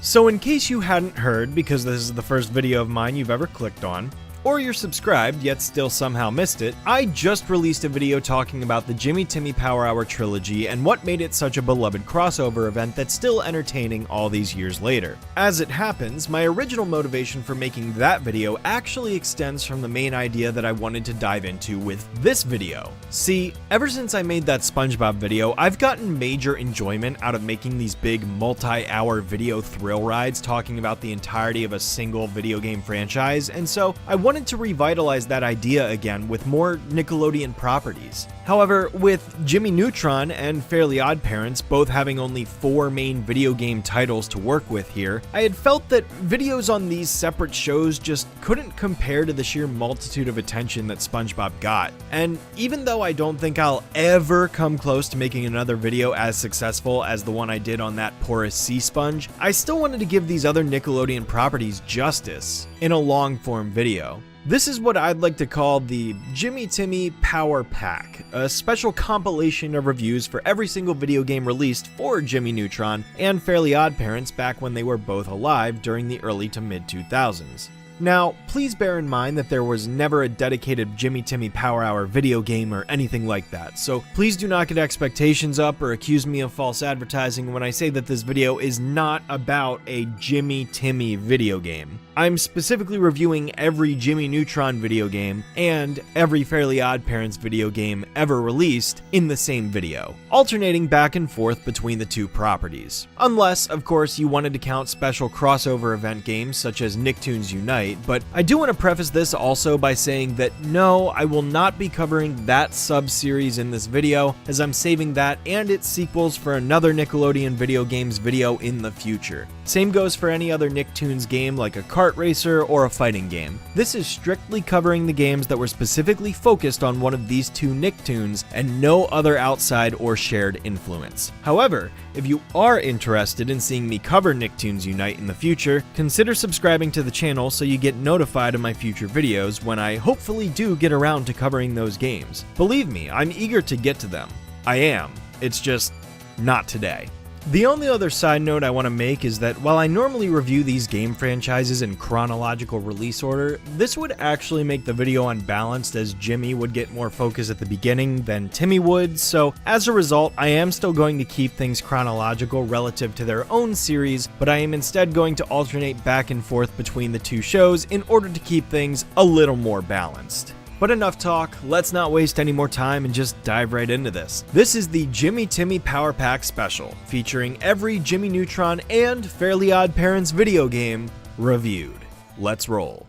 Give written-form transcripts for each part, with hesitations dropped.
So in case you hadn't heard, because this is the first video of mine you've ever clicked on, or you're subscribed yet still somehow missed it, I just released a video talking about the Jimmy Timmy Power Hour trilogy and what made it such a beloved crossover event that's still entertaining all these years later. As it happens, my original motivation for making that video actually extends from the main idea that I wanted to dive into with this video. See, ever since I made that Spongebob video, I've gotten major enjoyment out of making these big multi-hour video thrill rides talking about the entirety of a single video game franchise, and so I wanted to revitalize that idea again with more Nickelodeon properties. However, with Jimmy Neutron and Fairly Oddparents both having only 4 main video game titles to work with here, I had felt that videos on these separate shows just couldn't compare to the sheer multitude of attention that Spongebob got. And even though I don't think I'll ever come close to making another video as successful as the one I did on that porous sea sponge, I still wanted to give these other Nickelodeon properties justice in a long-form video. This is what I'd like to call the Jimmy Timmy Power Pack, a special compilation of reviews for every single video game released for Jimmy Neutron and Fairly Oddparents back when they were both alive during the early to mid-2000s. Now, please bear in mind that there was never a dedicated Jimmy Timmy Power Hour video game or anything like that, so please do not get expectations up or accuse me of false advertising when I say that this video is not about a Jimmy Timmy video game. I'm specifically reviewing every Jimmy Neutron video game and every Fairly Oddparents video game ever released in the same video, alternating back and forth between the two properties. Unless, of course, you wanted to count special crossover event games such as Nicktoons Unite, but I do want to preface this also by saying that no, I will not be covering that sub-series in this video, as I'm saving that and its sequels for another Nickelodeon video games video in the future. Same goes for any other Nicktoons game like a kart racer or a fighting game. This is strictly covering the games that were specifically focused on one of these two Nicktoons and no other outside or shared influence. However, if you are interested in seeing me cover Nicktoons Unite in the future, consider subscribing to the channel so you get notified of my future videos when I hopefully do get around to covering those games. Believe me, I'm eager to get to them. I am. It's just not today. The only other side note I want to make is that while I normally review these game franchises in chronological release order, this would actually make the video unbalanced, as Jimmy would get more focus at the beginning than Timmy would, so as a result I am still going to keep things chronological relative to their own series, but I am instead going to alternate back and forth between the two shows in order to keep things a little more balanced. But enough talk, let's not waste any more time and just dive right into this. This is the Jimmy Timmy Power Pack Special, featuring every Jimmy Neutron and Fairly Oddparents video game reviewed. Let's roll.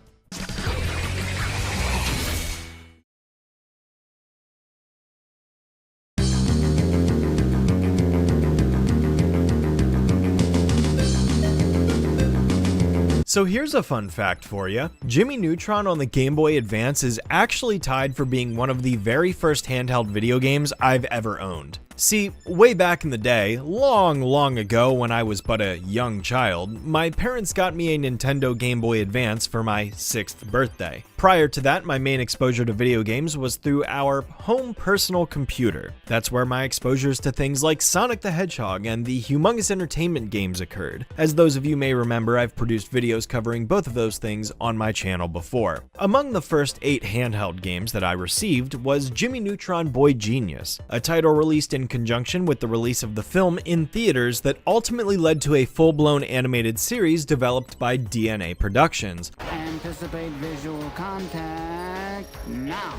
So here's a fun fact for you. Jimmy Neutron on the Game Boy Advance is actually tied for being one of the very first handheld video games I've ever owned. See, way back in the day, long ago when I was but a young child, my parents got me a Nintendo Game Boy Advance for my 6th birthday. Prior to that, my main exposure to video games was through our home personal computer. That's where my exposures to things like Sonic the Hedgehog and the Humongous Entertainment games occurred. As those of you may remember, I've produced videos covering both of those things on my channel before. Among the first 8 handheld games that I received was Jimmy Neutron Boy Genius, a title released in conjunction with the release of the film in theaters that ultimately led to a full-blown animated series developed by DNA Productions. Anticipate visual contact now.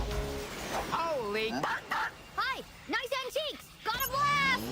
Holy! Hi! Nice antiques! Got a blast!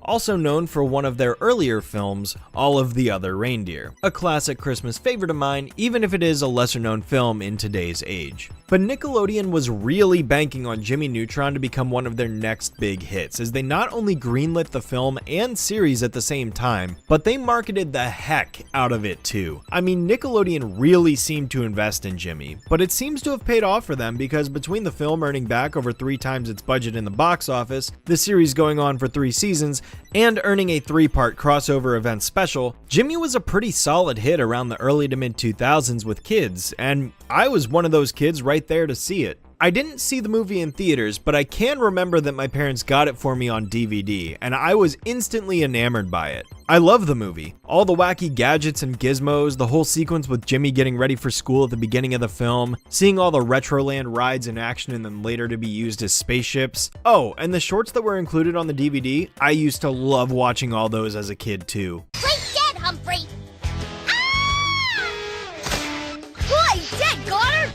Also known for one of their earlier films, All of the Other Reindeer, a classic Christmas favorite of mine, even if it is a lesser-known film in today's age. But Nickelodeon was really banking on Jimmy Neutron to become one of their next big hits, as they not only greenlit the film and series at the same time, but they marketed the heck out of it too. I mean, Nickelodeon really seemed to invest in Jimmy, but it seems to have paid off for them, because between the film earning back over 3 times its budget in the box office, the series going on for 3 seasons, and earning a 3-part crossover event special, Jimmy was a pretty solid hit around the early to mid 2000s with kids, and I was one of those kids right there to see it. I didn't see the movie in theaters, but I can remember that my parents got it for me on DVD, and I was instantly enamored by it. I love the movie. All the wacky gadgets and gizmos, the whole sequence with Jimmy getting ready for school at the beginning of the film, seeing all the Retroland rides in action and then later to be used as spaceships. Oh, and the shorts that were included on the DVD, I used to love watching all those as a kid too. Play dead, Humphrey! Ah! Play dead, Goddard!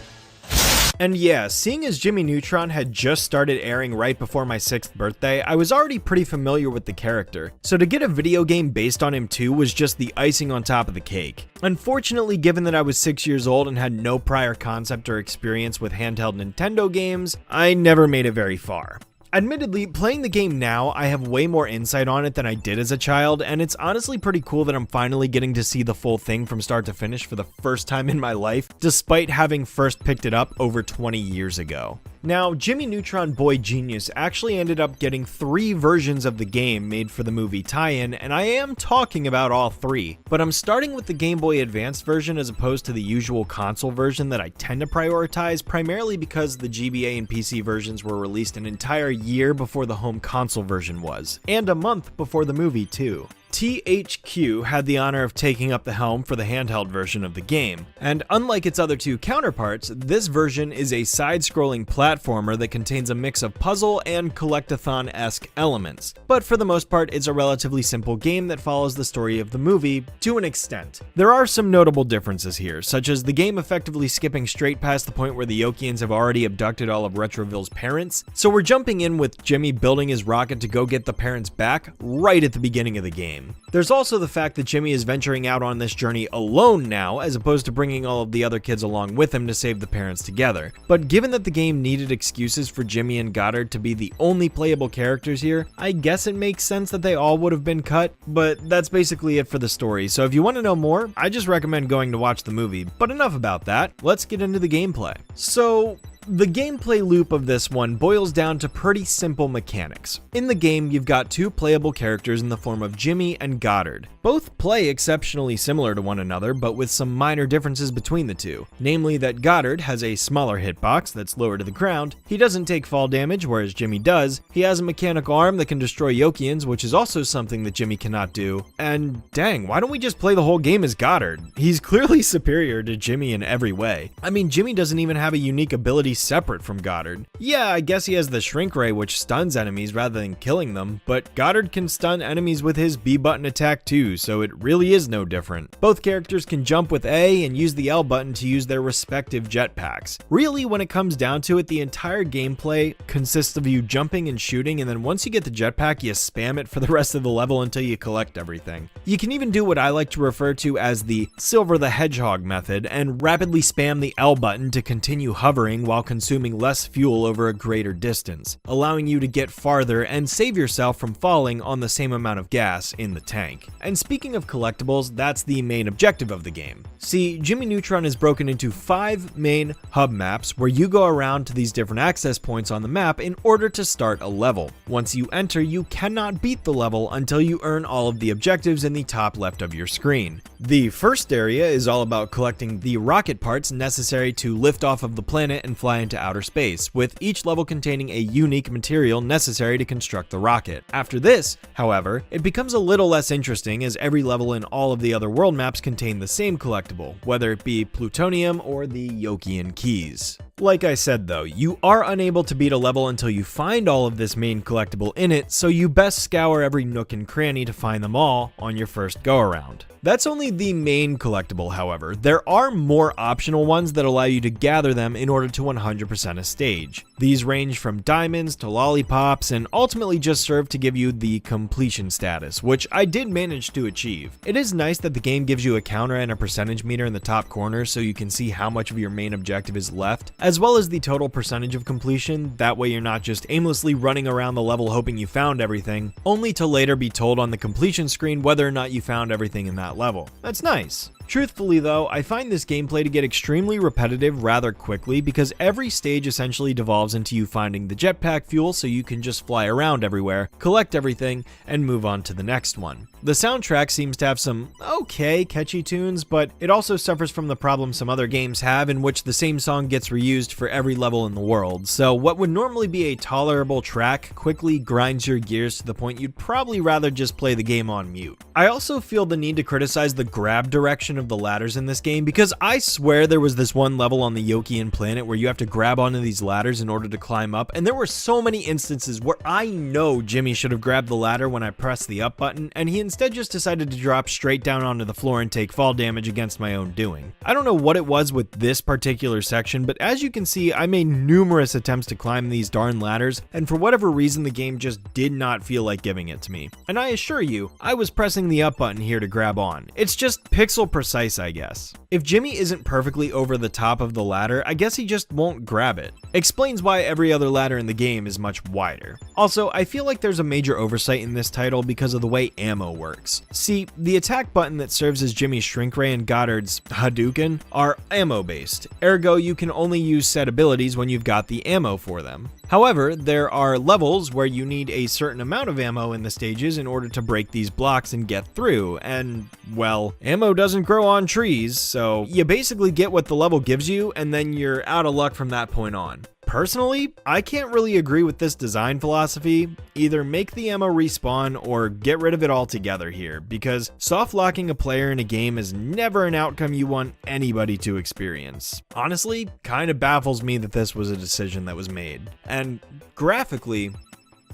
And yeah, seeing as Jimmy Neutron had just started airing right before my 6th birthday, I was already pretty familiar with the character, so to get a video game based on him too was just the icing on top of the cake. Unfortunately, given that I was 6 years old and had no prior concept or experience with handheld Nintendo games, I never made it very far. Admittedly, playing the game now, I have way more insight on it than I did as a child, and it's honestly pretty cool that I'm finally getting to see the full thing from start to finish for the first time in my life, despite having first picked it up over 20 years ago. Now, Jimmy Neutron Boy Genius actually ended up getting 3 versions of the game made for the movie tie-in, and I am talking about all 3, but I'm starting with the Game Boy Advanced version as opposed to the usual console version that I tend to prioritize, primarily because the GBA and PC versions were released an entire year before the home console version was, and a month before the movie too. THQ had the honor of taking up the helm for the handheld version of the game, and unlike its other 2 counterparts, this version is a side-scrolling platformer that contains a mix of puzzle and collectathon-esque elements, but for the most part it's a relatively simple game that follows the story of the movie to an extent. There are some notable differences here, such as the game effectively skipping straight past the point where the Yokians have already abducted all of Retroville's parents, so we're jumping in with Jimmy building his rocket to go get the parents back right at the beginning of the game. There's also the fact that Jimmy is venturing out on this journey alone now, as opposed to bringing all of the other kids along with him to save the parents together. But given that the game needed excuses for Jimmy and Goddard to be the only playable characters here, I guess it makes sense that they all would have been cut, but that's basically it for the story. So if you want to know more, I just recommend going to watch the movie. But enough about that, let's get into the gameplay. So, the gameplay loop of this one boils down to pretty simple mechanics. In the game, you've got 2 playable characters in the form of Jimmy and Goddard. Both play exceptionally similar to one another, but with some minor differences between the 2. Namely that Goddard has a smaller hitbox that's lower to the ground, he doesn't take fall damage, whereas Jimmy does, he has a mechanical arm that can destroy Yokians, which is also something that Jimmy cannot do, and dang, why don't we just play the whole game as Goddard? He's clearly superior to Jimmy in every way. I mean, Jimmy doesn't even have a unique ability separate from Goddard. Yeah, I guess he has the shrink ray which stuns enemies rather than killing them, but Goddard can stun enemies with his B button attack too, so it really is no different. Both characters can jump with A and use the L button to use their respective jetpacks. Really, when it comes down to it, the entire gameplay consists of you jumping and shooting, and then once you get the jetpack, you spam it for the rest of the level until you collect everything. You can even do what I like to refer to as the Silver the Hedgehog method, and rapidly spam the L button to continue hovering while consuming less fuel over a greater distance, allowing you to get farther and save yourself from falling on the same amount of gas in the tank. And speaking of collectibles, that's the main objective of the game. See, Jimmy Neutron is broken into 5 main hub maps where you go around to these different access points on the map in order to start a level. Once you enter, you cannot beat the level until you earn all of the objectives in the top left of your screen. The first area is all about collecting the rocket parts necessary to lift off of the planet and fly into outer space, with each level containing a unique material necessary to construct the rocket. After this, however, it becomes a little less interesting as every level in all of the other world maps contain the same collectible, whether it be plutonium or the Yokian keys. Like I said though, you are unable to beat a level until you find all of this main collectible in it, so you best scour every nook and cranny to find them all on your first go around. That's only the main collectible, however. There are more optional ones that allow you to gather them in order to 100% a stage. These range from diamonds to lollipops and ultimately just serve to give you the completion status, which I did manage to achieve. It is nice that the game gives you a counter and a percentage meter in the top corner so you can see how much of your main objective is left, as well as the total percentage of completion. That way you're not just aimlessly running around the level hoping you found everything, only to later be told on the completion screen whether or not you found everything in that level. That's nice. Truthfully though, I find this gameplay to get extremely repetitive rather quickly because every stage essentially devolves into you finding the jetpack fuel so you can just fly around everywhere, collect everything, and move on to the next one. The soundtrack seems to have some okay catchy tunes, but it also suffers from the problem some other games have in which the same song gets reused for every level in the world, so what would normally be a tolerable track quickly grinds your gears to the point you'd probably rather just play the game on mute. I also feel the need to criticize the grab direction of the ladders in this game because I swear there was this one level on the Yokian planet where you have to grab onto these ladders in order to climb up, and there were so many instances where I know Jimmy should have grabbed the ladder when I pressed the up button, and he instead just decided to drop straight down onto the floor and take fall damage against my own doing. I don't know what it was with this particular section, but as you can see, I made numerous attempts to climb these darn ladders, and for whatever reason the game just did not feel like giving it to me. And I assure you, I was pressing the up button here to grab on. It's just pixel precise, I guess. If Jimmy isn't perfectly over the top of the ladder, I guess he just won't grab it. Explains why every other ladder in the game is much wider. Also, I feel like there's a major oversight in this title because of the way ammo works. See, the attack button that serves as Jimmy's shrink ray and Goddard's Hadouken are ammo based, ergo you can only use said abilities when you've got the ammo for them. However, there are levels where you need a certain amount of ammo in the stages in order to break these blocks and get through, and, well, ammo doesn't grow on trees, so you basically get what the level gives you, and then you're out of luck from that point on. Personally, I can't really agree with this design philosophy. Either make the ammo respawn or get rid of it altogether here, because soft locking a player in a game is never an outcome you want anybody to experience. Honestly, kind of baffles me that this was a decision that was made. And graphically,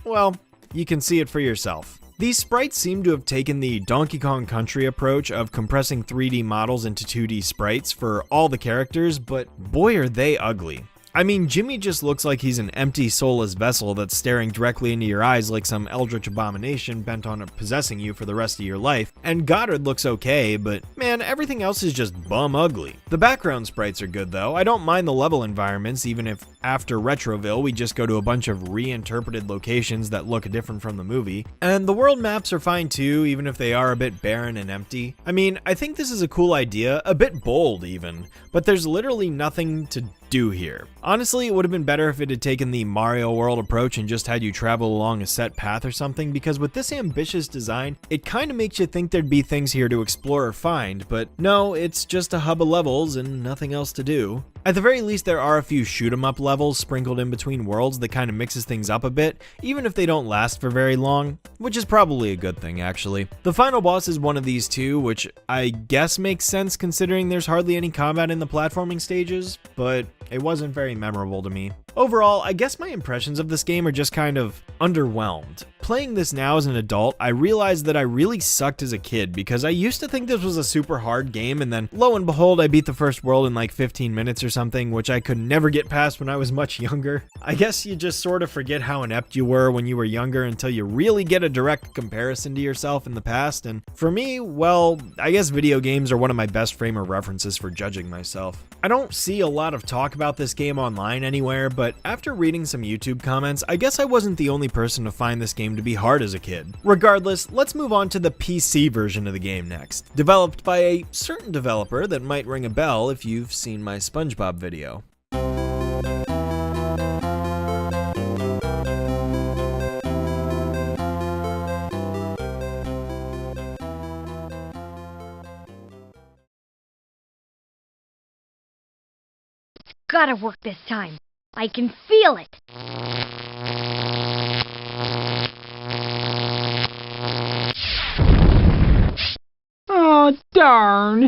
well, you can see it for yourself. These sprites seem to have taken the Donkey Kong Country approach of compressing 3D models into 2D sprites for all the characters, but boy are they ugly. I mean, Jimmy just looks like he's an empty, soulless vessel that's staring directly into your eyes like some eldritch abomination bent on possessing you for the rest of your life, and Goddard looks okay, but man, everything else is just bum ugly. The background sprites are good though. I don't mind the level environments, even if after Retroville we just go to a bunch of reinterpreted locations that look different from the movie, and the world maps are fine too, even if they are a bit barren and empty. I mean, I think this is a cool idea, a bit bold even, but there's literally nothing to do here. Honestly, it would have been better if it had taken the Mario World approach and just had you travel along a set path or something, because with this ambitious design, it kind of makes you think there'd be things here to explore or find, but no, it's just a hub of levels and nothing else to do. At the very least, there are a few shoot 'em up levels sprinkled in between worlds that kind of mixes things up a bit, even if they don't last for very long, which is probably a good thing actually. The final boss is one of these two, which I guess makes sense considering there's hardly any combat in the platforming stages, but it wasn't very memorable to me. Overall, I guess my impressions of this game are just kind of underwhelmed. Playing this now as an adult, I realized that I really sucked as a kid because I used to think this was a super hard game, and then lo and behold, I beat the first world in like 15 minutes or something, which I could never get past when I was much younger. I guess you just sort of forget how inept you were when you were younger until you really get a direct comparison to yourself in the past, and for me, well, I guess video games are one of my best frame of references for judging myself. I don't see a lot of talk about this game online anywhere, but after reading some YouTube comments, I guess I wasn't the only person to find this game to be hard as a kid. Regardless, let's move on to the PC version of the game next, developed by a certain developer that might ring a bell if you've seen my Spongebob video. Gotta work this time. I can feel it. Oh, darn.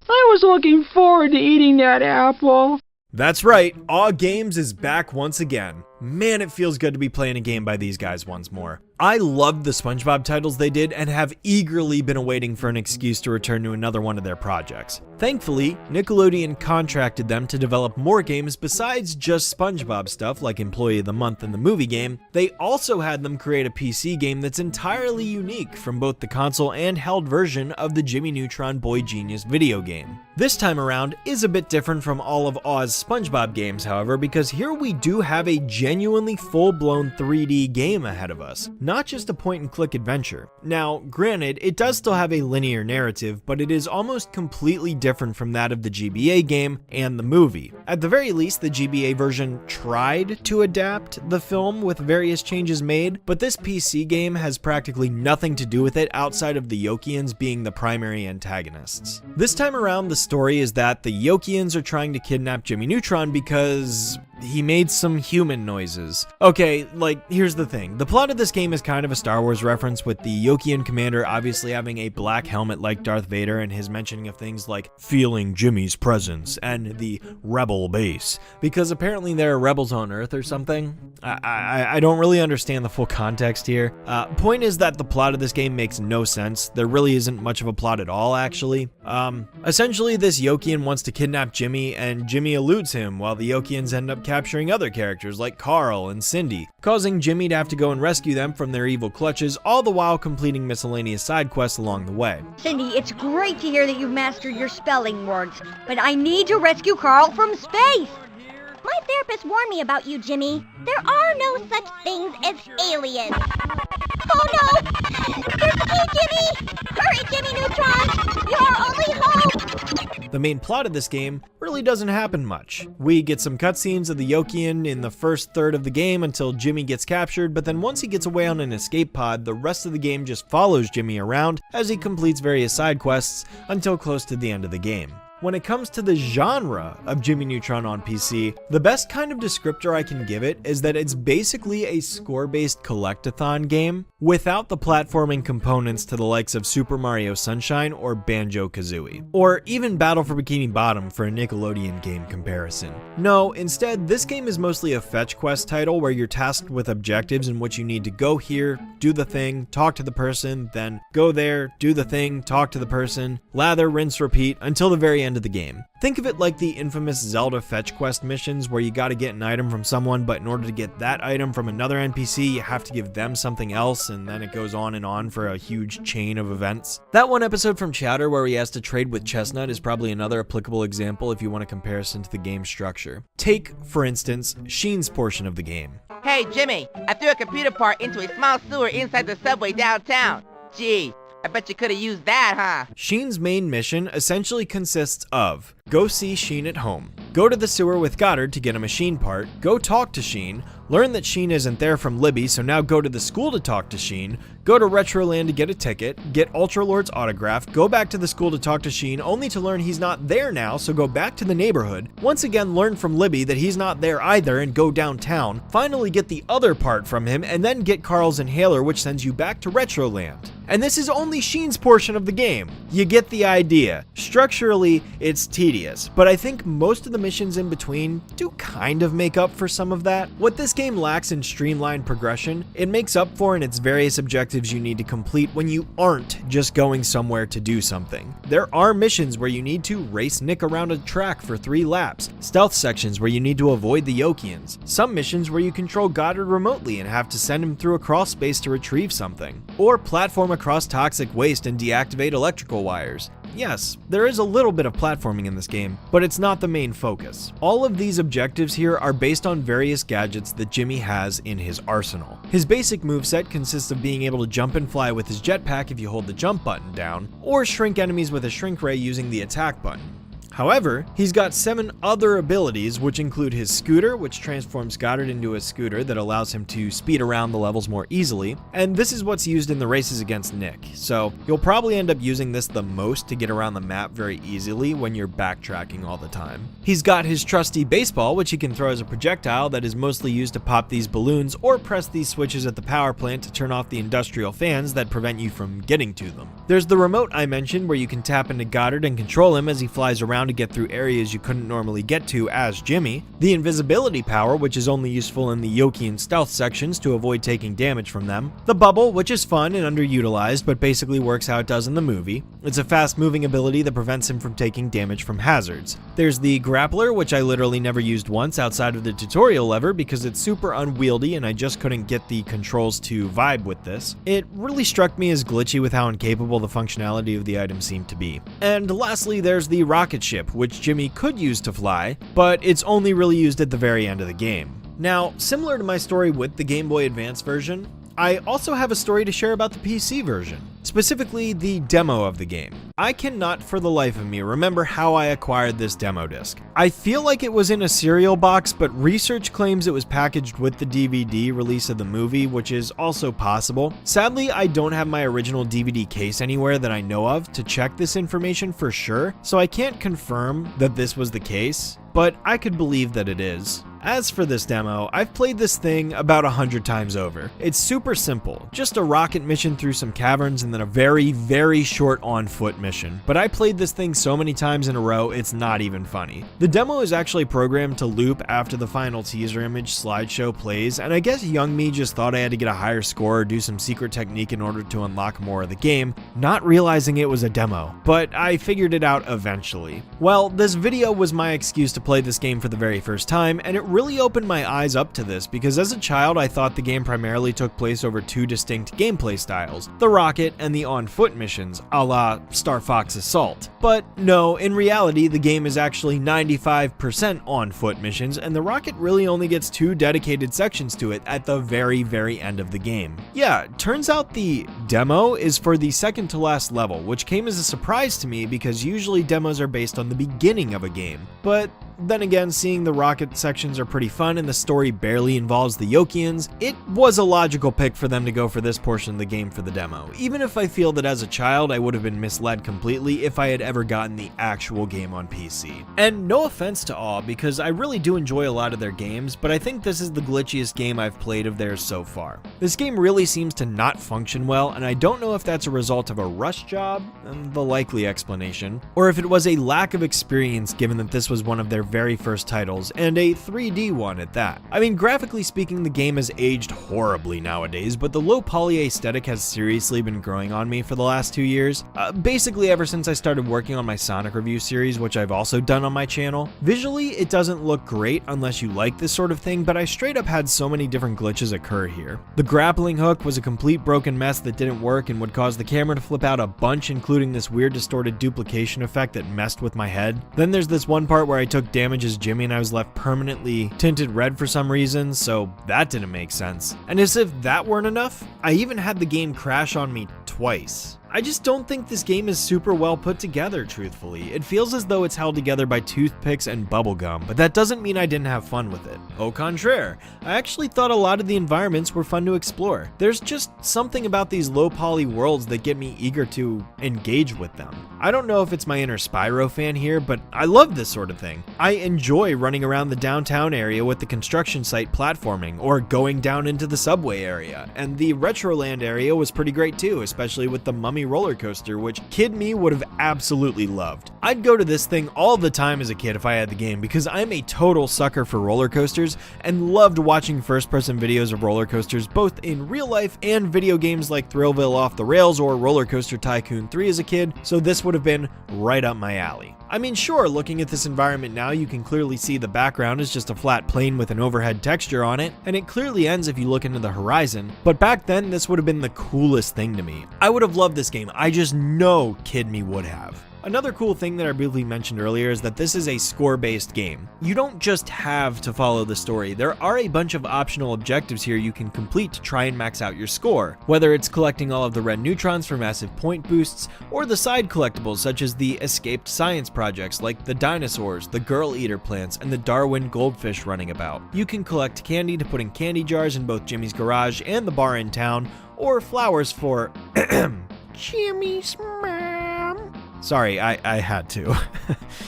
I was looking forward to eating that apple. That's right, Aw Games is back once again. Man, it feels good to be playing a game by these guys once more. I loved the SpongeBob titles they did and have eagerly been awaiting for an excuse to return to another one of their projects. Thankfully, Nickelodeon contracted them to develop more games besides just SpongeBob stuff like Employee of the Month and the movie game. They also had them create a PC game that's entirely unique from both the console and held version of the Jimmy Neutron Boy Genius video game. This time around is a bit different from all of Aw's SpongeBob games, however, because here we do have a genuinely full-blown 3D game ahead of us. not just a point-and-click adventure. Now, granted, it does still have a linear narrative, but it is almost completely different from that of the GBA game and the movie. At the very least, the GBA version tried to adapt the film with various changes made, but this PC game has practically nothing to do with it outside of the Yokians being the primary antagonists. This time around, the story is that the Yokians are trying to kidnap Jimmy Neutron because he made some human noises. Okay, like, here's the thing. The plot of this game is kind of a Star Wars reference, with the Yokian commander obviously having a black helmet like Darth Vader, and his mentioning of things like feeling Jimmy's presence and the rebel base, because apparently there are rebels on Earth or something. I don't really understand the full context here. Point is that the plot of this game makes no sense. There really isn't much of a plot at all, actually. Essentially, this Yokian wants to kidnap Jimmy, and Jimmy eludes him, while the Yokians end up capturing other characters like Carl and Cindy, causing Jimmy to have to go and rescue them from their evil clutches, all the while completing miscellaneous side quests along the way. Cindy, it's great to hear that you've mastered your spelling words, but I need to rescue Carl from space. My therapist warned me about you, Jimmy. There are no such things as aliens. Oh no! There's the key, Jimmy! Hurry, Jimmy Neutron! You're our only hope! The main plot of this game really doesn't happen much. We get some cutscenes of the Yokian in the first third of the game until Jimmy gets captured, but then once he gets away on an escape pod, the rest of the game just follows Jimmy around as he completes various side quests until close to the end of the game. When it comes to the genre of Jimmy Neutron on PC, the best kind of descriptor I can give it is that it's basically a score-based collectathon game without the platforming components to the likes of Super Mario Sunshine or Banjo-Kazooie, or even Battle for Bikini Bottom for a Nickelodeon game comparison. No, instead, this game is mostly a fetch quest title where you're tasked with objectives in which you need to go here, do the thing, talk to the person, then go there, do the thing, talk to the person, lather, rinse, repeat, until the very end of the game. Think of it like the infamous Zelda fetch quest missions where you gotta get an item from someone, but in order to get that item from another NPC, you have to give them something else, and then it goes on and on for a huge chain of events. That one episode from Chowder where he has to trade with Chestnut is probably another applicable example if you want a comparison to the game structure. Take, for instance, Sheen's portion of the game. Hey, Jimmy, I threw a computer part into a small sewer inside the subway downtown. Gee, I bet you could have used that, huh? Sheen's main mission essentially consists of: go see Sheen at home, go to the sewer with Goddard to get a machine part, go talk to Sheen, learn that Sheen isn't there from Libby, so now go to the school to talk to Sheen, go to Retroland to get a ticket, get Ultralord's autograph, go back to the school to talk to Sheen, only to learn he's not there now, so go back to the neighborhood, once again learn from Libby that he's not there either and go downtown, finally get the other part from him, and then get Carl's inhaler, which sends you back to Retroland. And this is only Sheen's portion of the game. You get the idea. Structurally, it's tedious, but I think most of the missions in between do kind of make up for some of that. What this game lacks in streamlined progression, it makes up for in its various objectives you need to complete when you aren't just going somewhere to do something. There are missions where you need to race Nick around a track for 3 laps, stealth sections where you need to avoid the Yokians, some missions where you control Goddard remotely and have to send him through a crawl space to retrieve something, or platform across toxic waste and deactivate electrical wires. Yes, there is a little bit of platforming in this game, but it's not the main focus. All of these objectives here are based on various gadgets that Jimmy has in his arsenal. His basic moveset consists of being able to jump and fly with his jetpack if you hold the jump button down, or shrink enemies with a shrink ray using the attack button. However, he's got 7 other abilities, which include his scooter, which transforms Goddard into a scooter that allows him to speed around the levels more easily, and this is what's used in the races against Nick, so you'll probably end up using this the most to get around the map very easily when you're backtracking all the time. He's got his trusty baseball, which he can throw as a projectile that is mostly used to pop these balloons or press these switches at the power plant to turn off the industrial fans that prevent you from getting to them. There's the remote I mentioned where you can tap into Goddard and control him as he flies around to get through areas you couldn't normally get to as Jimmy, the invisibility power, which is only useful in the Yokian stealth sections to avoid taking damage from them, the bubble, which is fun and underutilized but basically works how it does in the movie. It's a fast moving ability that prevents him from taking damage from hazards. There's the grappler, which I literally never used once outside of the tutorial lever because it's super unwieldy and I just couldn't get the controls to vibe with this. It really struck me as glitchy with how incapable the functionality of the item seemed to be. And lastly, there's the rocket ship, which Jimmy could use to fly, but it's only really used at the very end of the game. Now, similar to my story with the Game Boy Advance version, I also have a story to share about the PC version, specifically the demo of the game. I cannot for the life of me remember how I acquired this demo disc. I feel like it was in a cereal box, but research claims it was packaged with the DVD release of the movie, which is also possible. Sadly, I don't have my original DVD case anywhere that I know of to check this information for sure, so I can't confirm that this was the case, but I could believe that it is. As for this demo, I've played this thing about 100 times over. It's super simple, just a rocket mission through some caverns and then a very, very short on-foot mission. But I played this thing so many times in a row, it's not even funny. The demo is actually programmed to loop after the final teaser image slideshow plays, and I guess young me just thought I had to get a higher score or do some secret technique in order to unlock more of the game, not realizing it was a demo. But I figured it out eventually. Well, this video was my excuse to play this game for the very first time, and it really opened my eyes up to this because as a child I thought the game primarily took place over two distinct gameplay styles, the rocket and the on-foot missions, a la Star Fox Assault. But no, in reality the game is actually 95% on-foot missions, and the rocket really only gets 2 dedicated sections to it at the very, very end of the game. Yeah, turns out the demo is for the second to last level, which came as a surprise to me because usually demos are based on the beginning of a game. But then again, seeing the rocket sections are pretty fun and the story barely involves the Yokians, it was a logical pick for them to go for this portion of the game for the demo, even if I feel that as a child I would have been misled completely if I had ever gotten the actual game on PC. And no offense to all, because I really do enjoy a lot of their games, but I think this is the glitchiest game I've played of theirs so far. This game really seems to not function well, and I don't know if that's a result of a rush job, the likely explanation, or if it was a lack of experience given that this was one of their very first titles, and a 3D one at that. I mean, graphically speaking, the game has aged horribly nowadays, but the low poly aesthetic has seriously been growing on me for the last 2 years. Basically ever since I started working on my Sonic review series, which I've also done on my channel. Visually, it doesn't look great unless you like this sort of thing, but I straight up had so many different glitches occur here. The grappling hook was a complete broken mess that didn't work and would cause the camera to flip out a bunch, including this weird distorted duplication effect that messed with my head. Then there's this one part where I took damage as Jimmy and I was left permanently tinted red for some reason, so that didn't make sense. And as if that weren't enough, I even had the game crash on me twice. I just don't think this game is super well put together, truthfully. It feels as though it's held together by toothpicks and bubblegum, but that doesn't mean I didn't have fun with it. Au contraire, I actually thought a lot of the environments were fun to explore. There's just something about these low poly worlds that get me eager to engage with them. I don't know if it's my inner Spyro fan here, but I love this sort of thing. I enjoy running around the downtown area with the construction site platforming, or going down into the subway area, and the Retroland area was pretty great too, especially with the Mummy roller coaster, which kid me would have absolutely loved. I'd go to this thing all the time as a kid if I had the game because I'm a total sucker for roller coasters and loved watching first-person videos of roller coasters both in real life and video games like Thrillville Off the Rails or Roller Coaster Tycoon 3 as a kid, so this would have been right up my alley. I mean, sure, looking at this environment now, you can clearly see the background is just a flat plane with an overhead texture on it, and it clearly ends if you look into the horizon, but back then this would have been the coolest thing to me. I would have loved this game, I just know kid me would have. Another cool thing that I briefly mentioned earlier is that this is a score-based game. You don't just have to follow the story. There are a bunch of optional objectives here you can complete to try and max out your score, whether it's collecting all of the red neutrons for massive point boosts, or the side collectibles such as the escaped science projects like the dinosaurs, the girl eater plants, and the Darwin goldfish running about. You can collect candy to put in candy jars in both Jimmy's garage and the bar in town, or flowers for Jimmy's mom. Sorry, I had to.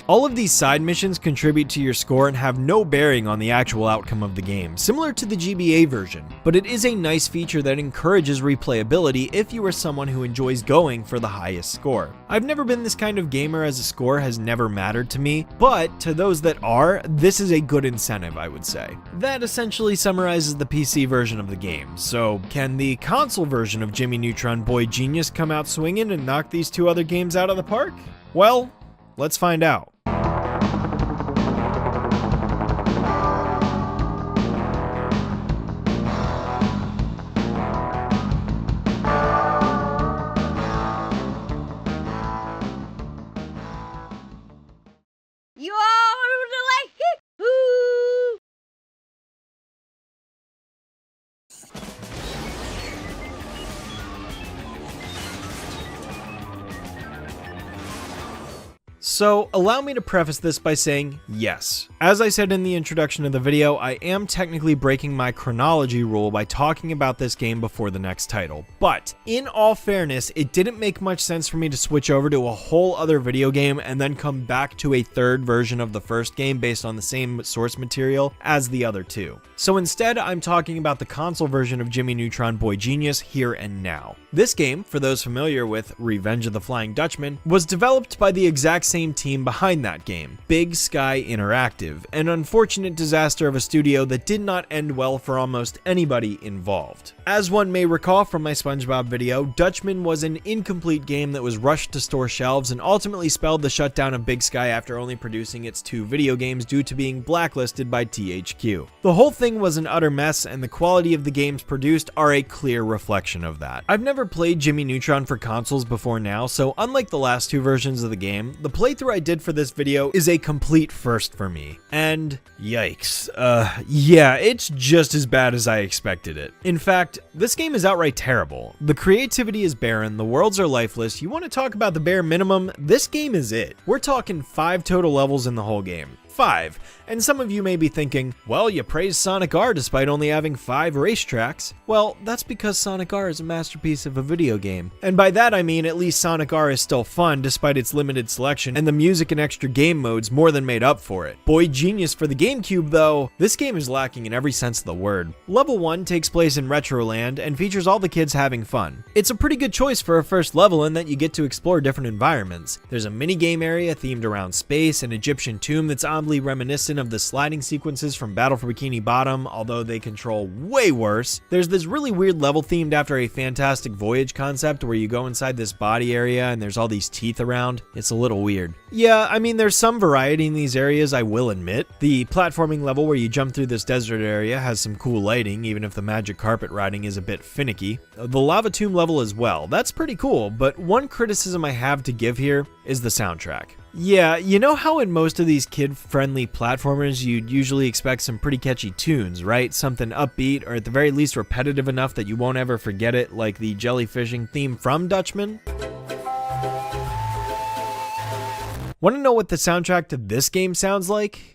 All of these side missions contribute to your score and have no bearing on the actual outcome of the game, similar to the GBA version, but it is a nice feature that encourages replayability if you are someone who enjoys going for the highest score. I've never been this kind of gamer as a score has never mattered to me, but to those that are, this is a good incentive, I would say. That essentially summarizes the PC version of the game, so can the console version of Jimmy Neutron Boy Genius come out swinging and knock these two other games out of the park? Well, let's find out. You all like it? Ooh. So allow me to preface this by saying yes. As I said in the introduction of the video, I am technically breaking my chronology rule by talking about this game before the next title. But in all fairness, it didn't make much sense for me to switch over to a whole other video game and then come back to a third version of the first game based on the same source material as the other two. So instead, I'm talking about the console version of Jimmy Neutron Boy Genius here and now. This game, for those familiar with Revenge of the Flying Dutchman, was developed by the exact same team behind that game, Big Sky Interactive, an unfortunate disaster of a studio that did not end well for almost anybody involved. As one may recall from my Spongebob video, Dutchman was an incomplete game that was rushed to store shelves and ultimately spelled the shutdown of Big Sky after only producing its 2 video games due to being blacklisted by THQ. The whole thing was an utter mess, and the quality of the games produced are a clear reflection of that. I've never played Jimmy Neutron for consoles before now, so unlike the last 2 versions of the game, the playthrough I did for this video is a complete first for me. And yikes, yeah, it's just as bad as I expected it. In fact, this game is outright terrible. The creativity is barren, the worlds are lifeless. You want to talk about the bare minimum? This game is it. We're talking 5 total levels in the whole game. 5. And some of you may be thinking, well, you praise Sonic R despite only having 5 racetracks. Well, that's because Sonic R is a masterpiece of a video game. And by that I mean at least Sonic R is still fun despite its limited selection, and the music and extra game modes more than made up for it. Boy Genius for the GameCube though, this game is lacking in every sense of the word. Level 1 takes place in Retroland and features all the kids having fun. It's a pretty good choice for a first level in that you get to explore different environments. There's a minigame area themed around space, an Egyptian tomb that's oddly reminiscent of the sliding sequences from Battle for Bikini Bottom, although they control way worse. There's this really weird level themed after a Fantastic Voyage concept where you go inside this body area and there's all these teeth around. It's a little weird. Yeah, I mean, there's some variety in these areas, I will admit. The platforming level where you jump through this desert area has some cool lighting, even if the magic carpet riding is a bit finicky. The lava tomb level as well, that's pretty cool, but one criticism I have to give here is the soundtrack. Yeah, you know how in most of these kid-friendly platformers you'd usually expect some pretty catchy tunes, right? Something upbeat, or at the very least repetitive enough that you won't ever forget it, like the jellyfishing theme from Dutchman? Want to know what the soundtrack to this game sounds like?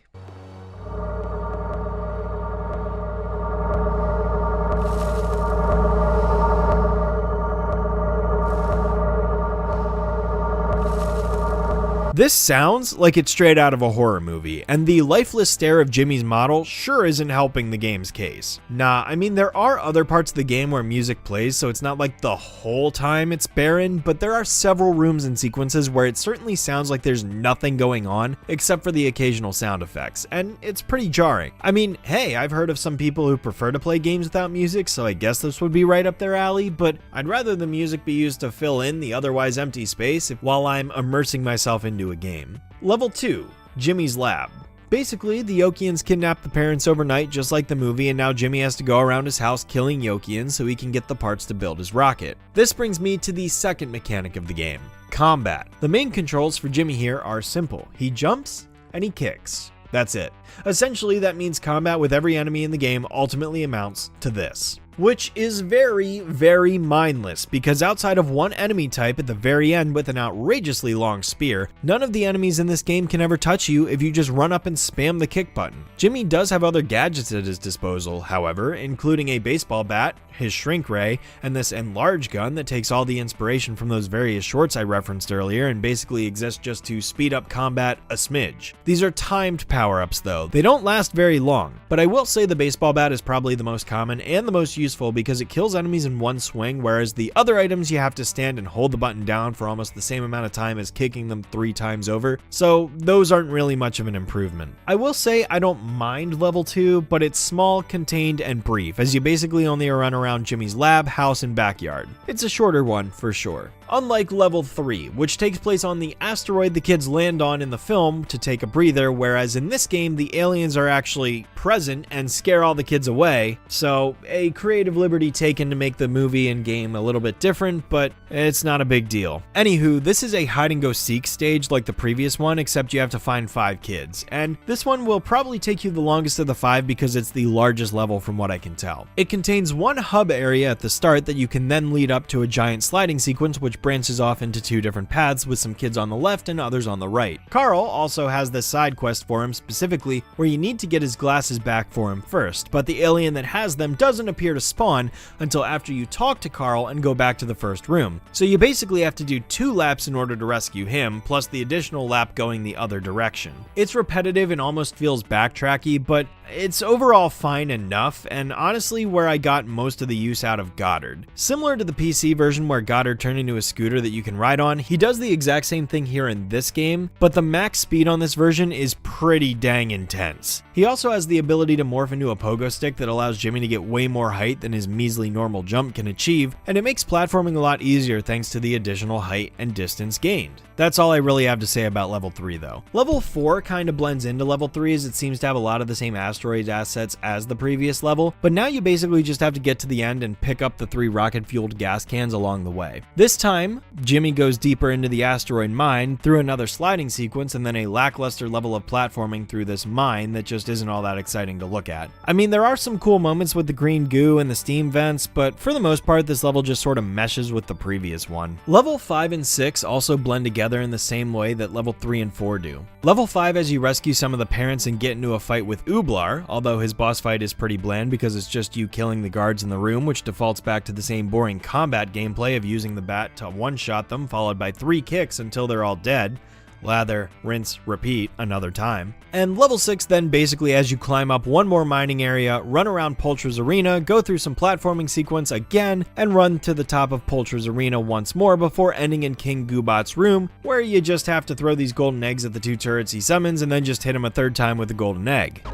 This sounds like it's straight out of a horror movie, and the lifeless stare of Jimmy's model sure isn't helping the game's case. Nah, I mean, there are other parts of the game where music plays, so it's not like the whole time it's barren, but there are several rooms and sequences where it certainly sounds like there's nothing going on except for the occasional sound effects, and it's pretty jarring. I mean, hey, I've heard of some people who prefer to play games without music, so I guess this would be right up their alley, but I'd rather the music be used to fill in the otherwise empty space while I'm immersing myself into a game. Level 2, Jimmy's Lab. Basically, the Yokians kidnapped the parents overnight just like the movie, and now Jimmy has to go around his house killing Yokians so he can get the parts to build his rocket. This brings me to the second mechanic of the game, combat. The main controls for Jimmy here are simple. He jumps and he kicks. That's it. Essentially, that means combat with every enemy in the game ultimately amounts to this. Which is very, very mindless, because outside of one enemy type at the very end with an outrageously long spear, none of the enemies in this game can ever touch you if you just run up and spam the kick button. Jimmy does have other gadgets at his disposal, however, including a baseball bat, his shrink ray, and this enlarge gun that takes all the inspiration from those various shorts I referenced earlier and basically exists just to speed up combat a smidge. These are timed power-ups though. They don't last very long, but I will say the baseball bat is probably the most common and the most useful because it kills enemies in one swing, whereas the other items you have to stand and hold the button down for almost the same amount of time as kicking them 3 times over, so those aren't really much of an improvement. I will say I don't mind level 2, but it's small, contained, and brief, as you basically only run around Jimmy's lab, house, and backyard. It's a shorter one for sure. Unlike level 3, which takes place on the asteroid the kids land on in the film to take a breather, whereas in this game the aliens are actually present and scare all the kids away, so a creative creative liberty taken to make the movie and game a little bit different, but it's not a big deal. Anywho, this is a hide-and-go-seek stage like the previous one, except you have to find 5 kids, and this one will probably take you the longest of the 5 because it's the largest level from what I can tell. It contains one hub area at the start that you can then lead up to a giant sliding sequence which branches off into 2 different paths with some kids on the left and others on the right. Carl also has this side quest for him specifically where you need to get his glasses back for him first, but the alien that has them doesn't appear to spawn until after you talk to Carl and go back to the first room. So you basically have to do 2 laps in order to rescue him, plus the additional lap going the other direction. It's repetitive and almost feels backtracky, but it's overall fine enough, and honestly where I got most of the use out of Goddard. Similar to the PC version where Goddard turned into a scooter that you can ride on, he does the exact same thing here in this game, but the max speed on this version is pretty dang intense. He also has the ability to morph into a pogo stick that allows Jimmy to get way more height than his measly normal jump can achieve, and it makes platforming a lot easier thanks to the additional height and distance gained. That's all I really have to say about level 3 though. Level 4 kind of blends into level 3 as it seems to have a lot of the same asteroid assets as the previous level, but now you basically just have to get to the end and pick up the 3 rocket-fueled gas cans along the way. This time, Jimmy goes deeper into the asteroid mine through another sliding sequence and then a lackluster level of platforming through this mine that just isn't all that exciting to look at. I mean, there are some cool moments with the green goo and the steam vents, but for the most part this level just sort of meshes with the previous one. Level 5 and 6 also blend together in the same way that level 3 and 4 do. Level 5 as you rescue some of the parents and get into a fight with Ooblar, although his boss fight is pretty bland because it's just you killing the guards in the room, which defaults back to the same boring combat gameplay of using the bat to one-shot them followed by 3 kicks until they're all dead. Lather, rinse, repeat another time. And level 6 then basically as you climb up one more mining area, run around Poltra's Arena, go through some platforming sequence again, and run to the top of Poltra's Arena once more before ending in King Goobot's room, where you just have to throw these golden eggs at the 2 turrets he summons and then just hit him a 3rd time with the golden egg.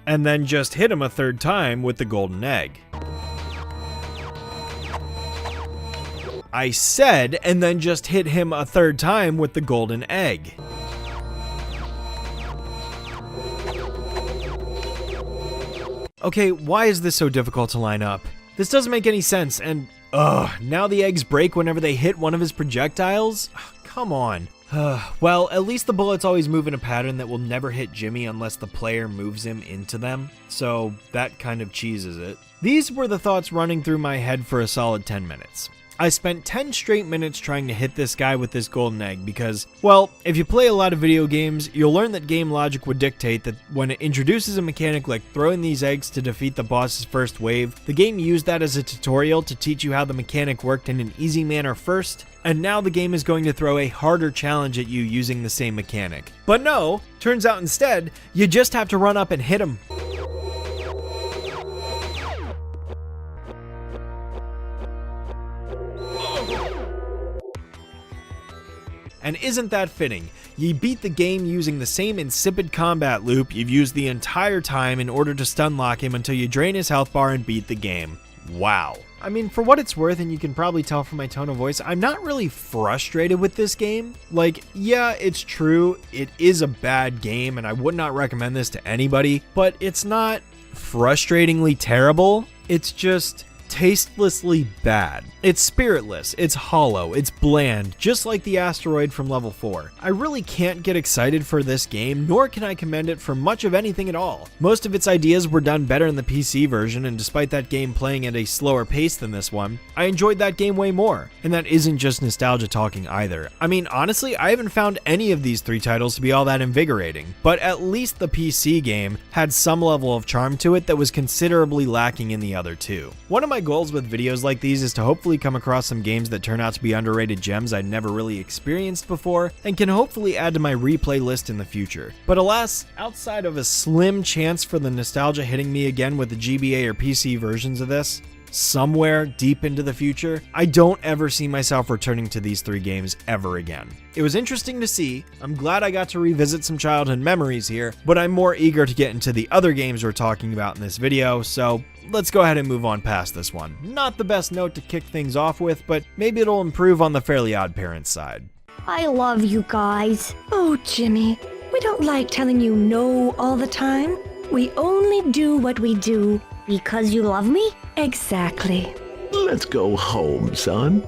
And then just hit him a 3rd time with the golden egg. I said, and then just hit him a 3rd time with the golden egg. Okay, why is this so difficult to line up? This doesn't make any sense, and now the eggs break whenever they hit one of his projectiles? Come on. Well, at least the bullets always move in a pattern that will never hit Jimmy unless the player moves him into them, so that kind of cheeses it. These were the thoughts running through my head for a solid 10 minutes. I spent 10 straight minutes trying to hit this guy with this golden egg because, well, if you play a lot of video games, you'll learn that game logic would dictate that when it introduces a mechanic like throwing these eggs to defeat the boss's first wave, the game used that as a tutorial to teach you how the mechanic worked in an easy manner first, and now the game is going to throw a harder challenge at you using the same mechanic. But no, turns out instead, you just have to run up and hit him. And isn't that fitting? You beat the game using the same insipid combat loop you've used the entire time in order to stun lock him until you drain his health bar and beat the game. Wow. I mean, for what it's worth, and you can probably tell from my tone of voice, I'm not really frustrated with this game. Like, yeah, it's true, it is a bad game, and I would not recommend this to anybody, but it's not frustratingly terrible. It's just tastelessly bad. It's spiritless, it's hollow, it's bland, just like the asteroid from level 4. I really can't get excited for this game, nor can I commend it for much of anything at all. Most of its ideas were done better in the PC version, and despite that game playing at a slower pace than this one, I enjoyed that game way more. And that isn't just nostalgia talking either. I mean, honestly, I haven't found any of these 3 titles to be all that invigorating, but at least the PC game had some level of charm to it that was considerably lacking in the other 2. One of my goals with videos like these is to hopefully come across some games that turn out to be underrated gems I'd never really experienced before, and can hopefully add to my replay list in the future. But alas, outside of a slim chance for the nostalgia hitting me again with the GBA or PC versions of this, somewhere deep into the future, I don't ever see myself returning to these 3 games ever again. It was interesting to see, I'm glad I got to revisit some childhood memories here, but I'm more eager to get into the other games we're talking about in this video, so let's go ahead and move on past this one. Not the best note to kick things off with, but maybe it'll improve on the Fairly Oddparents side. I love you guys. Oh, Jimmy, we don't like telling you no all the time. We only do what we do. Because you love me? Exactly. Let's go home, son.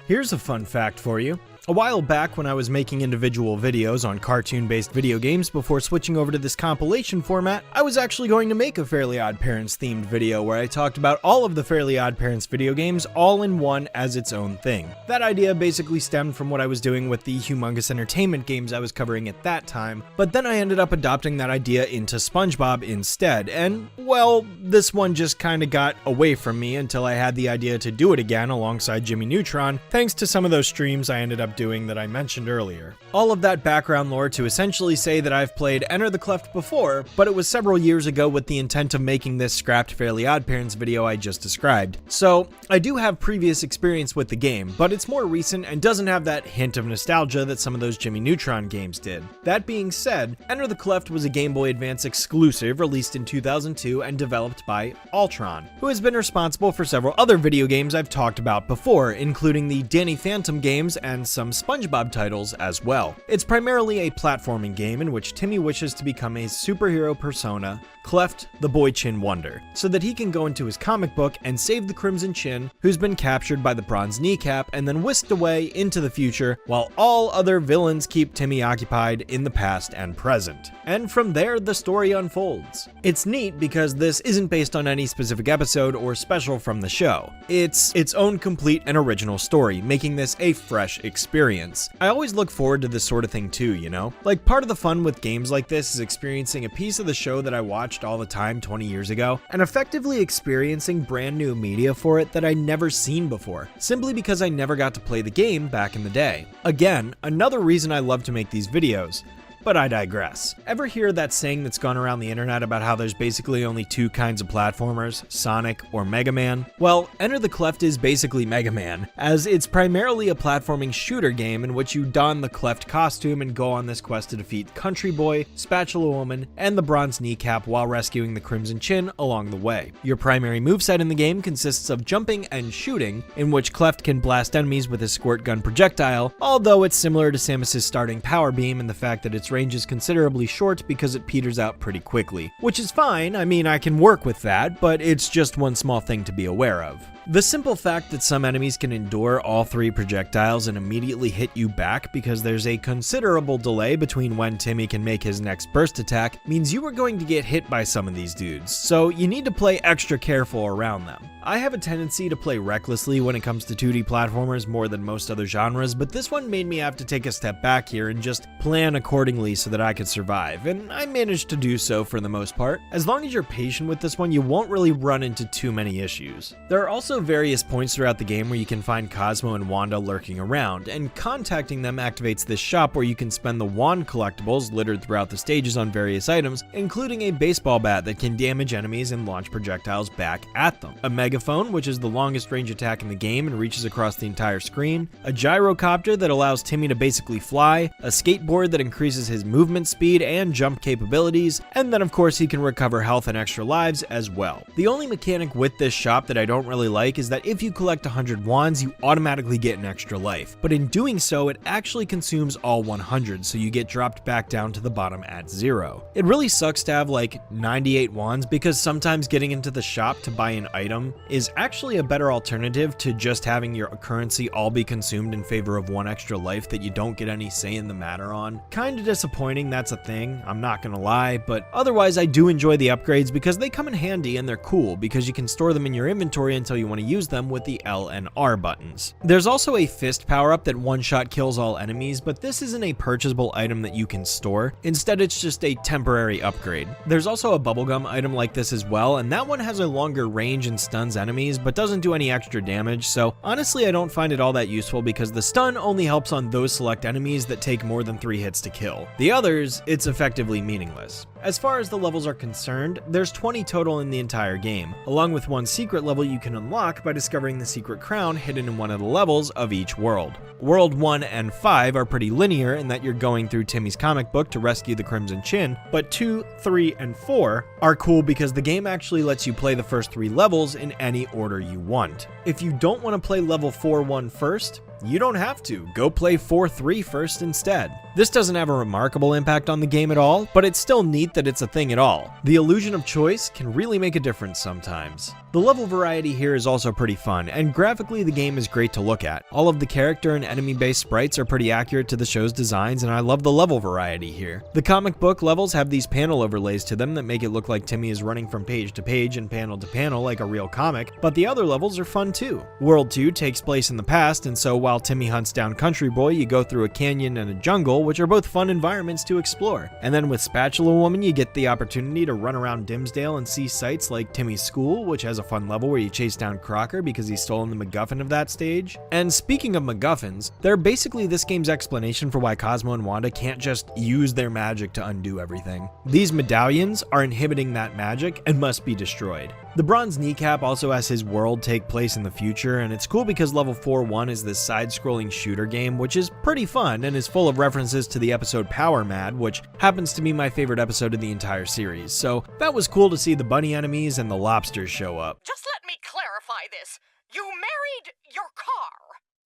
Here's a fun fact for you. A while back when I was making individual videos on cartoon-based video games before switching over to this compilation format, I was actually going to make a Fairly OddParents themed video where I talked about all of the Fairly OddParents video games all in one as its own thing. That idea basically stemmed from what I was doing with the humongous entertainment games I was covering at that time, but then I ended up adopting that idea into Spongebob instead, and well, this one just kinda got away from me until I had the idea to do it again alongside Jimmy Neutron, thanks to some of those streams I ended up doing that I mentioned earlier. All of that background lore to essentially say that I've played Enter the Cleft before, but it was several years ago with the intent of making this scrapped Fairly OddParents video I just described. So, I do have previous experience with the game, but it's more recent and doesn't have that hint of nostalgia that some of those Jimmy Neutron games did. That being said, Enter the Cleft was a Game Boy Advance exclusive released in 2002 and developed by Ultron, who has been responsible for several other video games I've talked about before, including the Danny Phantom games and some Spongebob titles as well. It's primarily a platforming game in which Timmy wishes to become a superhero persona, Cleft the Boy Chin Wonder, so that he can go into his comic book and save the Crimson Chin, who's been captured by the Bronze Kneecap and then whisked away into the future, while all other villains keep Timmy occupied in the past and present. And from there, the story unfolds. It's neat because this isn't based on any specific episode or special from the show. It's its own complete and original story, making this a fresh experience. I always look forward to this sort of thing too, you know? Like, part of the fun with games like this is experiencing a piece of the show that I watched all the time 20 years ago, and effectively experiencing brand new media for it that I never seen before, simply because I never got to play the game back in the day. Again, another reason I love to make these videos. But I digress. Ever hear that saying that's gone around the internet about how there's basically only two kinds of platformers, Sonic or Mega Man? Well, Enter the Cleft is basically Mega Man, as it's primarily a platforming shooter game in which you don the Cleft costume and go on this quest to defeat Country Boy, Spatula Woman, and the Bronze Kneecap while rescuing the Crimson Chin along the way. Your primary moveset in the game consists of jumping and shooting, in which Cleft can blast enemies with his squirt gun projectile, although it's similar to Samus's starting power beam in the fact that its range is considerably short because it peters out pretty quickly, which is fine. I mean, I can work with that, but it's just one small thing to be aware of. The simple fact that some enemies can endure all three projectiles and immediately hit you back because there's a considerable delay between when Timmy can make his next burst attack means you are going to get hit by some of these dudes, so you need to play extra careful around them. I have a tendency to play recklessly when it comes to 2D platformers more than most other genres, but this one made me have to take a step back here and just plan accordingly so that I could survive, and I managed to do so for the most part. As long as you're patient with this one, you won't really run into too many issues. There are also various points throughout the game where you can find Cosmo and Wanda lurking around, and contacting them activates this shop where you can spend the wand collectibles littered throughout the stages on various items, including a baseball bat that can damage enemies and launch projectiles back at them, a megaphone, which is the longest range attack in the game and reaches across the entire screen, a gyrocopter that allows Timmy to basically fly, a skateboard that increases his movement speed and jump capabilities, and then of course he can recover health and extra lives as well. The only mechanic with this shop that I don't really like is that if you collect 100 wands, you automatically get an extra life, but in doing so, it actually consumes all 100, so you get dropped back down to the bottom at 0. It really sucks to have like 98 wands because sometimes getting into the shop to buy an item is actually a better alternative to just having your currency all be consumed in favor of one extra life that you don't get any say in the matter on. Kinda disappointing, that's a thing, I'm not gonna lie, but otherwise I do enjoy the upgrades because they come in handy and they're cool because you can store them in your inventory until you want to use them with the L and R buttons. There's also a fist power-up that one-shot kills all enemies, but this isn't a purchasable item that you can store. Instead, it's just a temporary upgrade. There's also a bubblegum item like this as well, and that one has a longer range and stuns enemies, but doesn't do any extra damage, so honestly I don't find it all that useful because the stun only helps on those select enemies that take more than 3 hits to kill. The others, it's effectively meaningless. As far as the levels are concerned, there's 20 total in the entire game, along with one secret level you can unlock by discovering the secret crown hidden in one of the levels of each world. World 1 and 5 are pretty linear in that you're going through Timmy's comic book to rescue the Crimson Chin, but 2, 3, and 4 are cool because the game actually lets you play the first 3 levels in any order you want. If you don't want to play level 4-1 first, you don't have to. Go play 4-3 first instead. This doesn't have a remarkable impact on the game at all, but it's still neat that it's a thing at all. The illusion of choice can really make a difference sometimes. The level variety here is also pretty fun, and graphically the game is great to look at. All of the character and enemy-based sprites are pretty accurate to the show's designs, and I love the level variety here. The comic book levels have these panel overlays to them that make it look like Timmy is running from page to page and panel to panel like a real comic, but the other levels are fun too. World 2 takes place in the past, and so while Timmy hunts down Country Boy, you go through a canyon and a jungle, which are both fun environments to explore. And then with Spatula Woman, you get the opportunity to run around Dimsdale and see sights like Timmy's school, which has a fun level where you chase down Crocker because he's stolen the MacGuffin of that stage. And speaking of MacGuffins, they're basically this game's explanation for why Cosmo and Wanda can't just use their magic to undo everything. These medallions are inhibiting that magic and must be destroyed. The Bronze Kneecap also has his world take place in the future, and it's cool because level 4-1 is this side-scrolling shooter game, which is pretty fun and is full of references to the episode Power Mad, which happens to be my favorite episode of the entire series. So that was cool to see the bunny enemies and the lobsters show up. Just let me clarify this. You married your car.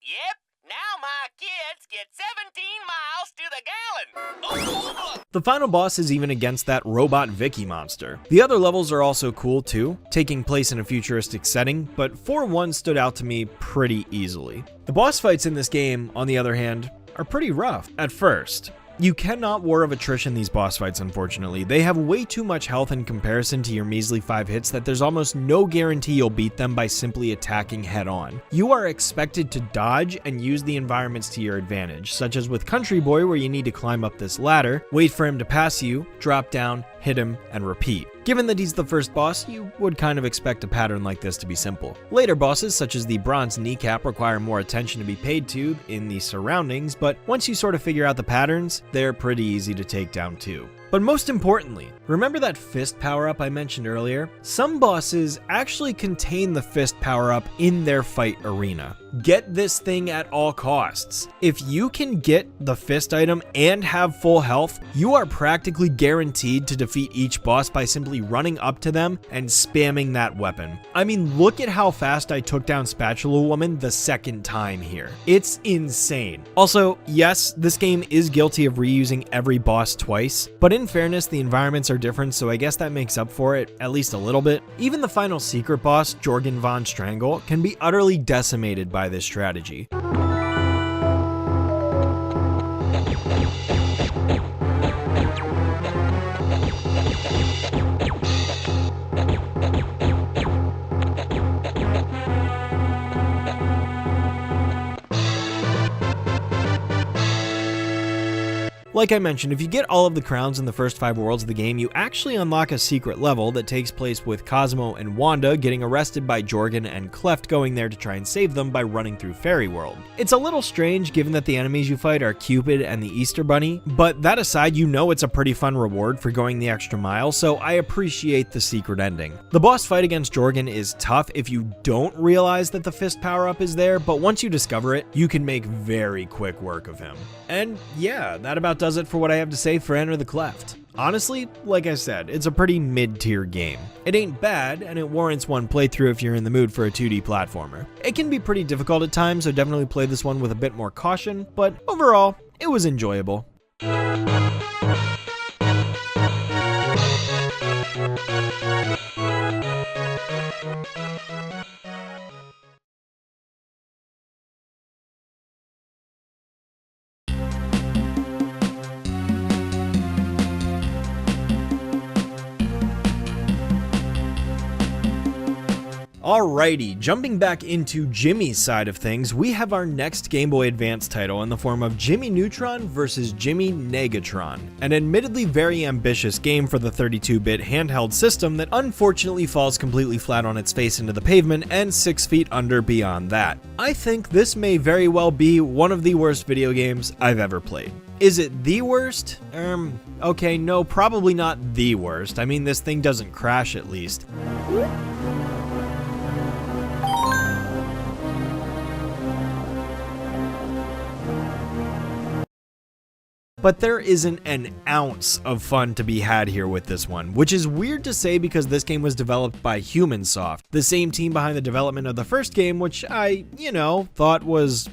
Yep. Now my kids get 17 miles to the gallon. The final boss is even against that robot Vicky monster. The other levels are also cool too, taking place in a futuristic setting, but 4-1 stood out to me pretty easily. The boss fights in this game, on the other hand, are pretty rough at first. You cannot War of Attrition these boss fights, unfortunately. They have way too much health in comparison to your measly 5 hits that there's almost no guarantee you'll beat them by simply attacking head on. You are expected to dodge and use the environments to your advantage, such as with Country Boy where you need to climb up this ladder, wait for him to pass you, drop down, hit him, and repeat. Given that he's the first boss, you would kind of expect a pattern like this to be simple. Later bosses, such as the Bronze Kneecap, require more attention to be paid to in the surroundings, but once you sort of figure out the patterns, they're pretty easy to take down too. But most importantly, remember that fist power-up I mentioned earlier? Some bosses actually contain the fist power-up in their fight arena. Get this thing at all costs. If you can get the fist item and have full health, you are practically guaranteed to defeat each boss by simply running up to them and spamming that weapon. I mean, look at how fast I took down Spatula Woman the second time here. It's insane. Also, yes, this game is guilty of reusing every boss twice, but in fairness, the environments are different, so I guess that makes up for it, at least a little bit. Even the final secret boss, Jorgen von Strangle, can be utterly decimated by this strategy. Like I mentioned, if you get all of the crowns in the first 5 worlds of the game, you actually unlock a secret level that takes place with Cosmo and Wanda getting arrested by Jorgen and Cleft going there to try and save them by running through Fairy World. It's a little strange given that the enemies you fight are Cupid and the Easter Bunny, but that aside, you know it's a pretty fun reward for going the extra mile, so I appreciate the secret ending. The boss fight against Jorgen is tough if you don't realize that the fist power-up is there, but once you discover it, you can make very quick work of him. And yeah, that about does it for what I have to say for Enter the Cleft. Honestly, like I said, it's a pretty mid-tier game. It ain't bad, and it warrants one playthrough if you're in the mood for a 2D platformer. It can be pretty difficult at times, so definitely play this one with a bit more caution, but overall, it was enjoyable. Alrighty, jumping back into Jimmy's side of things, we have our next Game Boy Advance title in the form of Jimmy Neutron vs. Jimmy Negatron, an admittedly very ambitious game for the 32-bit handheld system that unfortunately falls completely flat on its face into the pavement and 6 feet under beyond that. I think this may very well be one of the worst video games I've ever played. Is it the worst? Okay, no, probably not the worst. I mean, this thing doesn't crash at least. But there isn't an ounce of fun to be had here with this one, which is weird to say because this game was developed by Humansoft, the same team behind the development of the first game, which I, thought was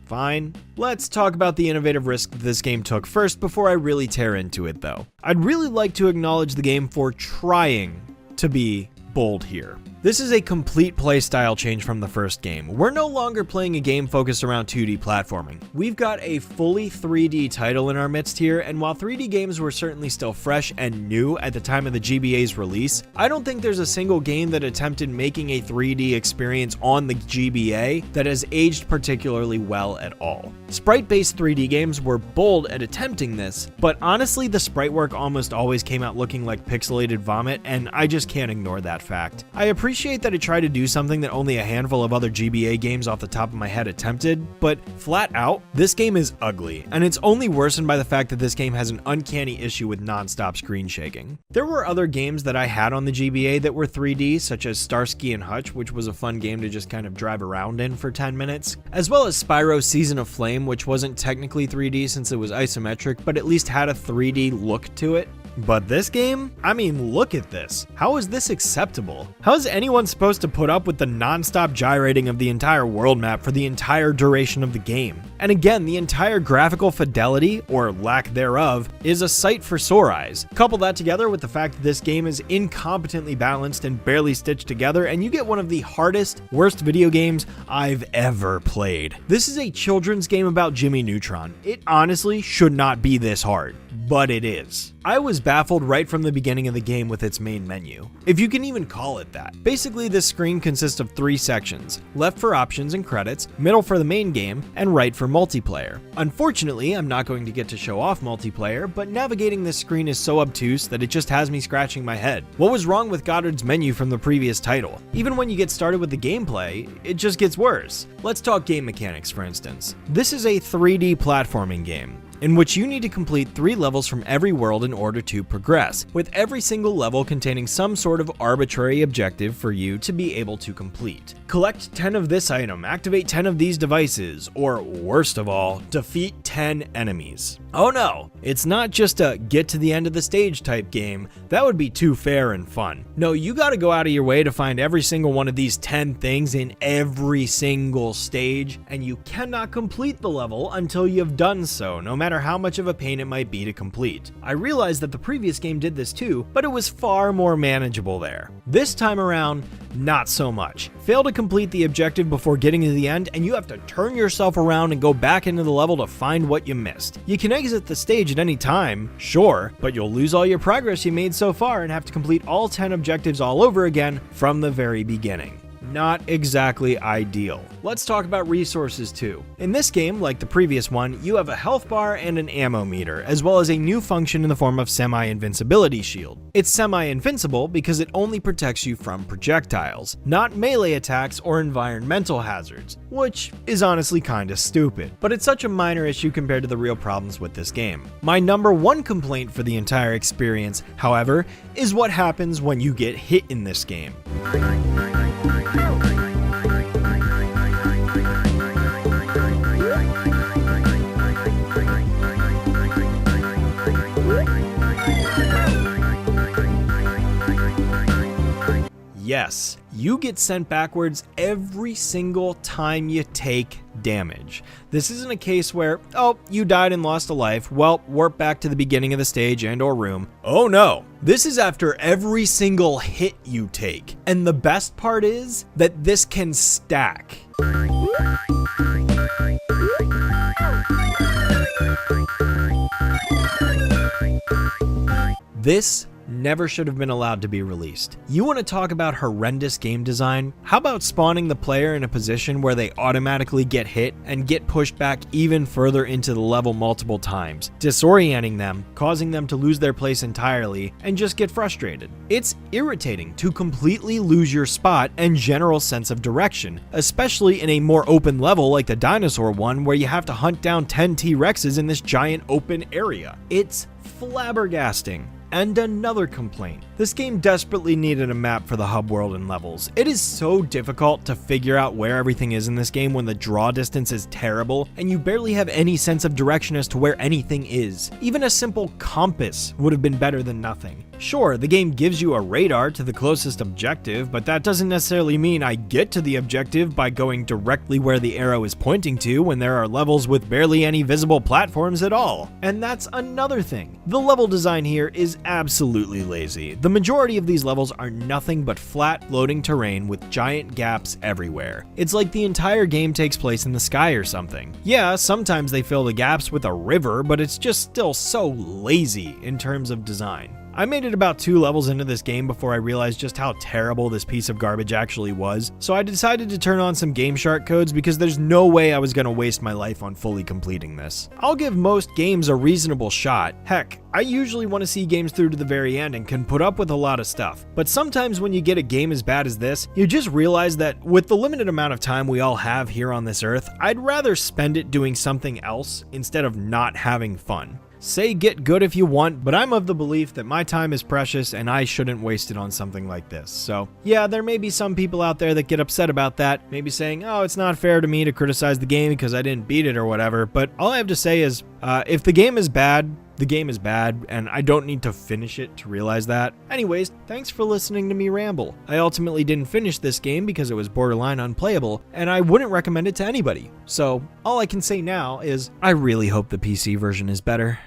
fine. Let's talk about the innovative risk this game took first before I really tear into it though. I'd really like to acknowledge the game for trying to be bold here. This is a complete playstyle change from the first game. We're no longer playing a game focused around 2D platforming. We've got a fully 3D title in our midst here, and while 3D games were certainly still fresh and new at the time of the GBA's release, I don't think there's a single game that attempted making a 3D experience on the GBA that has aged particularly well at all. Sprite-based 3D games were bold at attempting this, but honestly the sprite work almost always came out looking like pixelated vomit, and I just can't ignore that fact. I appreciate that it tried to do something that only a handful of other GBA games off the top of my head attempted, but flat out, this game is ugly, and it's only worsened by the fact that this game has an uncanny issue with non-stop screen shaking. There were other games that I had on the GBA that were 3D, such as Starsky and Hutch, which was a fun game to just kind of drive around in for 10 minutes, as well as Spyro's Season of Flame, which wasn't technically 3D since it was isometric, but at least had a 3D look to it. But this game? I mean, look at this. How is this acceptable? How is anyone supposed to put up with the non-stop gyrating of the entire world map for the entire duration of the game? And again, the entire graphical fidelity, or lack thereof, is a sight for sore eyes. Couple that together with the fact that this game is incompetently balanced and barely stitched together, and you get one of the hardest, worst video games I've ever played. This is a children's game about Jimmy Neutron. It honestly should not be this hard, but it is. I was baffled right from the beginning of the game with its main menu, if you can even call it that. Basically, this screen consists of 3 sections: left for options and credits, middle for the main game, and right for multiplayer. Unfortunately, I'm not going to get to show off multiplayer, but navigating this screen is so obtuse that it just has me scratching my head. What was wrong with Goddard's menu from the previous title? Even when you get started with the gameplay, it just gets worse. Let's talk game mechanics, for instance. This is a 3D platforming game, in which you need to complete 3 levels from every world in order to progress, with every single level containing some sort of arbitrary objective for you to be able to complete. Collect 10 of this item, activate 10 of these devices, or worst of all, defeat 10 enemies. Oh no, it's not just a get to the end of the stage type game. That would be too fair and fun. No, you gotta go out of your way to find every single one of these 10 things in every single stage, and you cannot complete the level until you've done so, no matter how much of a pain it might be to complete. I realized that the previous game did this too, but it was far more manageable there. This time around, not so much. Fail to complete the objective before getting to the end, and you have to turn yourself around and go back into the level to find what you missed. You can exit the stage at any time, sure, but you'll lose all your progress you made so far and have to complete all 10 objectives all over again from the very beginning. Not exactly ideal. Let's talk about resources too. In this game, like the previous one, you have a health bar and an ammo meter, as well as a new function in the form of semi-invincibility shield. It's semi-invincible because it only protects you from projectiles, not melee attacks or environmental hazards, which is honestly kinda stupid, but it's such a minor issue compared to the real problems with this game. My number 1 complaint for the entire experience, however, is what happens when you get hit in this game. Yes, you get sent backwards every single time you take damage. This isn't a case where, oh, you died and lost a life, well, warp back to the beginning of the stage and or room. Oh no, this is after every single hit you take. And the best part is that this can stack. This never should have been allowed to be released. You want to talk about horrendous game design? How about spawning the player in a position where they automatically get hit and get pushed back even further into the level multiple times, disorienting them, causing them to lose their place entirely, and just get frustrated. It's irritating to completely lose your spot and general sense of direction, especially in a more open level like the dinosaur one where you have to hunt down 10 T-Rexes in this giant open area. It's flabbergasting. And another complaint. This game desperately needed a map for the hub world and levels. It is so difficult to figure out where everything is in this game when the draw distance is terrible and you barely have any sense of direction as to where anything is. Even a simple compass would have been better than nothing. Sure, the game gives you a radar to the closest objective, but that doesn't necessarily mean I get to the objective by going directly where the arrow is pointing to when there are levels with barely any visible platforms at all. And that's another thing. The level design here is absolutely lazy. The majority of these levels are nothing but flat, floating terrain with giant gaps everywhere. It's like the entire game takes place in the sky or something. Yeah, sometimes they fill the gaps with a river, but it's just still so lazy in terms of design. I made it about 2 levels into this game before I realized just how terrible this piece of garbage actually was, so I decided to turn on some Game Shark codes because there's no way I was going to waste my life on fully completing this. I'll give most games a reasonable shot. Heck, I usually want to see games through to the very end and can put up with a lot of stuff, but sometimes when you get a game as bad as this, you just realize that with the limited amount of time we all have here on this earth, I'd rather spend it doing something else instead of not having fun. Say get good if you want, but I'm of the belief that my time is precious and I shouldn't waste it on something like this. So yeah, there may be some people out there that get upset about that, maybe saying, oh, it's not fair to me to criticize the game because I didn't beat it or whatever, but all I have to say is, if the game is bad, the game is bad, and I don't need to finish it to realize that. Anyways, thanks for listening to me ramble. I ultimately didn't finish this game because it was borderline unplayable, and I wouldn't recommend it to anybody. So all I can say now is, I really hope the PC version is better.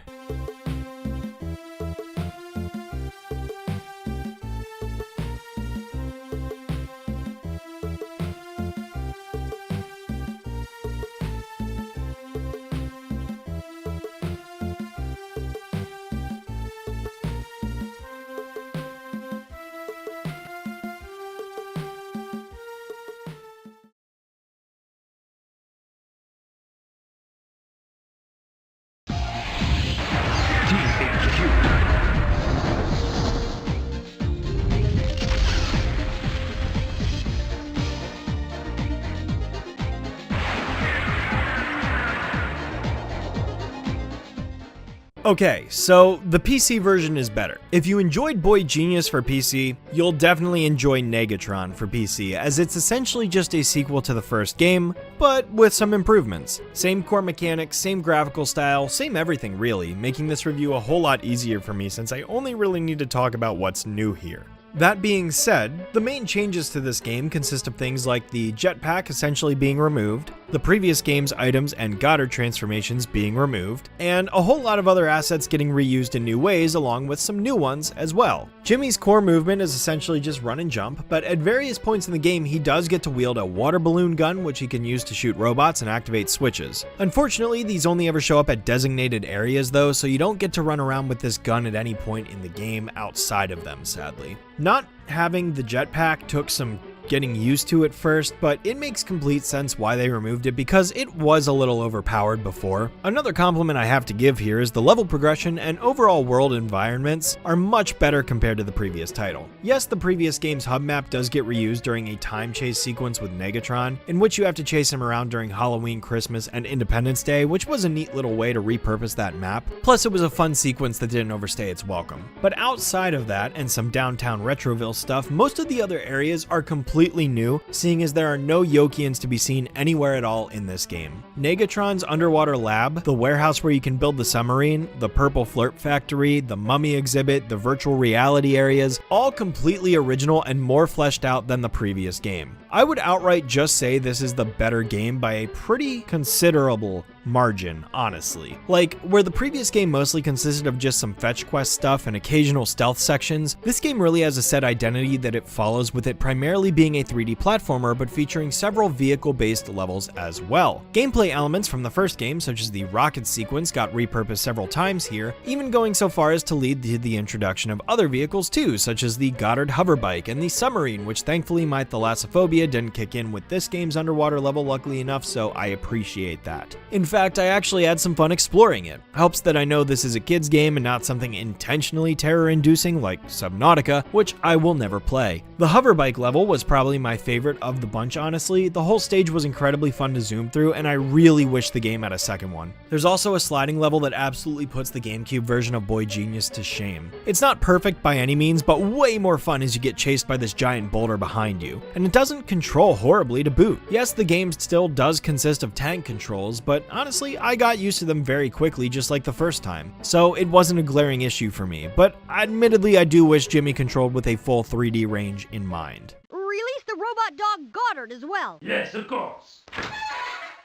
Okay, so the PC version is better. If you enjoyed Boy Genius for PC, you'll definitely enjoy Negatron for PC, as it's essentially just a sequel to the first game, but with some improvements. Same core mechanics, same graphical style, same everything really, making this review a whole lot easier for me since I only really need to talk about what's new here. That being said, the main changes to this game consist of things like the jetpack essentially being removed, the previous game's items and Goddard transformations being removed, and a whole lot of other assets getting reused in new ways along with some new ones as well. Jimmy's core movement is essentially just run and jump, but at various points in the game he does get to wield a water balloon gun which he can use to shoot robots and activate switches. Unfortunately, these only ever show up at designated areas though, so you don't get to run around with this gun at any point in the game outside of them, sadly. Not having the jetpack took some getting used to at first, but it makes complete sense why they removed it because it was a little overpowered before. Another compliment I have to give here is the level progression and overall world environments are much better compared to the previous title. Yes, the previous game's hub map does get reused during a time chase sequence with Negatron, in which you have to chase him around during Halloween, Christmas, and Independence Day, which was a neat little way to repurpose that map. Plus, it was a fun sequence that didn't overstay its welcome. But outside of that, and some downtown Retroville stuff, most of the other areas are completely new, seeing as there are no Yokians to be seen anywhere at all in this game. Negatron's underwater lab, the warehouse where you can build the submarine, the purple flirt factory, the mummy exhibit, the virtual reality areas, all completely original and more fleshed out than the previous game. I would outright just say this is the better game by a pretty considerable margin, honestly. Like, where the previous game mostly consisted of just some fetch quest stuff and occasional stealth sections, this game really has a set identity that it follows, with it primarily being a 3D platformer but featuring several vehicle-based levels as well. Gameplay elements from the first game, such as the rocket sequence, got repurposed several times here, even going so far as to lead to the introduction of other vehicles too, such as the Goddard hoverbike and the submarine, which thankfully my thalassophobia didn't kick in with this game's underwater level, luckily enough, so I appreciate that. In fact, I actually had some fun exploring it. Helps that I know this is a kid's game and not something intentionally terror-inducing like Subnautica, which I will never play. The hoverbike level was probably my favorite of the bunch, honestly. The whole stage was incredibly fun to zoom through, and I really wish the game had a second one. There's also a sliding level that absolutely puts the GameCube version of Boy Genius to shame. It's not perfect by any means, but way more fun as you get chased by this giant boulder behind you, and it doesn't control horribly to boot. Yes, the game still does consist of tank controls, but honestly, I got used to them very quickly, just like the first time, so it wasn't a glaring issue for me, but admittedly I do wish Jimmy controlled with a full 3D range in mind. Release the robot dog Goddard as well. Yes, of course.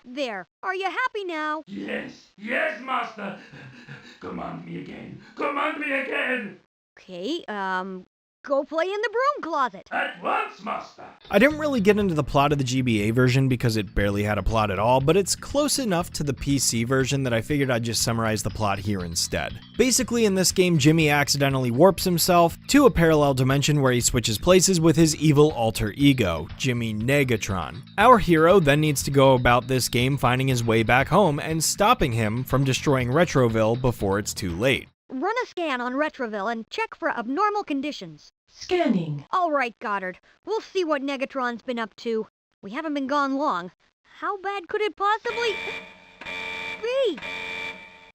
There. Are you happy now? Yes, yes, master. Command me again. Command me again. Okay, go play in the broom closet. At once, master. I didn't really get into the plot of the GBA version because it barely had a plot at all, but it's close enough to the PC version that I figured I'd just summarize the plot here instead. Basically, in this game, Jimmy accidentally warps himself to a parallel dimension where he switches places with his evil alter ego, Jimmy Negatron. Our hero then needs to go about this game finding his way back home and stopping him from destroying Retroville before it's too late. Run a scan on Retroville and check for abnormal conditions. Scanning. All right, Goddard. We'll see what Negatron's been up to. We haven't been gone long. How bad could it possibly be?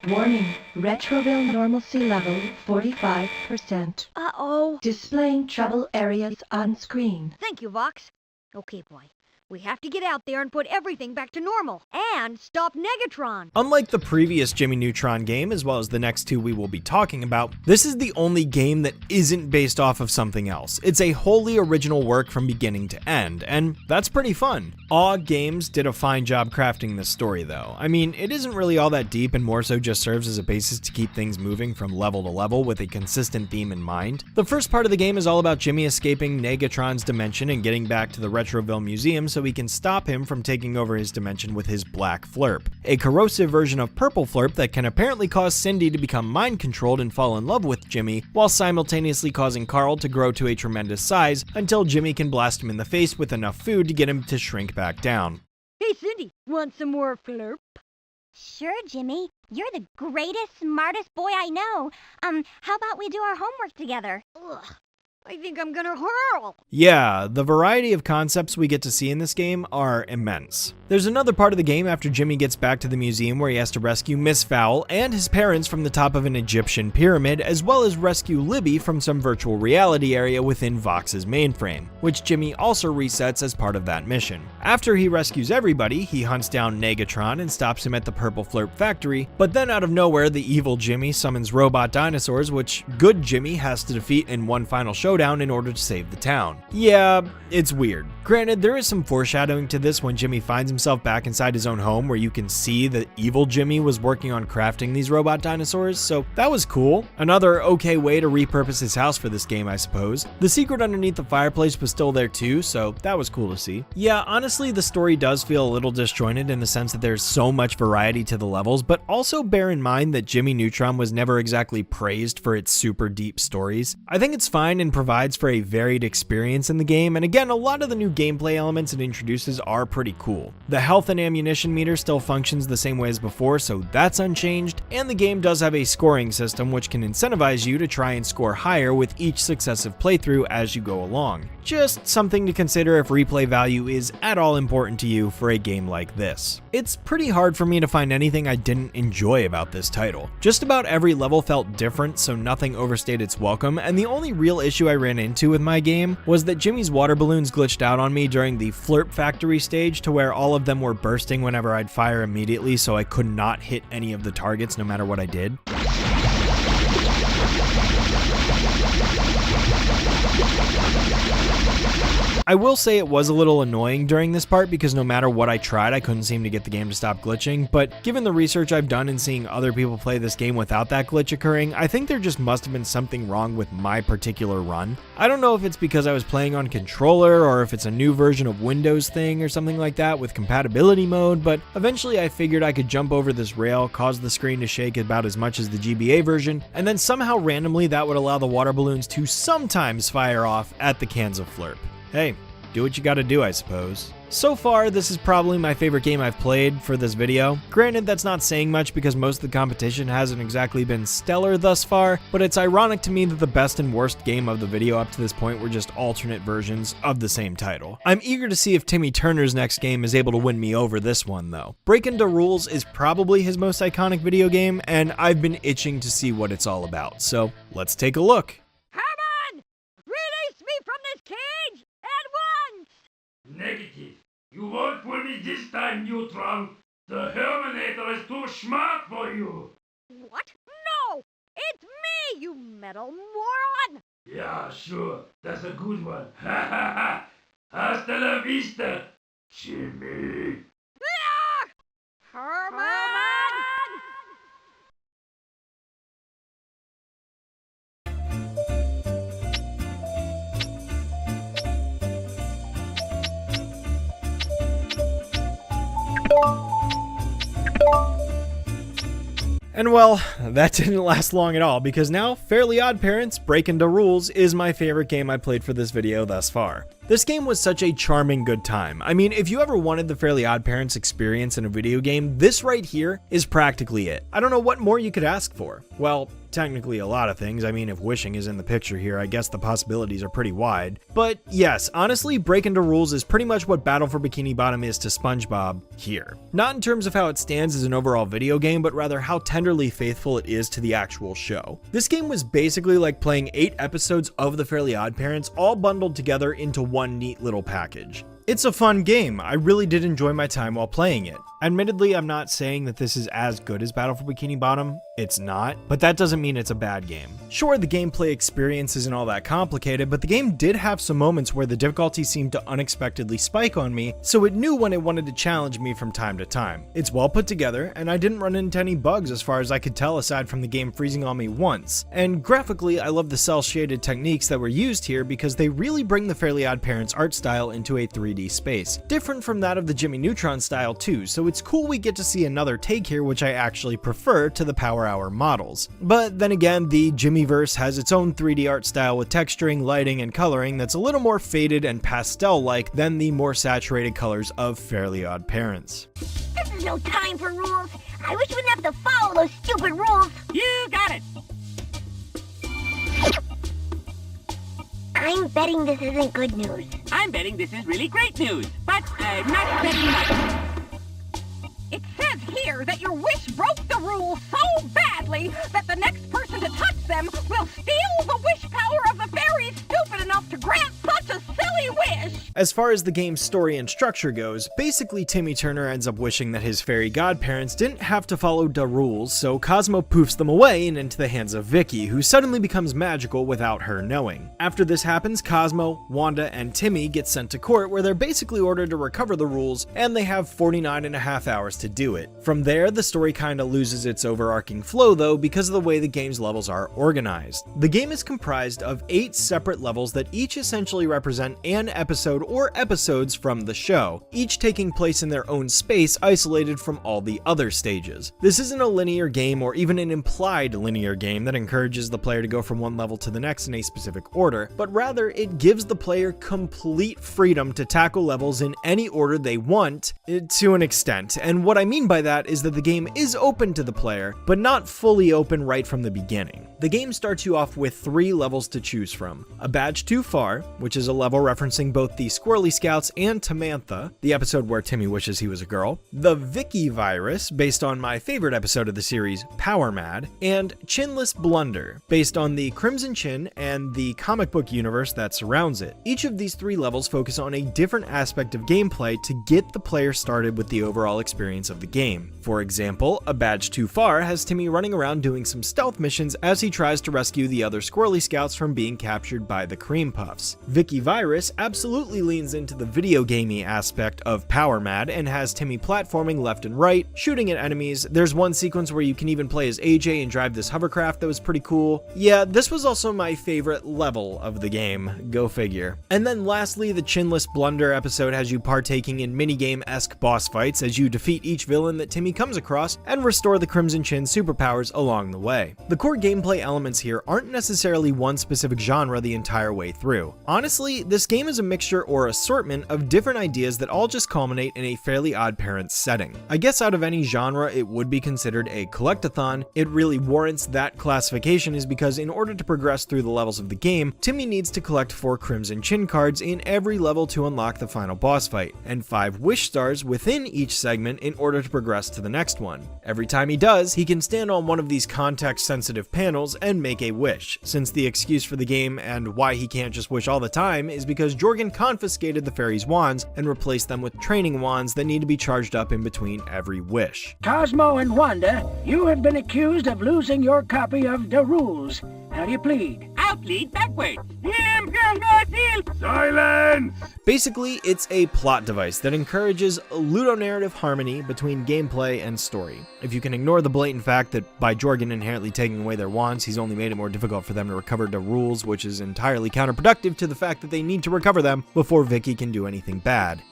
Warning. Retroville normalcy level 45%. Uh-oh. Displaying trouble areas on screen. Thank you, Vox. Okay, boy. We have to get out there and put everything back to normal. And stop Negatron. Unlike the previous Jimmy Neutron game, as well as the next two we will be talking about, this is the only game that isn't based off of something else. It's a wholly original work from beginning to end, and that's pretty fun. Aw Games did a fine job crafting this story though. I mean, it isn't really all that deep and more so just serves as a basis to keep things moving from level to level with a consistent theme in mind. The first part of the game is all about Jimmy escaping Negatron's dimension and getting back to the Retroville Museum so he can stop him from taking over his dimension with his black flurp, a corrosive version of purple flurp that can apparently cause Cindy to become mind controlled and fall in love with Jimmy, while simultaneously causing Carl to grow to a tremendous size until Jimmy can blast him in the face with enough food to get him to shrink back down. Hey, Cindy, want some more flurp? Sure, Jimmy. You're the greatest, smartest boy I know. How about we do our homework together? Ugh. I think I'm gonna hurl. Yeah, the variety of concepts we get to see in this game are immense. There's another part of the game after Jimmy gets back to the museum where he has to rescue Miss Fowl and his parents from the top of an Egyptian pyramid, as well as rescue Libby from some virtual reality area within Vox's mainframe, which Jimmy also resets as part of that mission. After he rescues everybody, he hunts down Negatron and stops him at the Purple Flurp factory, but then out of nowhere, the evil Jimmy summons robot dinosaurs, which good Jimmy has to defeat in one final showdown in order to save the town. Yeah, it's weird. Granted, there is some foreshadowing to this when Jimmy finds himself back inside his own home where you can see that evil Jimmy was working on crafting these robot dinosaurs, so that was cool. Another okay way to repurpose his house for this game, I suppose. The secret underneath the fireplace was still there too, so that was cool to see. Yeah, honestly, the story does feel a little disjointed in the sense that there's so much variety to the levels, but also bear in mind that Jimmy Neutron was never exactly praised for its super deep stories. I think it's fine and provides for a varied experience in the game, and again, a lot of the new gameplay elements it introduces are pretty cool. The health and ammunition meter still functions the same way as before, so that's unchanged, and the game does have a scoring system which can incentivize you to try and score higher with each successive playthrough as you go along. Just something to consider if replay value is at all important to you for a game like this. It's pretty hard for me to find anything I didn't enjoy about this title. Just about every level felt different, so nothing overstayed its welcome, and the only real issue I ran into with my game was that Jimmy's water balloons glitched out on me during the Flurp Factory stage to where all of them were bursting whenever I'd fire immediately, so I could not hit any of the targets no matter what I did. I will say it was a little annoying during this part because no matter what I tried, I couldn't seem to get the game to stop glitching, but given the research I've done and seeing other people play this game without that glitch occurring, I think there just must have been something wrong with my particular run. I don't know if it's because I was playing on controller or if it's a new version of Windows thing or something like that with compatibility mode, but eventually I figured I could jump over this rail, cause the screen to shake about as much as the GBA version, and then somehow randomly that would allow the water balloons to sometimes fire off at the cans of Flurp. Hey, do what you gotta do, I suppose. So far, this is probably my favorite game I've played for this video. Granted, that's not saying much because most of the competition hasn't exactly been stellar thus far, but it's ironic to me that the best and worst game of the video up to this point were just alternate versions of the same title. I'm eager to see if Timmy Turner's next game is able to win me over this one, though. Breakin' Rules is probably his most iconic video game, and I've been itching to see what it's all about, so let's take a look. Herman! Release me from this cage at once! Negative. You won't fool me this time, Neutron. The Herminator is too smart for you. What? No! It's me, you metal moron! Yeah, sure. That's a good one. Ha ha ha. Hasta la vista, Jimmy. Ah! Herman! And well, that didn't last long at all, because now Fairly Oddparents Breakin' Rules is my favorite game I played for this video thus far. This game was such a charming good time. I mean, if you ever wanted the Fairly Oddparents experience in a video game, this right here is practically it. I don't know what more you could ask for. Well, technically a lot of things. I mean, if wishing is in the picture here, I guess the possibilities are pretty wide. But yes, honestly, Breakin' Rules is pretty much what Battle for Bikini Bottom is to Spongebob here. Not in terms of how it stands as an overall video game, but rather how tenderly faithful it is to the actual show. This game was basically like playing 8 episodes of the Fairly Oddparents all bundled together into one neat little package. It's a fun game. I really did enjoy my time while playing it. Admittedly, I'm not saying that this is as good as Battle for Bikini Bottom. It's not, but that doesn't mean it's a bad game. Sure, the gameplay experience isn't all that complicated, but the game did have some moments where the difficulty seemed to unexpectedly spike on me, so it knew when it wanted to challenge me from time to time. It's well put together, and I didn't run into any bugs as far as I could tell aside from the game freezing on me once. And graphically, I love the cel-shaded techniques that were used here because they really bring the Fairly Oddparents art style into a 3D space. Different from that of the Jimmy Neutron style too, so it's cool we get to see another take here, which I actually prefer to the Power Hour models. But then again, the Jimmyverse has its own 3D art style with texturing, lighting, and coloring that's a little more faded and pastel-like than the more saturated colors of Fairly Oddparents. This is no time for rules. I wish we wouldn't have to follow those stupid rules. You got it. I'm betting this isn't good news. I'm betting this is really great news, but not betting much. It says here that your wish broke the rules so badly that the next person to touch them will steal the wish power of the fairies stupid enough to grant such a silly wish. As far as the game's story and structure goes, basically Timmy Turner ends up wishing that his fairy godparents didn't have to follow the rules, so Cosmo poofs them away and into the hands of Vicky, who suddenly becomes magical without her knowing. After this happens, Cosmo, Wanda, and Timmy get sent to court where they're basically ordered to recover the rules, and they have 49.5 hours to do it. From there, the story kinda loses its overarching flow though because of the way the game's levels are organized. The game is comprised of 8 separate levels that each essentially represent an episode or episodes from the show, each taking place in their own space isolated from all the other stages. This isn't a linear game or even an implied linear game that encourages the player to go from one level to the next in a specific order, but rather it gives the player complete freedom to tackle levels in any order they want to an extent. And what I mean by that is that the game is open to the player, but not fully open right from the beginning. The game starts you off with 3 levels to choose from. A Badge Too Far, which is a level referencing both the Squirrely Scouts and Tamantha, the episode where Timmy wishes he was a girl, the Vicky Virus, based on my favorite episode of the series, Power Mad, and Chinless Blunder, based on the Crimson Chin and the comic book universe that surrounds it. Each of these 3 levels focus on a different aspect of gameplay to get the player started with the overall experience of the game. For example, A Badge Too Far has Timmy running around doing some stealth missions as he tries to rescue the other Squirrely Scouts from being captured by the Cream Puffs. Vicky Virus absolutely leans into the video gamey aspect of Power Mad and has Timmy platforming left and right, shooting at enemies. There's one sequence where you can even play as AJ and drive this hovercraft that was pretty cool. Yeah, this was also my favorite level of the game, go figure. And then lastly, the Chinless Blunder episode has you partaking in minigame-esque boss fights as you defeat each villain that Timmy comes across and restore the Crimson Chin superpowers along the way. The core gameplay elements here aren't necessarily one specific genre the entire way through. Honestly, this game is a mixture or assortment of different ideas that all just culminate in a fairly Oddparents setting. I guess out of any genre it would be considered a collectathon. It really warrants that classification is because in order to progress through the levels of the game, Timmy needs to collect 4 Crimson Chin cards in every level to unlock the final boss fight, and 5 wish stars within each segment in order to progress to the next one. Every time he does, he can stand on one of these context-sensitive panels and make a wish, since the excuse for the game and why he can't just wish all the time is because Jorgen confiscated the fairies' wands and replaced them with training wands that need to be charged up in between every wish. Cosmo and Wanda, you have been accused of losing your copy of The Rules. How do you plead? I'll plead backwards. Silence! Basically, it's a plot device that encourages ludonarrative harmony between gameplay and story. If you can ignore the blatant fact that by Jorgen inherently taking away their wands, he's only made it more difficult for them to recover the rules, which is entirely counterproductive to the fact that they need to recover them before Vicky can do anything bad.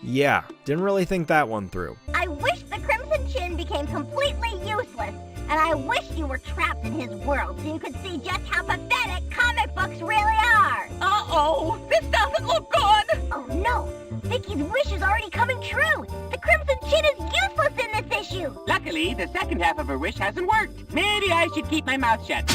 Yeah, didn't really think that one through. I wish the Crimson Chin became completely useless, and I wish you were trapped in his world so you could see just how pathetic comic books really are. Uh-oh, this doesn't look good. Oh no, Vicky's wish is already coming true. The Crimson Chin is useless in this issue. Luckily, the second half of her wish hasn't worked. Maybe I should keep my mouth shut.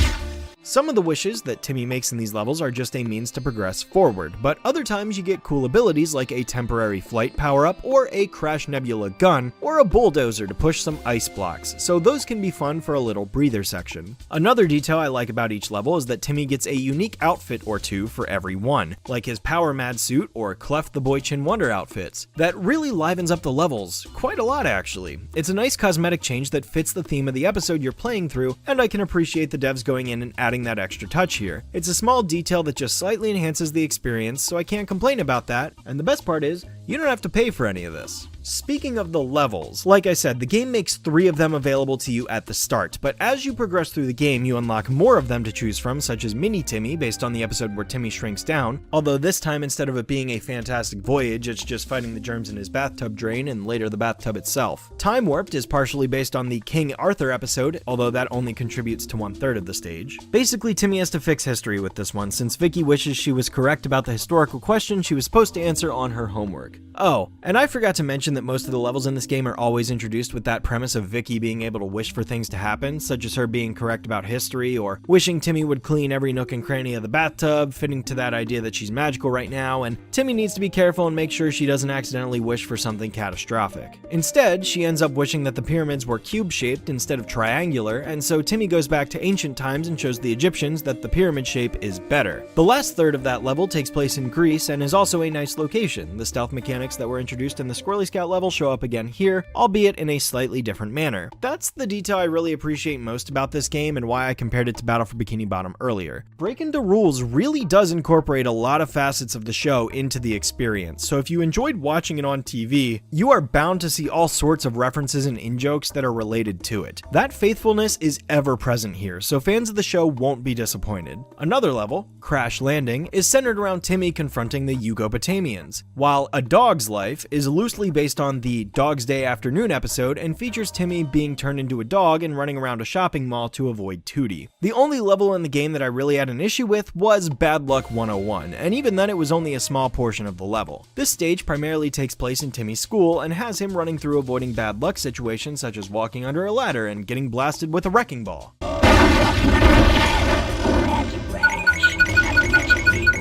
Some of the wishes that Timmy makes in these levels are just a means to progress forward, but other times you get cool abilities like a temporary flight power-up, or a Crash Nebula gun, or a bulldozer to push some ice blocks, so those can be fun for a little breather section. Another detail I like about each level is that Timmy gets a unique outfit or two for every one, like his Power Mad suit or Cleft the Boy Chin Wonder outfits. That really livens up the levels, quite a lot actually. It's a nice cosmetic change that fits the theme of the episode you're playing through, and I can appreciate the devs going in and adding that extra touch here. It's a small detail that just slightly enhances the experience, so I can't complain about that, and the best part is, you don't have to pay for any of this. Speaking of the levels, like I said, the game makes 3 of them available to you at the start, but as you progress through the game, you unlock more of them to choose from, such as Mini Timmy, based on the episode where Timmy shrinks down, although this time instead of it being a fantastic voyage, it's just fighting the germs in his bathtub drain and later the bathtub itself. Time Warped is partially based on the King Arthur episode, although that only contributes to 1/3 of the stage. Basically, Timmy has to fix history with this one, since Vicky wishes she was correct about the historical question she was supposed to answer on her homework. Oh, and I forgot to mention that most of the levels in this game are always introduced with that premise of Vicky being able to wish for things to happen, such as her being correct about history, or wishing Timmy would clean every nook and cranny of the bathtub, fitting to that idea that she's magical right now, and Timmy needs to be careful and make sure she doesn't accidentally wish for something catastrophic. Instead, she ends up wishing that the pyramids were cube-shaped instead of triangular, and so Timmy goes back to ancient times and shows the Egyptians that the pyramid shape is better. The last third of that level takes place in Greece and is also a nice location. The stealth mechanics that were introduced in the Squirrely Scout level show up again here, albeit in a slightly different manner. That's the detail I really appreciate most about this game and why I compared it to Battle for Bikini Bottom earlier. Breakin' the Rules really does incorporate a lot of facets of the show into the experience, so if you enjoyed watching it on TV, you are bound to see all sorts of references and in-jokes that are related to it. That faithfulness is ever present here, so fans of the show won't be disappointed. Another level, Crash Landing, is centered around Timmy confronting the Yugopotamians, while A Dog's Life is loosely based on the Dog's Day Afternoon episode and features Timmy being turned into a dog and running around a shopping mall to avoid Tootie. The only level in the game that I really had an issue with was Bad Luck 101, and even then it was only a small portion of the level. This stage primarily takes place in Timmy's school and has him running through avoiding bad luck situations such as walking under a ladder and getting blasted with a wrecking ball.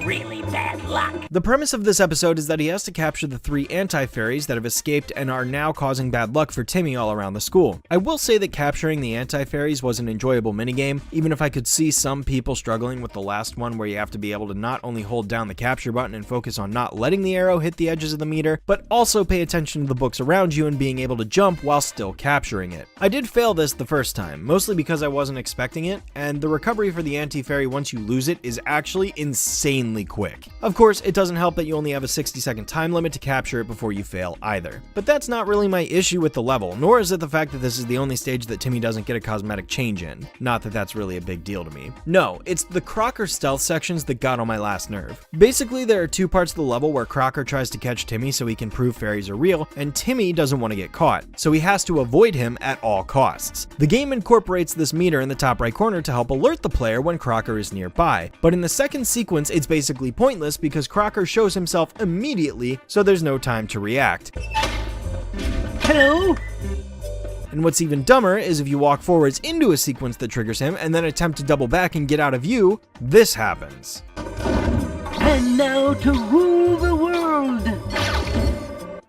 Really bad luck. The premise of this episode is that he has to capture the 3 anti-fairies that have escaped and are now causing bad luck for Timmy all around the school. I will say that capturing the anti-fairies was an enjoyable minigame, even if I could see some people struggling with the last one where you have to be able to not only hold down the capture button and focus on not letting the arrow hit the edges of the meter, but also pay attention to the books around you and being able to jump while still capturing it. I did fail this the first time, mostly because I wasn't expecting it, and the recovery for the anti-fairy once you lose it is actually insanely quick. Of course, it doesn't help that you only have a 60-second time limit to capture it before you fail either. But that's not really my issue with the level, nor is it the fact that this is the only stage that Timmy doesn't get a cosmetic change in. Not that that's really a big deal to me. No, it's the Crocker stealth sections that got on my last nerve. Basically, there are 2 parts of the level where Crocker tries to catch Timmy so he can prove fairies are real, and Timmy doesn't want to get caught, so he has to avoid him at all costs. The game incorporates this meter in the top right corner to help alert the player when Crocker is nearby, but in the second sequence it's basically pointless because Crocker shows himself immediately, so there's no time to react. Hello? And what's even dumber is if you walk forwards into a sequence that triggers him and then attempt to double back and get out of view, this happens. And now to rule the world!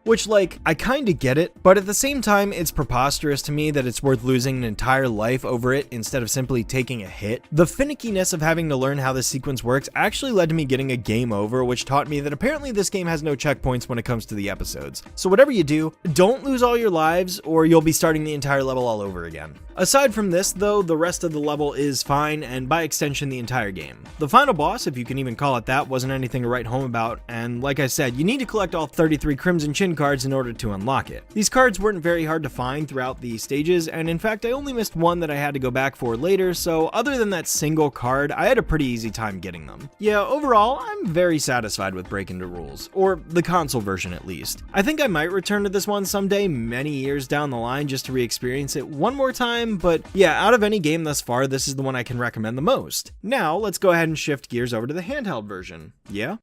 Which, like, I kinda get it, but at the same time, it's preposterous to me that it's worth losing an entire life over it instead of simply taking a hit. The finickiness of having to learn how this sequence works actually led to me getting a game over, which taught me that apparently this game has no checkpoints when it comes to the episodes. So whatever you do, don't lose all your lives, or you'll be starting the entire level all over again. Aside from this, though, the rest of the level is fine, and by extension, the entire game. The final boss, if you can even call it that, wasn't anything to write home about, and like I said, you need to collect all 33 Crimson Chin cards in order to unlock it. These cards weren't very hard to find throughout the stages, and in fact, I only missed one that I had to go back for later, so other than that single card, I had a pretty easy time getting them. Yeah, overall, I'm very satisfied with Breakin' the Rules, or the console version at least. I think I might return to this one someday, many years down the line, just to re-experience it one more time, but yeah, out of any game thus far, this is the one I can recommend the most. Now, let's go ahead and shift gears over to the handheld version. Yeah?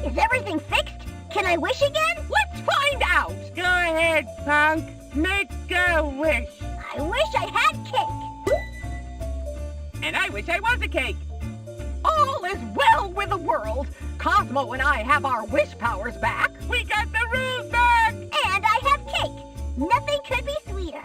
Is everything fixed? Can I wish again? Let's find out! Go ahead, punk. Make a wish. I wish I had cake. And I wish I was a cake. All is well with the world. Cosmo and I have our wish powers back. We got the rules back! And I have cake. Nothing could be sweeter.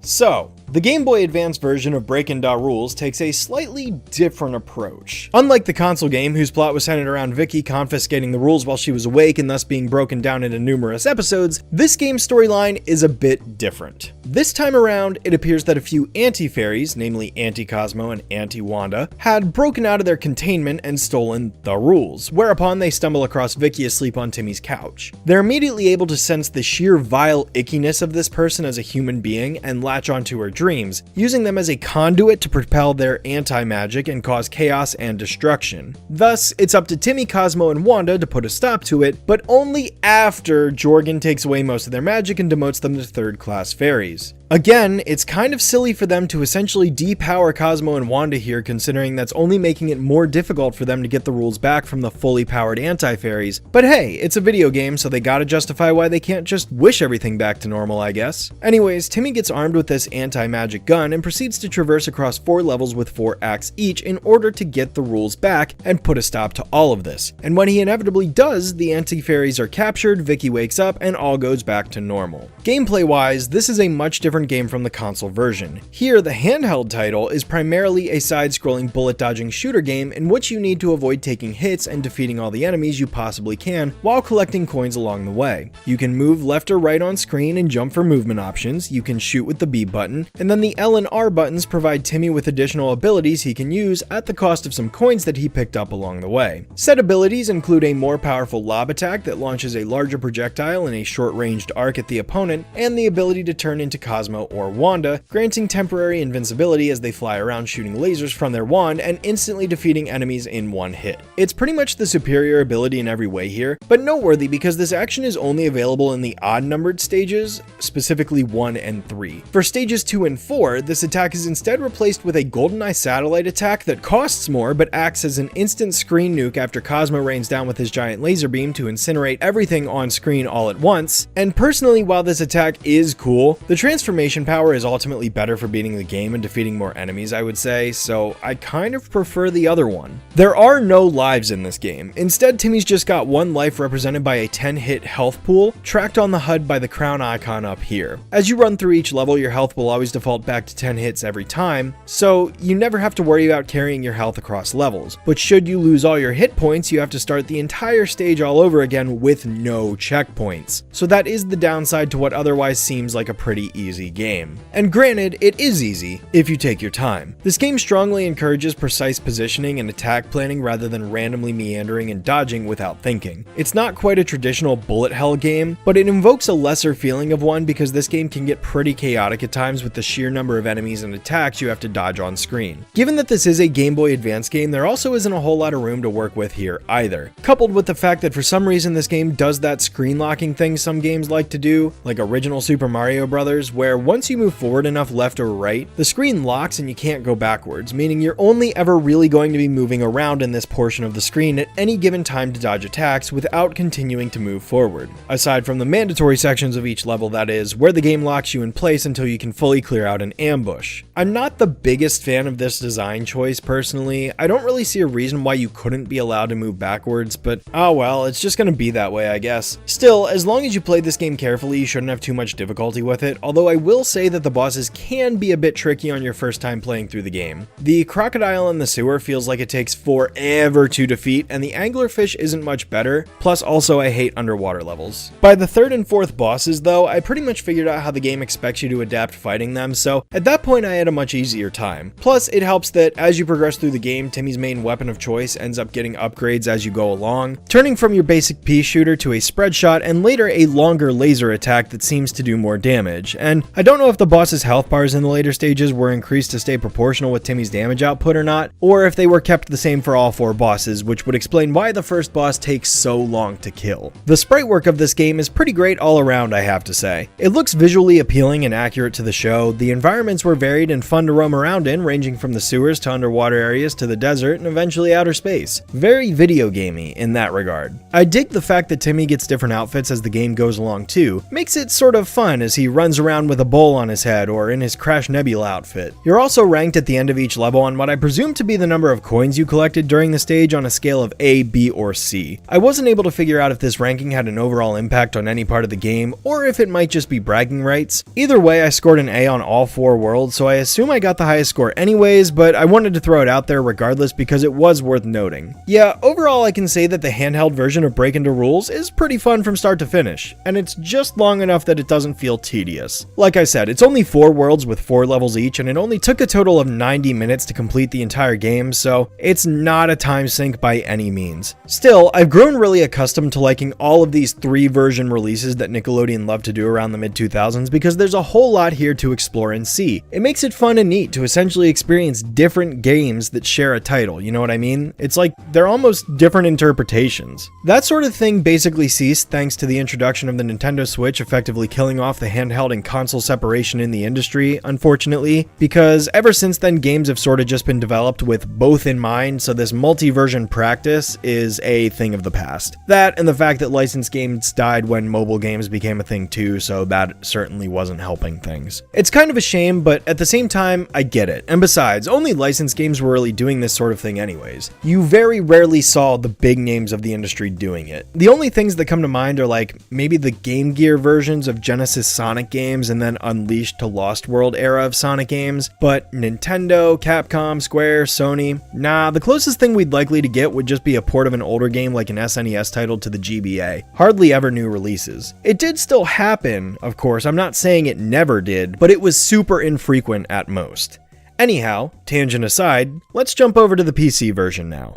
So, the Game Boy Advance version of Breakin' Da Rules takes a slightly different approach. Unlike the console game, whose plot was centered around Vicky confiscating the rules while she was awake and thus being broken down into numerous episodes, this game's storyline is a bit different. This time around, it appears that a few anti-fairies, namely Anti-Cosmo and Anti-Wanda, had broken out of their containment and stolen the rules, whereupon they stumble across Vicky asleep on Timmy's couch. They're immediately able to sense the sheer vile ickiness of this person as a human being and latch onto her dreams, using them as a conduit to propel their anti-magic and cause chaos and destruction. Thus, it's up to Timmy, Cosmo, and Wanda to put a stop to it, but only after Jorgen takes away most of their magic and demotes them to third-class fairies. Again, it's kind of silly for them to essentially depower Cosmo and Wanda here, considering that's only making it more difficult for them to get the rules back from the fully powered anti-fairies. But hey, it's a video game, so they gotta justify why they can't just wish everything back to normal, I guess. Anyways, Timmy gets armed with this anti-magic gun and proceeds to traverse across 4 levels with 4 acts each in order to get the rules back and put a stop to all of this. And when he inevitably does, the anti-fairies are captured, Vicky wakes up, and all goes back to normal. Gameplay-wise, this is a much different game from the console version. Here, the handheld title is primarily a side-scrolling bullet-dodging shooter game in which you need to avoid taking hits and defeating all the enemies you possibly can while collecting coins along the way. You can move left or right on screen and jump for movement options, you can shoot with the B button, and then the L and R buttons provide Timmy with additional abilities he can use at the cost of some coins that he picked up along the way. Said abilities include a more powerful lob attack that launches a larger projectile in a short-ranged arc at the opponent, and the ability to turn into Cosmo Cosmo or Wanda, granting temporary invincibility as they fly around shooting lasers from their wand and instantly defeating enemies in one hit. It's pretty much the superior ability in every way here, but noteworthy because this action is only available in the odd-numbered stages, specifically 1 and 3. For stages 2 and 4, this attack is instead replaced with a GoldenEye satellite attack that costs more but acts as an instant screen nuke after Cosmo rains down with his giant laser beam to incinerate everything on screen all at once. And personally, while this attack is cool, the transformation power is ultimately better for beating the game and defeating more enemies, I would say, so I kind of prefer the other one. There are no lives in this game. Instead, Timmy's just got 1 life represented by a 10-hit health pool, tracked on the HUD by the crown icon up here. As you run through each level, your health will always default back to 10 hits every time, so you never have to worry about carrying your health across levels. But should you lose all your hit points, you have to start the entire stage all over again with no checkpoints. So that is the downside to what otherwise seems like a pretty easy game. And granted, it is easy if you take your time. This game strongly encourages precise positioning and attack planning rather than randomly meandering and dodging without thinking. It's not quite a traditional bullet hell game, but it invokes a lesser feeling of one because this game can get pretty chaotic at times with the sheer number of enemies and attacks you have to dodge on screen. Given that this is a Game Boy Advance game, there also isn't a whole lot of room to work with here either. Coupled with the fact that for some reason this game does that screen locking thing some games like to do, like original Super Mario Bros., where once you move forward enough left or right, the screen locks and you can't go backwards, meaning you're only ever really going to be moving around in this portion of the screen at any given time to dodge attacks without continuing to move forward. Aside from the mandatory sections of each level, that is, where the game locks you in place until you can fully clear out an ambush. I'm not the biggest fan of this design choice personally. I don't really see a reason why you couldn't be allowed to move backwards, but oh well, it's just gonna be that way, I guess. Still, as long as you play this game carefully, you shouldn't have too much difficulty with it, although I will say that the bosses can be a bit tricky on your first time playing through the game. The crocodile in the sewer feels like it takes forever to defeat, and the anglerfish isn't much better, plus also I hate underwater levels. By the 3rd and 4th bosses though, I pretty much figured out how the game expects you to adapt fighting them, so at that point I had a much easier time. Plus, it helps that as you progress through the game, Timmy's main weapon of choice ends up getting upgrades as you go along, turning from your basic pea shooter to a spread shot and later a longer laser attack that seems to do more damage. And I don't know if the boss's health bars in the later stages were increased to stay proportional with Timmy's damage output or not, or if they were kept the same for all 4 bosses, which would explain why the first boss takes so long to kill. The sprite work of this game is pretty great all around, I have to say. It looks visually appealing and accurate to the show. The environments were varied and fun to roam around in, ranging from the sewers to underwater areas to the desert and eventually outer space. Very video gamey in that regard. I dig the fact that Timmy gets different outfits as the game goes along too. Makes it sort of fun as he runs around with a bowl on his head or in his Crash Nebula outfit. You're also ranked at the end of each level on what I presume to be the number of coins you collected during the stage on a scale of A, B, or C. I wasn't able to figure out if this ranking had an overall impact on any part of the game or if it might just be bragging rights. Either way, I scored an A on all 4 worlds, so I assume I got the highest score anyways, but I wanted to throw it out there regardless because it was worth noting. Yeah, overall I can say that the handheld version of Breakin is pretty fun from start to finish, and it's just long enough that it doesn't feel tedious. Like I said, it's only 4 worlds with 4 levels each, and it only took a total of 90 minutes to complete the entire game, so it's not a time sink by any means. Still, I've grown really accustomed to liking all of these 3-version releases that Nickelodeon loved to do around the mid-2000s because there's a whole lot here to explore and see. It makes it fun and neat to essentially experience different games that share a title, you know what I mean? It's like they're almost different interpretations. That sort of thing basically ceased thanks to the introduction of the Nintendo Switch effectively killing off the handheld and console separation in the industry, unfortunately, because ever since then games have sort of just been developed with both in mind, so this multi-version practice is a thing of the past. That and the fact that licensed games died when mobile games became a thing too, so that certainly wasn't helping things. It's kind of a shame, but at the same time, I get it. And besides, only licensed games were really doing this sort of thing anyways. You very rarely saw the big names of the industry doing it. The only things that come to mind are like maybe the Game Gear versions of Genesis Sonic games and then Unleashed to Lost World era of Sonic games, but Nintendo, Capcom, Square, Sony, nah, the closest thing we'd likely to get would just be a port of an older game like an SNES title to the GBA. Hardly ever new releases. It did still happen, of course, I'm not saying it never did, but it was super infrequent at most. Anyhow, tangent aside, let's jump over to the PC version now.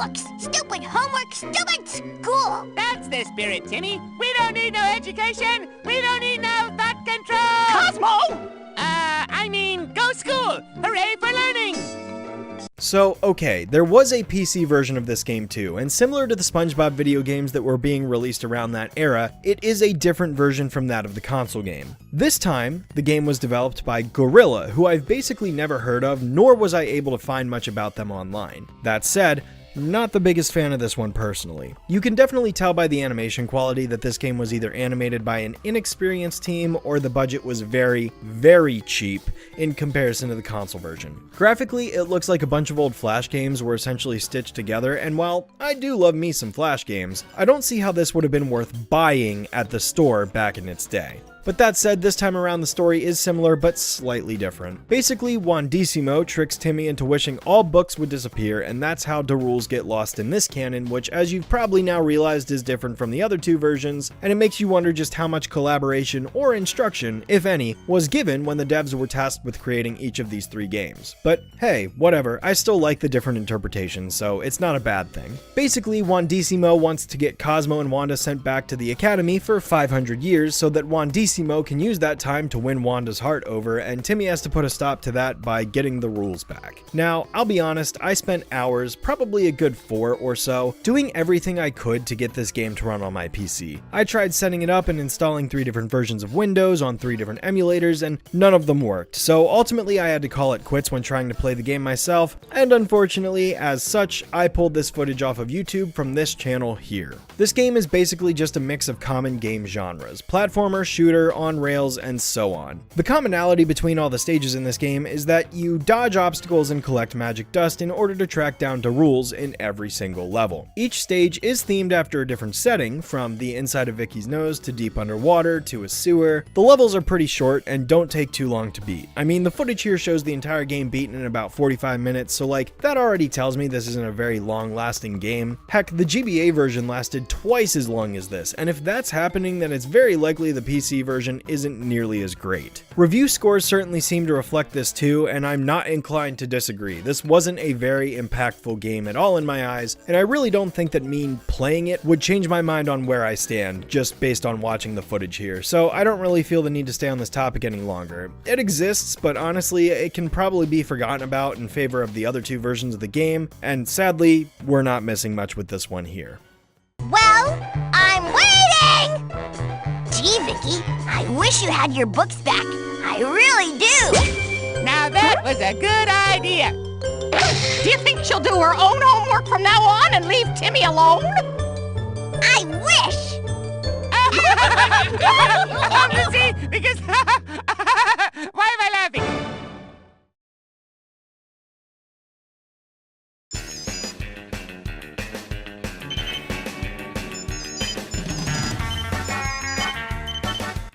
books. Stupid homework, stupid school. That's the spirit, Timmy. We don't need no education. We don't need no thought control. Cosmo! I mean, go school. Hooray for learning. So, okay, there was a PC version of this game too, and similar to the Spongebob video games that were being released around that era, it is a different version from that of the console game. This time, the game was developed by Gorilla, who I've basically never heard of, nor was I able to find much about them online. That said, not the biggest fan of this one personally. You can definitely tell by the animation quality that this game was either animated by an inexperienced team or the budget was very, very cheap in comparison to the console version. Graphically, it looks like a bunch of old Flash games were essentially stitched together, and while I do love me some Flash games, I don't see how this would have been worth buying at the store back in its day. But that said, this time around the story is similar but slightly different. Basically, Wandissimo tricks Timmy into wishing all books would disappear, and that's how the rules get lost in this canon, which as you've probably now realized is different from the other two versions, and it makes you wonder just how much collaboration or instruction, if any, was given when the devs were tasked with creating each of these three games. But hey, whatever, I still like the different interpretations, so it's not a bad thing. Basically, Wandissimo wants to get Cosmo and Wanda sent back to the Academy for 500 years so that Wandissimo can use that time to win Wanda's heart over, and Timmy has to put a stop to that by getting the rules back. Now, I'll be honest, I spent hours, probably a good 4 or so, doing everything I could to get this game to run on my PC. I tried setting it up and installing 3 different versions of Windows on 3 different emulators, and none of them worked, so ultimately I had to call it quits when trying to play the game myself, and unfortunately, as such, I pulled this footage off of YouTube from this channel here. This game is basically just a mix of common game genres: platformer, shooter, on rails, and so on. The commonality between all the stages in this game is that you dodge obstacles and collect magic dust in order to track down to rules in every single level. Each stage is themed after a different setting, from the inside of Vicky's nose to deep underwater to a sewer. The levels are pretty short and don't take too long to beat. I mean, the footage here shows the entire game beaten in about 45 minutes, so like, that already tells me this isn't a very long-lasting game. Heck, the GBA version lasted twice as long as this, and if that's happening, then it's very likely the PC version isn't nearly as great. Review scores certainly seem to reflect this too, and I'm not inclined to disagree. This wasn't a very impactful game at all in my eyes, and I really don't think that me playing it would change my mind on where I stand, just based on watching the footage here, so I don't really feel the need to stay on this topic any longer. It exists, but honestly, it can probably be forgotten about in favor of the other 2 versions of the game, and sadly, we're not missing much with this one here. Well, I'm waiting! Gee, Vicky, I wish you had your books back. I really do. Now that was a good idea. Do you think she'll do her own homework from now on and leave Timmy alone? I wish! See, because... Why am I laughing?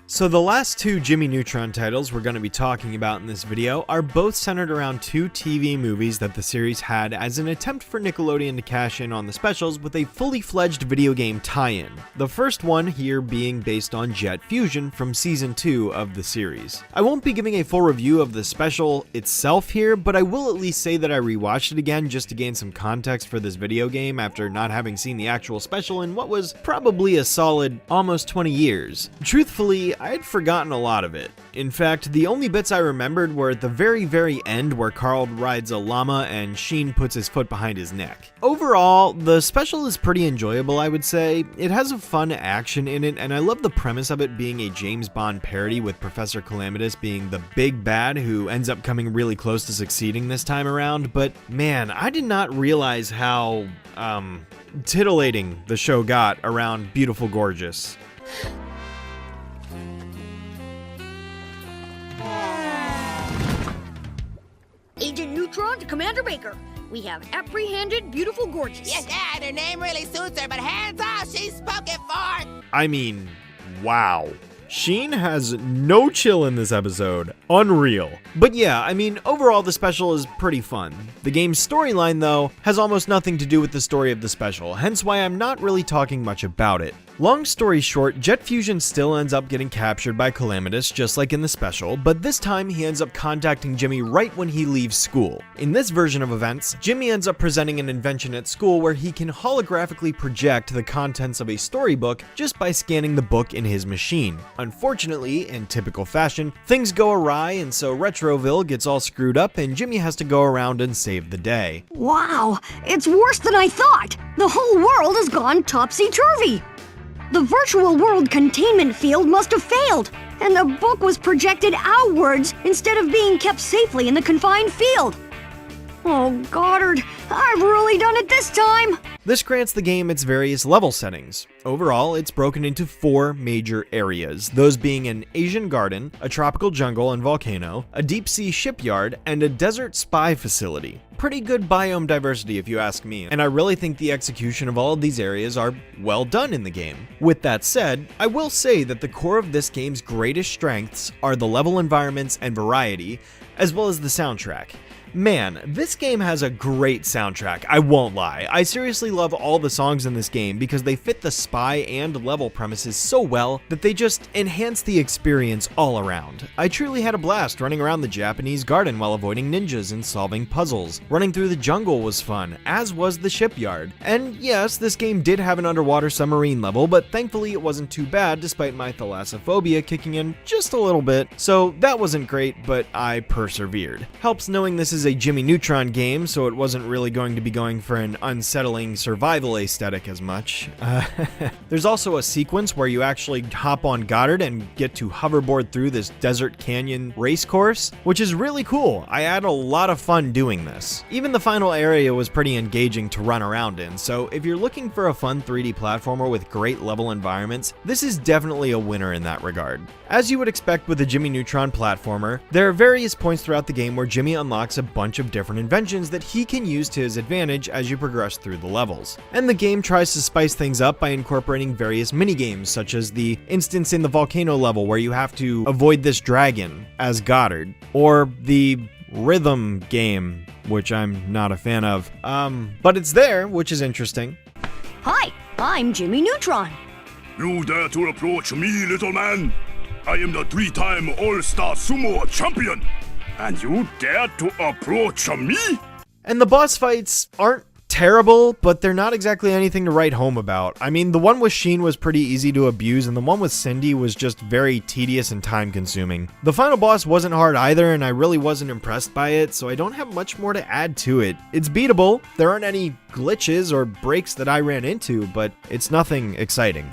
So the last 2 Jimmy Neutron titles we're going to be talking about in this video are both centered around 2 TV movies that the series had as an attempt for Nickelodeon to cash in on the specials with a fully fledged video game tie-in. The first one here being based on Jet Fusion from season 2 of the series. I won't be giving a full review of the special itself here, but I will at least say that I rewatched it again just to gain some context for this video game after not having seen the actual special in what was probably a solid almost 20 years. Truthfully, I'd forgotten a lot of it. In fact, the only bits I remembered were at the very end where Carl rides a llama and Sheen puts his foot behind his neck. Overall, the special is pretty enjoyable, I would say. It has a fun action in it, and I love the premise of it being a James Bond parody with Professor Calamitous being the big bad who ends up coming really close to succeeding this time around, but man, I did not realize how, titillating the show got around Beautiful Gorgeous. Agent Neutron to Commander Baker. We have apprehended Beautiful Gorgeous. Yes, Dad, her name really suits her, but hands off, she's spoken for. I mean, wow. Sheen has no chill in this episode. Unreal. But yeah, I mean, overall the special is pretty fun. The game's storyline, though, has almost nothing to do with the story of the special, hence why I'm not really talking much about it. Long story short, Jet Fusion still ends up getting captured by Calamitous just like in the special, but this time he ends up contacting Jimmy right when he leaves school. In this version of events, Jimmy ends up presenting an invention at school where he can holographically project the contents of a storybook just by scanning the book in his machine. Unfortunately, in typical fashion, things go awry and so Retroville gets all screwed up and Jimmy has to go around and save the day. Wow, it's worse than I thought! The whole world has gone topsy-turvy! The virtual world containment field must have failed, and the book was projected outwards instead of being kept safely in the confined field. Oh, Goddard, I've really done it this time! This grants the game its various level settings. Overall, it's broken into 4 major areas, those being an Asian garden, a tropical jungle and volcano, a deep-sea shipyard, and a desert spy facility. Pretty good biome diversity if you ask me, and I really think the execution of all of these areas are well done in the game. With that said, I will say that the core of this game's greatest strengths are the level environments and variety, as well as the soundtrack. Man, this game has a great soundtrack, I won't lie. I seriously love all the songs in this game because they fit the spy and level premises so well that they just enhance the experience all around. I truly had a blast running around the Japanese garden while avoiding ninjas and solving puzzles. Running through the jungle was fun, as was the shipyard. And yes, this game did have an underwater submarine level, but thankfully it wasn't too bad despite my thalassophobia kicking in just a little bit, so that wasn't great, but I persevered. Helps knowing this is a Jimmy Neutron game, so it wasn't really going to be going for an unsettling survival aesthetic as much. There's also a sequence where you actually hop on Goddard and get to hoverboard through this desert canyon race course, which is really cool. I had a lot of fun doing this. Even the final area was pretty engaging to run around in, so if you're looking for a fun 3D platformer with great level environments, this is definitely a winner in that regard. As you would expect with a Jimmy Neutron platformer, there are various points throughout the game where Jimmy unlocks a bunch of different inventions that he can use to his advantage as you progress through the levels. And the game tries to spice things up by incorporating various minigames, such as the instance in the volcano level where you have to avoid this dragon as Goddard, or the rhythm game, which I'm not a fan of. But it's there, which is interesting. Hi, I'm Jimmy Neutron. You dare to approach me, little man? I am the 3-time All-Star Sumo Champion, and you dare to approach me? And the boss fights aren't terrible, but they're not exactly anything to write home about. I mean, the one with Sheen was pretty easy to abuse, and the one with Cindy was just very tedious and time-consuming. The final boss wasn't hard either, and I really wasn't impressed by it, so I don't have much more to add to it. It's beatable, there aren't any glitches or breaks that I ran into, but it's nothing exciting.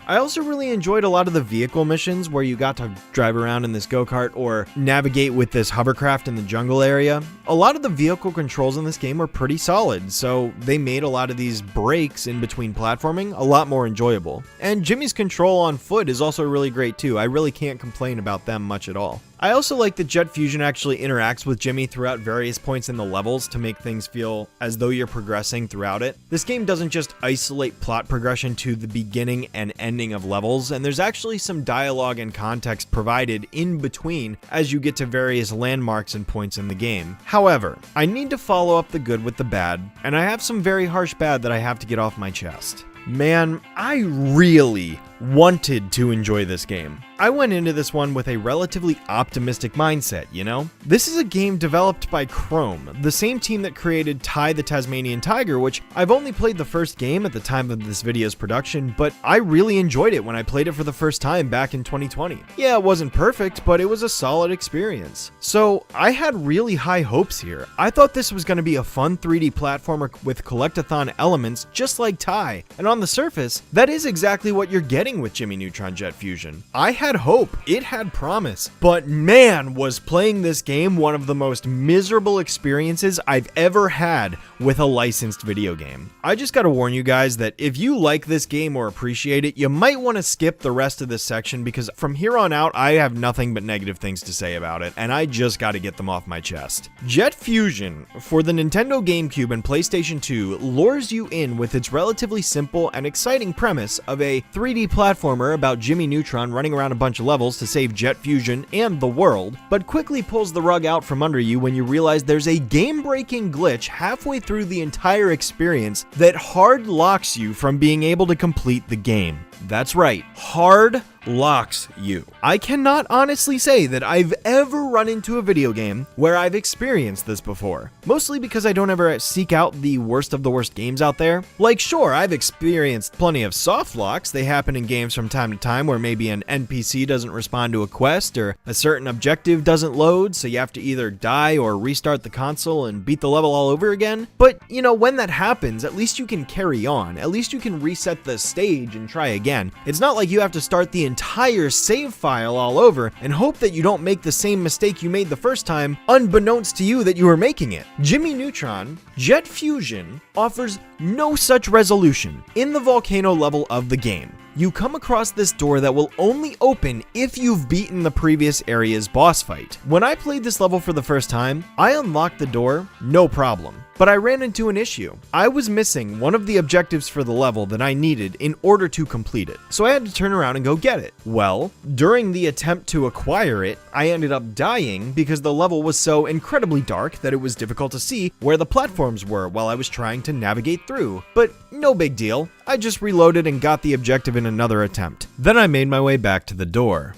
I also really enjoyed a lot of the vehicle missions where you got to drive around in this go-kart or navigate with this hovercraft in the jungle area. A lot of the vehicle controls in this game were pretty solid, so they made a lot of these breaks in between platforming a lot more enjoyable. And Jimmy's control on foot is also really great too. I really can't complain about them much at all. I also like that Jet Fusion actually interacts with Jimmy throughout various points in the levels to make things feel as though you're progressing throughout it. This game doesn't just isolate plot progression to the beginning and ending of levels, and there's actually some dialogue and context provided in between as you get to various landmarks and points in the game. However, I need to follow up the good with the bad, and I have some very harsh bad that I have to get off my chest. Man, I really wanted to enjoy this game. I went into this one with a relatively optimistic mindset, you know? This is a game developed by Chrome, the same team that created Ty the Tasmanian Tiger, which I've only played the first game at the time of this video's production, but I really enjoyed it when I played it for the first time back in 2020. Yeah, it wasn't perfect, but it was a solid experience. So I had really high hopes here. I thought this was going to be a fun 3D platformer with collectathon elements just like Ty, and on the surface, that is exactly what you're getting with Jimmy Neutron Jet Fusion. I had hope, it had promise, but man, was playing this game one of the most miserable experiences I've ever had with a licensed video game. I just gotta warn you guys that if you like this game or appreciate it, you might want to skip the rest of this section because from here on out, I have nothing but negative things to say about it, and I just gotta get them off my chest. Jet Fusion, for the Nintendo GameCube and PlayStation 2, lures you in with its relatively simple and exciting premise of a 3D platformer about Jimmy Neutron running around a bunch of levels to save Jet Fusion and the world, but quickly pulls the rug out from under you when you realize there's a game-breaking glitch halfway through the entire experience that hard locks you from being able to complete the game. That's right, hard locks you. I cannot honestly say that I've ever run into a video game where I've experienced this before. Mostly because I don't ever seek out the worst of the worst games out there. Like, sure, I've experienced plenty of soft locks. They happen in games from time to time where maybe an NPC doesn't respond to a quest or a certain objective doesn't load, so you have to either die or restart the console and beat the level all over again. But, you know, when that happens, at least you can carry on. At least you can reset the stage and try again. It's not like you have to start the entire save file all over and hope that you don't make the same mistake you made the first time, unbeknownst to you that you were making it. Jimmy Neutron Jet Fusion offers no such resolution. In the volcano level of the game, you come across this door that will only open if you've beaten the previous area's boss fight. When I played this level for the first time, I unlocked the door, no problem. But I ran into an issue. I was missing one of the objectives for the level that I needed in order to complete it, so I had to turn around and go get it. Well, during the attempt to acquire it, I ended up dying because the level was so incredibly dark that it was difficult to see where the platforms were while I was trying to navigate through. But no big deal. I just reloaded and got the objective in another attempt. Then I made my way back to the door.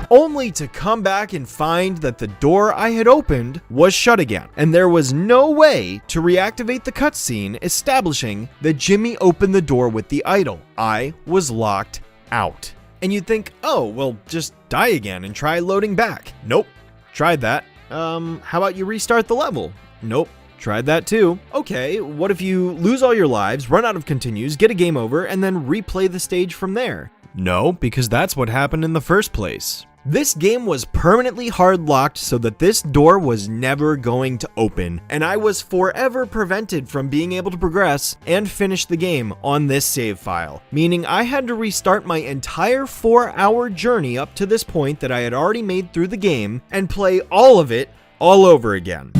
Only to come back and find that the door I had opened was shut again, and there was no way to reactivate the cutscene establishing that Jimmy opened the door with the idol. I was locked out. And you'd think, oh, well, just die again and try loading back. Nope, tried that. How about you restart the level? Nope. Tried that too. Okay, what if you lose all your lives, run out of continues, get a game over, and then replay the stage from there? No, because that's what happened in the first place. This game was permanently hard locked so that this door was never going to open, and I was forever prevented from being able to progress and finish the game on this save file, meaning I had to restart my entire 4-hour journey up to this point that I had already made through the game and play all of it all over again.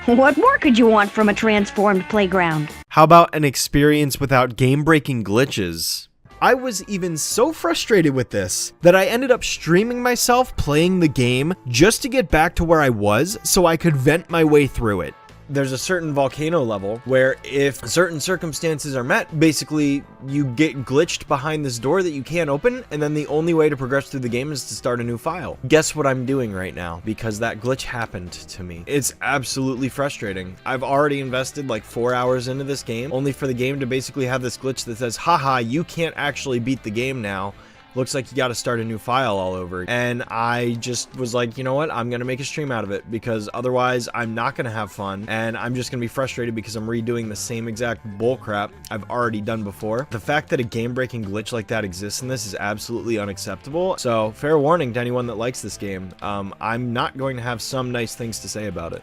What more could you want from a transformed playground? How about an experience without game-breaking glitches? I was even so frustrated with this that I ended up streaming myself playing the game just to get back to where I was so I could vent my way through it. There's a certain volcano level where if certain circumstances are met, basically you get glitched behind this door that you can't open, and then the only way to progress through the game is to start a new file. Guess what I'm doing right now, because that glitch happened to me. It's absolutely frustrating. I've already invested like 4 hours into this game, only for the game to basically have this glitch that says, haha, you can't actually beat the game now. Looks like you got to start a new file all over. And I just was like, you know what? I'm going to make a stream out of it because otherwise I'm not going to have fun. And I'm just going to be frustrated because I'm redoing the same exact bullcrap I've already done before. The fact that a game-breaking glitch like that exists in this is absolutely unacceptable. So fair warning to anyone that likes this game. I'm not going to have some nice things to say about it.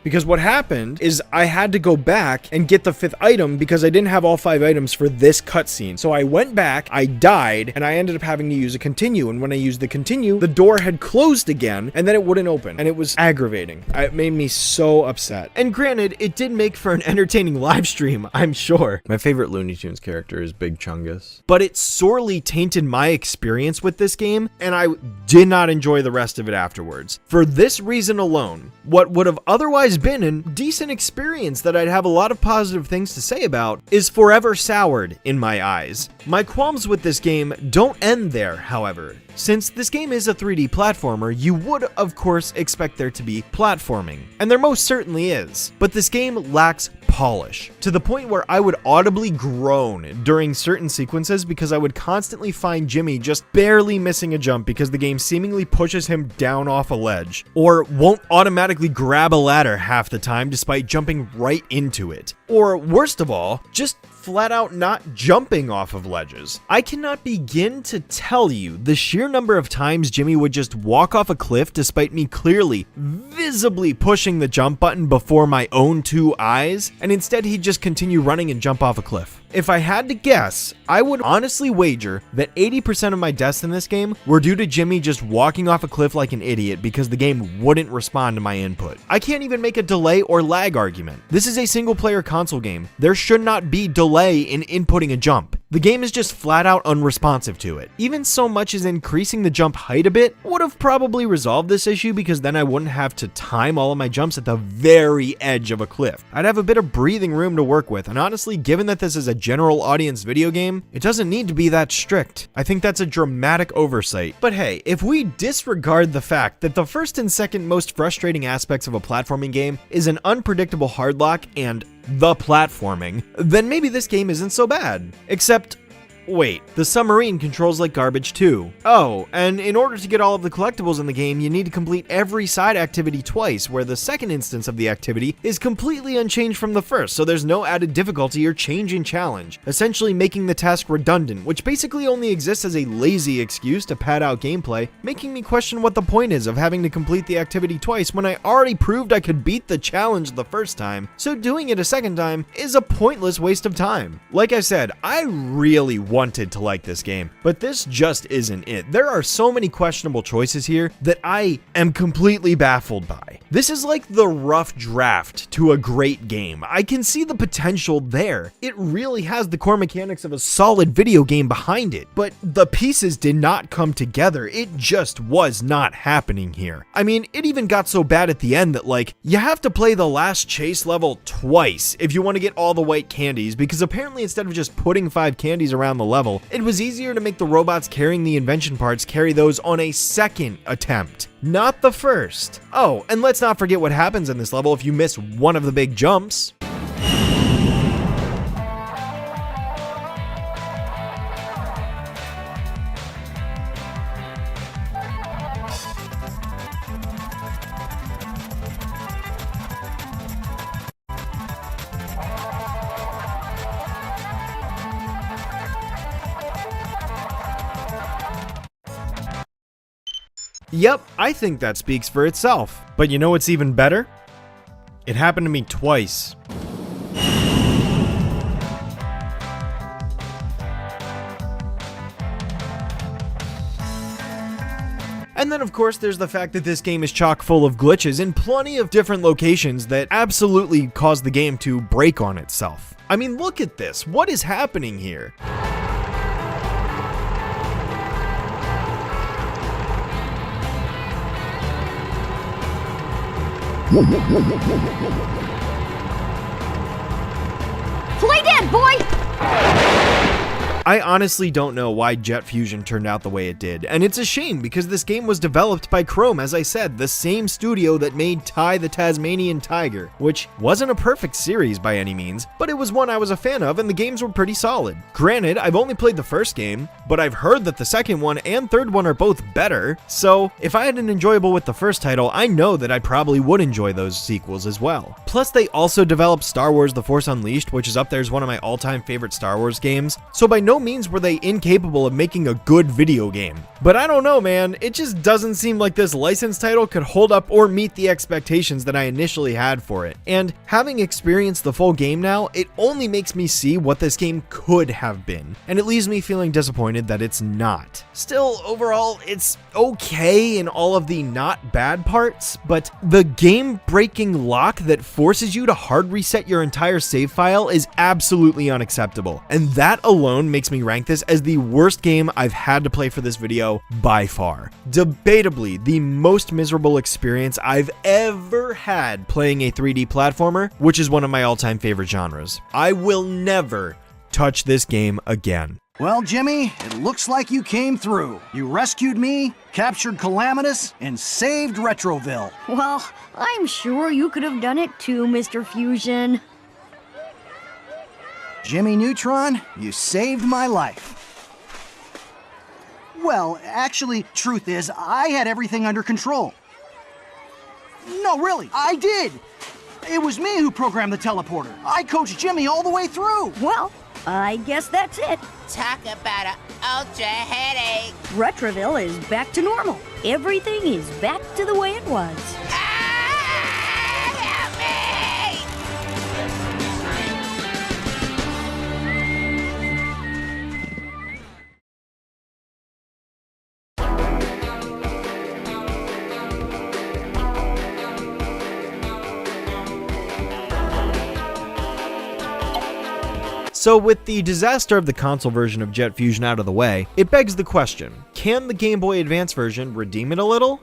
Because what happened is I had to go back and get the 5th item because I didn't have all 5 items for this cutscene. So I went back, I died, and I ended up having to use a continue. And when I used the continue, the door had closed again, and then it wouldn't open. And it was aggravating. It made me so upset. And granted, it did make for an entertaining live stream, I'm sure. My favorite Looney Tunes character is Big Chungus. But it sorely tainted my experience with this game, and I did not enjoy the rest of it afterwards. For this reason alone, what would have otherwise been a decent experience that I'd have a lot of positive things to say about is forever soured in my eyes. My qualms with this game don't end there, however. Since this game is a 3D platformer, you would of course expect there to be platforming, and there most certainly is, but this game lacks polish, to the point where I would audibly groan during certain sequences because I would constantly find Jimmy just barely missing a jump because the game seemingly pushes him down off a ledge, or won't automatically grab a ladder half the time despite jumping right into it, or worst of all, just flat out not jumping off of ledges. I cannot begin to tell you the sheer number of times Jimmy would just walk off a cliff despite me clearly, visibly pushing the jump button before my own 2 eyes, and instead he'd just continue running and jump off a cliff. If I had to guess, I would honestly wager that 80% of my deaths in this game were due to Jimmy just walking off a cliff like an idiot because the game wouldn't respond to my input. I can't even make a delay or lag argument. This is a single player console game. There should not be delay in inputting a jump. The game is just flat out unresponsive to it. Even so much as increasing the jump height a bit would have probably resolved this issue because then I wouldn't have to time all of my jumps at the very edge of a cliff. I'd have a bit of breathing room to work with, and honestly, given that this is a general audience video game, it doesn't need to be that strict. I think that's a dramatic oversight. But hey, if we disregard the fact that the first and second most frustrating aspects of a platforming game is an unpredictable hardlock and the platforming, then maybe this game isn't so bad. Except, wait, the submarine controls like garbage too. Oh, and in order to get all of the collectibles in the game, you need to complete every side activity twice, where the second instance of the activity is completely unchanged from the first, so there's no added difficulty or change in challenge, essentially making the task redundant, which basically only exists as a lazy excuse to pad out gameplay, making me question what the point is of having to complete the activity twice when I already proved I could beat the challenge the first time, so doing it a second time is a pointless waste of time. Like I said, I really wanted to like this game, but this just isn't it. There are so many questionable choices here that I am completely baffled by. This is like the rough draft to a great game. I can see the potential there. It really has the core mechanics of a solid video game behind it, but the pieces did not come together. It just was not happening here. I mean, it even got so bad at the end that like, you have to play the last chase level twice if you want to get all the white candies, because apparently instead of just putting 5 candies around the level, it was easier to make the robots carrying the invention parts carry those on a second attempt, not the first. Oh, and let's not forget what happens in this level if you miss one of the big jumps. Yep, I think that speaks for itself. But you know what's even better? It happened to me twice. And then of course there's the fact that this game is chock full of glitches in plenty of different locations that absolutely cause the game to break on itself. I mean, look at this. What is happening here? Play dead, boy! I honestly don't know why Jet Fusion turned out the way it did, and it's a shame because this game was developed by Chrome, as I said, the same studio that made Ty the Tasmanian Tiger, which wasn't a perfect series by any means, but it was one I was a fan of and the games were pretty solid. Granted, I've only played the first game, but I've heard that the second one and third one are both better, so if I had an enjoyable with the first title, I know that I probably would enjoy those sequels as well. Plus, they also developed Star Wars The Force Unleashed, which is up there as one of my all-time favorite Star Wars games, so by no means were they incapable of making a good video game. But I don't know, man, it just doesn't seem like this licensed title could hold up or meet the expectations that I initially had for it. And having experienced the full game now, it only makes me see what this game could have been, and it leaves me feeling disappointed that it's not. Still, overall, it's okay in all of the not bad parts, but the game-breaking lock that forces you to hard reset your entire save file is absolutely unacceptable, and that alone makes me rank this as the worst game I've had to play for this video by far. Debatably the most miserable experience I've ever had playing a 3D platformer, which is one of my all-time favorite genres. I will never touch this game again. Well, Jimmy, it looks like you came through. You rescued me, captured Calamitous, and saved Retroville. Well, I'm sure you could have done it too, Mr. Fusion. Jimmy Neutron, you saved my life. Well, actually, truth is, I had everything under control. No, really, I did. It was me who programmed the teleporter. I coached Jimmy all the way through. Well, I guess that's it. Talk about an ultra headache. Retroville is back to normal. Everything is back to the way it was. Help me! So with the disaster of the console version of Jet Fusion out of the way, it begs the question, can the Game Boy Advance version redeem it a little?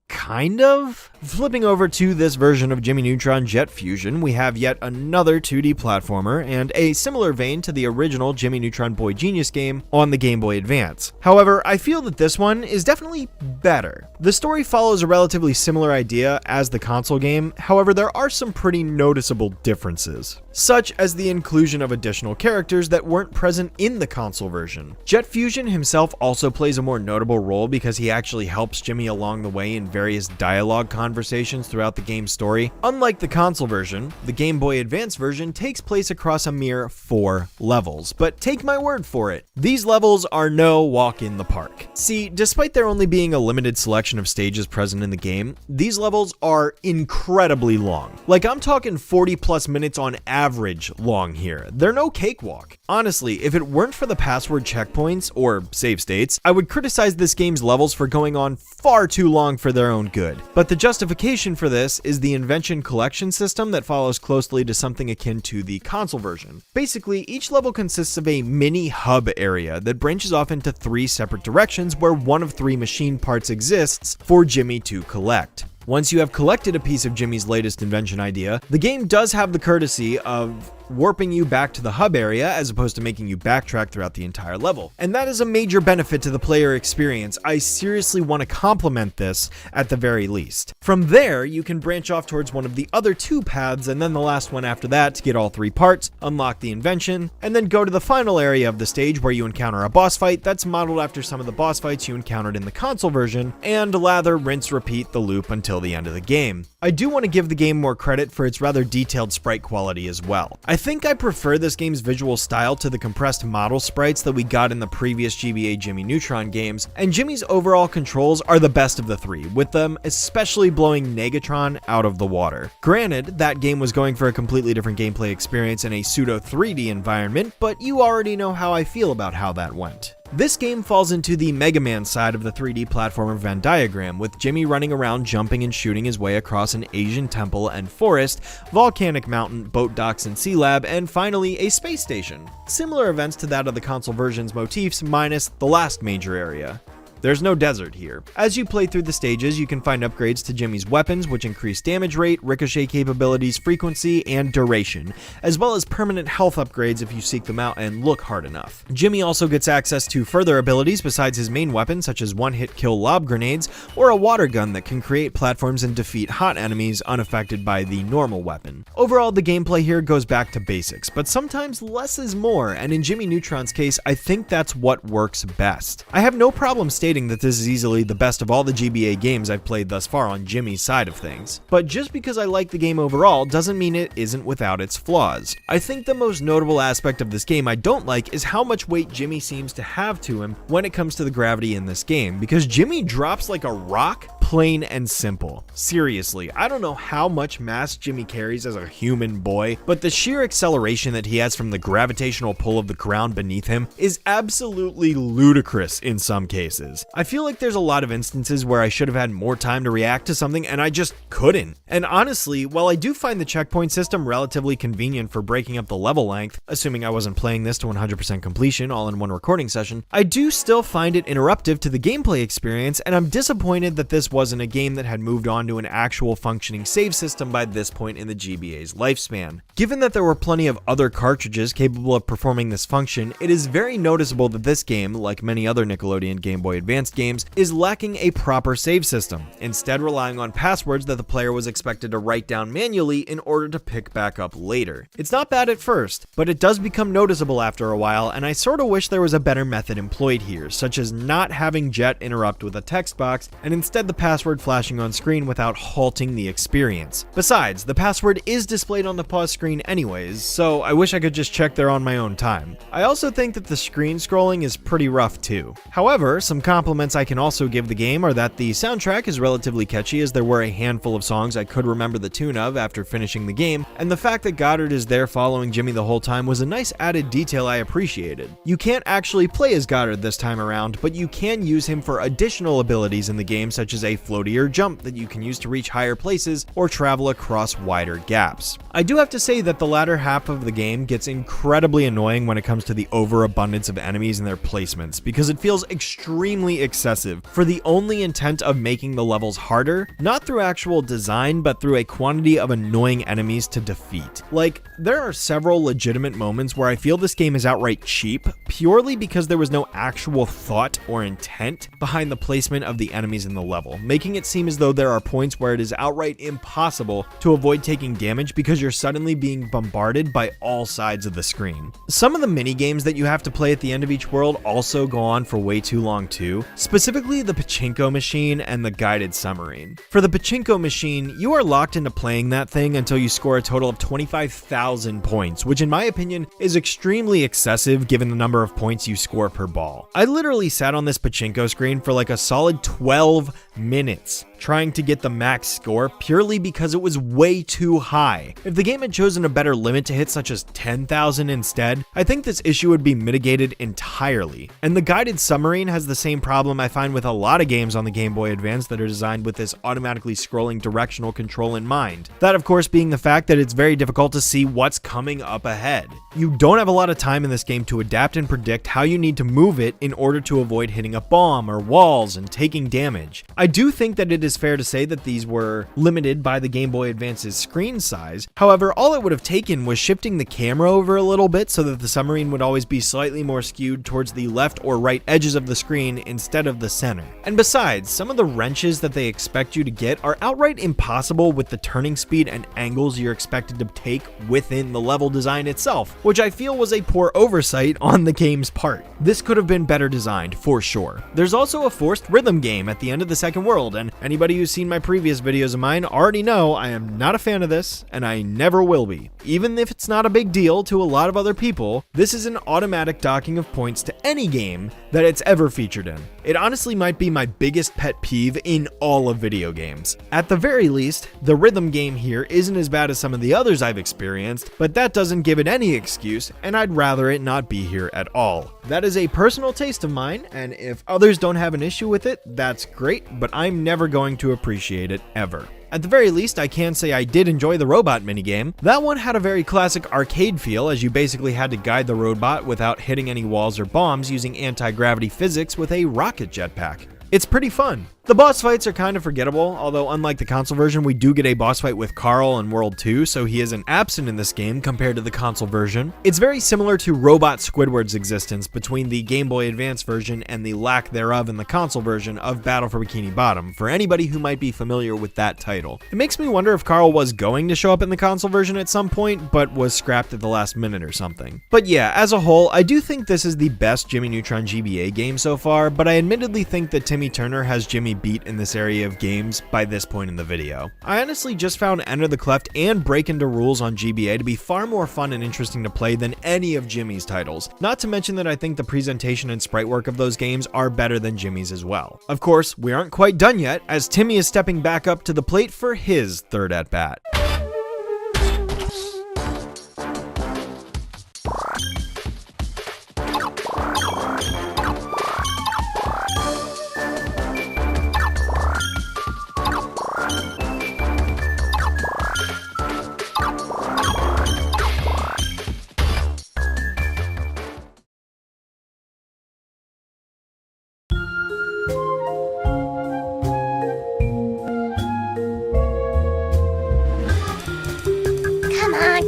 Kind of? Flipping over to this version of Jimmy Neutron Jet Fusion, we have yet another 2D platformer and a similar vein to the original Jimmy Neutron Boy Genius game on the Game Boy Advance. However, I feel that this one is definitely better. The story follows a relatively similar idea as the console game, however there are some pretty noticeable differences, such as the inclusion of additional characters that weren't present in the console version. Jet Fusion himself also plays a more notable role because he actually helps Jimmy along the way in various dialogue conversations throughout the game's story. Unlike the console version, the Game Boy Advance version takes place across a mere 4 levels, but take my word for it, these levels are no walk in the park. See, despite there only being a limited selection of stages present in the game, these levels are incredibly long. Like, I'm talking 40 plus minutes on average long here. They're no cakewalk. Honestly, if it weren't for the password checkpoints, or save states, I would criticize this game's levels for going on far too long for their own good. But the justification for this is the invention collection system that follows closely to something akin to the console version. Basically, each level consists of a mini hub area that branches off into 3 separate directions where one of 3 machine parts exists for Jimmy to collect. Once you have collected a piece of Jimmy's latest invention idea, the game does have the courtesy of warping you back to the hub area as opposed to making you backtrack throughout the entire level. And that is a major benefit to the player experience. I seriously want to compliment this at the very least. From there, you can branch off towards one of the other 2 paths and then the last one after that to get all 3 parts, unlock the invention, and then go to the final area of the stage where you encounter a boss fight that's modeled after some of the boss fights you encountered in the console version, and lather, rinse, repeat the loop until the end of the game. I do want to give the game more credit for its rather detailed sprite quality as well. I think I prefer this game's visual style to the compressed model sprites that we got in the previous GBA Jimmy Neutron games, and Jimmy's overall controls are the best of the 3, with them especially blowing Negatron out of the water. Granted, that game was going for a completely different gameplay experience in a pseudo 3D environment, but you already know how I feel about how that went. This game falls into the Mega Man side of the 3D platformer Venn diagram, with Jimmy running around jumping and shooting his way across an Asian temple and forest, volcanic mountain, boat docks and sea lab, and finally a space station. Similar events to that of the console version's motifs, minus the last major area. There's no desert here. As you play through the stages, you can find upgrades to Jimmy's weapons, which increase damage rate, ricochet capabilities, frequency, and duration, as well as permanent health upgrades if you seek them out and look hard enough. Jimmy also gets access to further abilities besides his main weapon, such as one-hit kill lob grenades, or a water gun that can create platforms and defeat hot enemies unaffected by the normal weapon. Overall, the gameplay here goes back to basics, but sometimes less is more, and in Jimmy Neutron's case, I think that's what works best. I have no problem stating that this is easily the best of all the GBA games I've played thus far on Jimmy's side of things. But just because I like the game overall doesn't mean it isn't without its flaws. I think the most notable aspect of this game I don't like is how much weight Jimmy seems to have to him when it comes to the gravity in this game, because Jimmy drops like a rock, plain and simple. Seriously, I don't know how much mass Jimmy carries as a human boy, but the sheer acceleration that he has from the gravitational pull of the ground beneath him is absolutely ludicrous in some cases. I feel like there's a lot of instances where I should have had more time to react to something and I just couldn't. And honestly, while I do find the checkpoint system relatively convenient for breaking up the level length, assuming I wasn't playing this to 100% completion all in one recording session, I do still find it interruptive to the gameplay experience, and I'm disappointed that this wasn't a game that had moved on to an actual functioning save system by this point in the GBA's lifespan. Given that there were plenty of other cartridges capable of performing this function, it is very noticeable that this game, like many other Nickelodeon Game Boy Advance games, is lacking a proper save system, instead relying on passwords that the player was expected to write down manually in order to pick back up later. It's not bad at first, but it does become noticeable after a while, and I sort of wish there was a better method employed here, such as not having Jet interrupt with a text box and instead the password flashing on screen without halting the experience. Besides, the password is displayed on the pause screen anyways, so I wish I could just check there on my own time. I also think that the screen scrolling is pretty rough too. However, some compliments I can also give the game are that the soundtrack is relatively catchy, as there were a handful of songs I could remember the tune of after finishing the game, and the fact that Goddard is there following Jimmy the whole time was a nice added detail I appreciated. You can't actually play as Goddard this time around, but you can use him for additional abilities in the game, such as a a floatier jump that you can use to reach higher places or travel across wider gaps. I do have to say that the latter half of the game gets incredibly annoying when it comes to the overabundance of enemies and their placements, because it feels extremely excessive for the only intent of making the levels harder, not through actual design, but through a quantity of annoying enemies to defeat. Like, there are several legitimate moments where I feel this game is outright cheap, purely because there was no actual thought or intent behind the placement of the enemies in the level, making it seem as though there are points where it is outright impossible to avoid taking damage because you're suddenly being bombarded by all sides of the screen. Some of the mini games that you have to play at the end of each world also go on for way too long too, specifically the pachinko machine and the guided submarine. For the pachinko machine, you are locked into playing that thing until you score a total of 25,000 points, which in my opinion is extremely excessive given the number of points you score per ball. I literally sat on this pachinko screen for like a solid 12 minutes trying to get the max score purely because it was way too high. If the game had chosen a better limit to hit, such as 10,000 instead, I think this issue would be mitigated entirely. And the guided submarine has the same problem I find with a lot of games on the Game Boy Advance that are designed with this automatically scrolling directional control in mind. That of course being the fact that it's very difficult to see what's coming up ahead. You don't have a lot of time in this game to adapt and predict how you need to move it in order to avoid hitting a bomb or walls and taking damage. I do think that it is fair to say that these were limited by the Game Boy Advance's screen size. However, all it would have taken was shifting the camera over a little bit so that the submarine would always be slightly more skewed towards the left or right edges of the screen instead of the center. And besides, some of the wrenches that they expect you to get are outright impossible with the turning speed and angles you're expected to take within the level design itself, which I feel was a poor oversight on the game's part. This could have been better designed, for sure. There's also a forced rhythm game at the end of the second world, and anybody who's seen my previous videos of mine already know I am not a fan of this, and I never will be. Even if it's not a big deal to a lot of other people, this is an automatic docking of points to any game that it's ever featured in. It honestly might be my biggest pet peeve in all of video games. At the very least, the rhythm game here isn't as bad as some of the others I've experienced, but that doesn't give it any excuse, and I'd rather it not be here at all. That is a personal taste of mine, and if others don't have an issue with it, that's great, but I'm never going to appreciate it ever. At the very least, I can say I did enjoy the robot minigame. That one had a very classic arcade feel, as you basically had to guide the robot without hitting any walls or bombs using anti-gravity physics with a rocket jetpack. It's pretty fun. The boss fights are kind of forgettable, although unlike the console version, we do get a boss fight with Carl in World 2, so he isn't absent in this game compared to the console version. It's very similar to Robot Squidward's existence between the Game Boy Advance version and the lack thereof in the console version of Battle for Bikini Bottom, for anybody who might be familiar with that title. It makes me wonder if Carl was going to show up in the console version at some point, but was scrapped at the last minute or something. But yeah, as a whole, I do think this is the best Jimmy Neutron GBA game so far, but I admittedly think that Timmy Turner has Jimmy beat in this area of games by this point in the video. I honestly just found Enter the Cleft and Breakin rules on GBA to be far more fun and interesting to play than any of Jimmy's titles, not to mention that I think the presentation and sprite work of those games are better than Jimmy's as well. Of course, we aren't quite done yet, as Timmy is stepping back up to the plate for his third at-bat.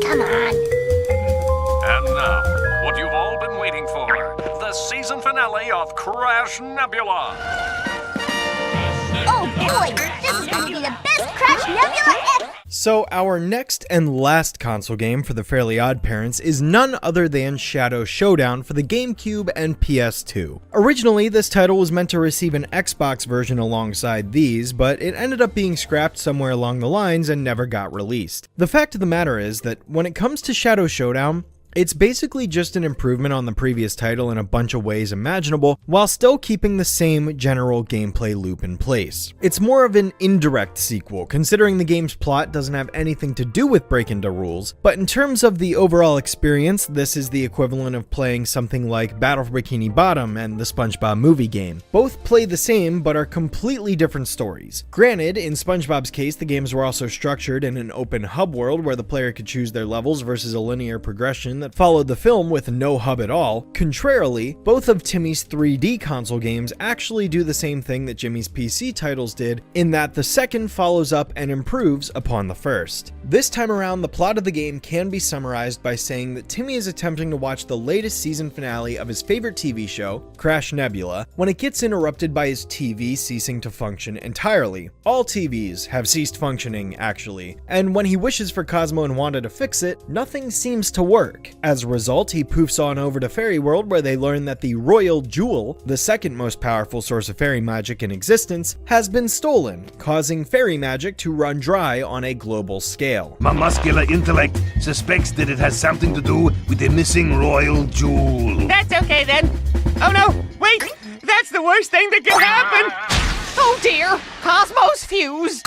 Come on. And now, what you've all been waiting for, the season finale of Crash Nebula. Oh boy, this is going to be the best Crash Nebula ever! So our next and last console game for the Fairly Oddparents is none other than Showdown for the GameCube and PS2. Originally, this title was meant to receive an Xbox version alongside these, but it ended up being scrapped somewhere along the lines and never got released. The fact of the matter is that when it comes to Showdown, It's basically just an improvement on the previous title in a bunch of ways imaginable, while still keeping the same general gameplay loop in place. It's more of an indirect sequel, considering the game's plot doesn't have anything to do with Breakin' the Rules, but in terms of the overall experience, this is the equivalent of playing something like Battle for Bikini Bottom and the Spongebob movie game. Both play the same, but are completely different stories. Granted, in Spongebob's case, the games were also structured in an open hub world where the player could choose their levels versus a linear progression that followed the film with no hub at all. Contrarily, both of Timmy's 3D console games actually do the same thing that Jimmy's PC titles did, in that the second follows up and improves upon the first. This time around, the plot of the game can be summarized by saying that Timmy is attempting to watch the latest season finale of his favorite TV show, Crash Nebula, when it gets interrupted by his TV ceasing to function entirely. All TVs have ceased functioning, actually, and when he wishes for Cosmo and Wanda to fix it, nothing seems to work. As a result, he poofs on over to Fairy World, where they learn that the Royal Jewel, the second most powerful source of fairy magic in existence, has been stolen, causing fairy magic to run dry on a global scale. My muscular intellect suspects that it has something to do with the missing Royal Jewel. That's okay then. Oh no, wait! That's the worst thing that could happen! Oh dear! Cosmo's fuse!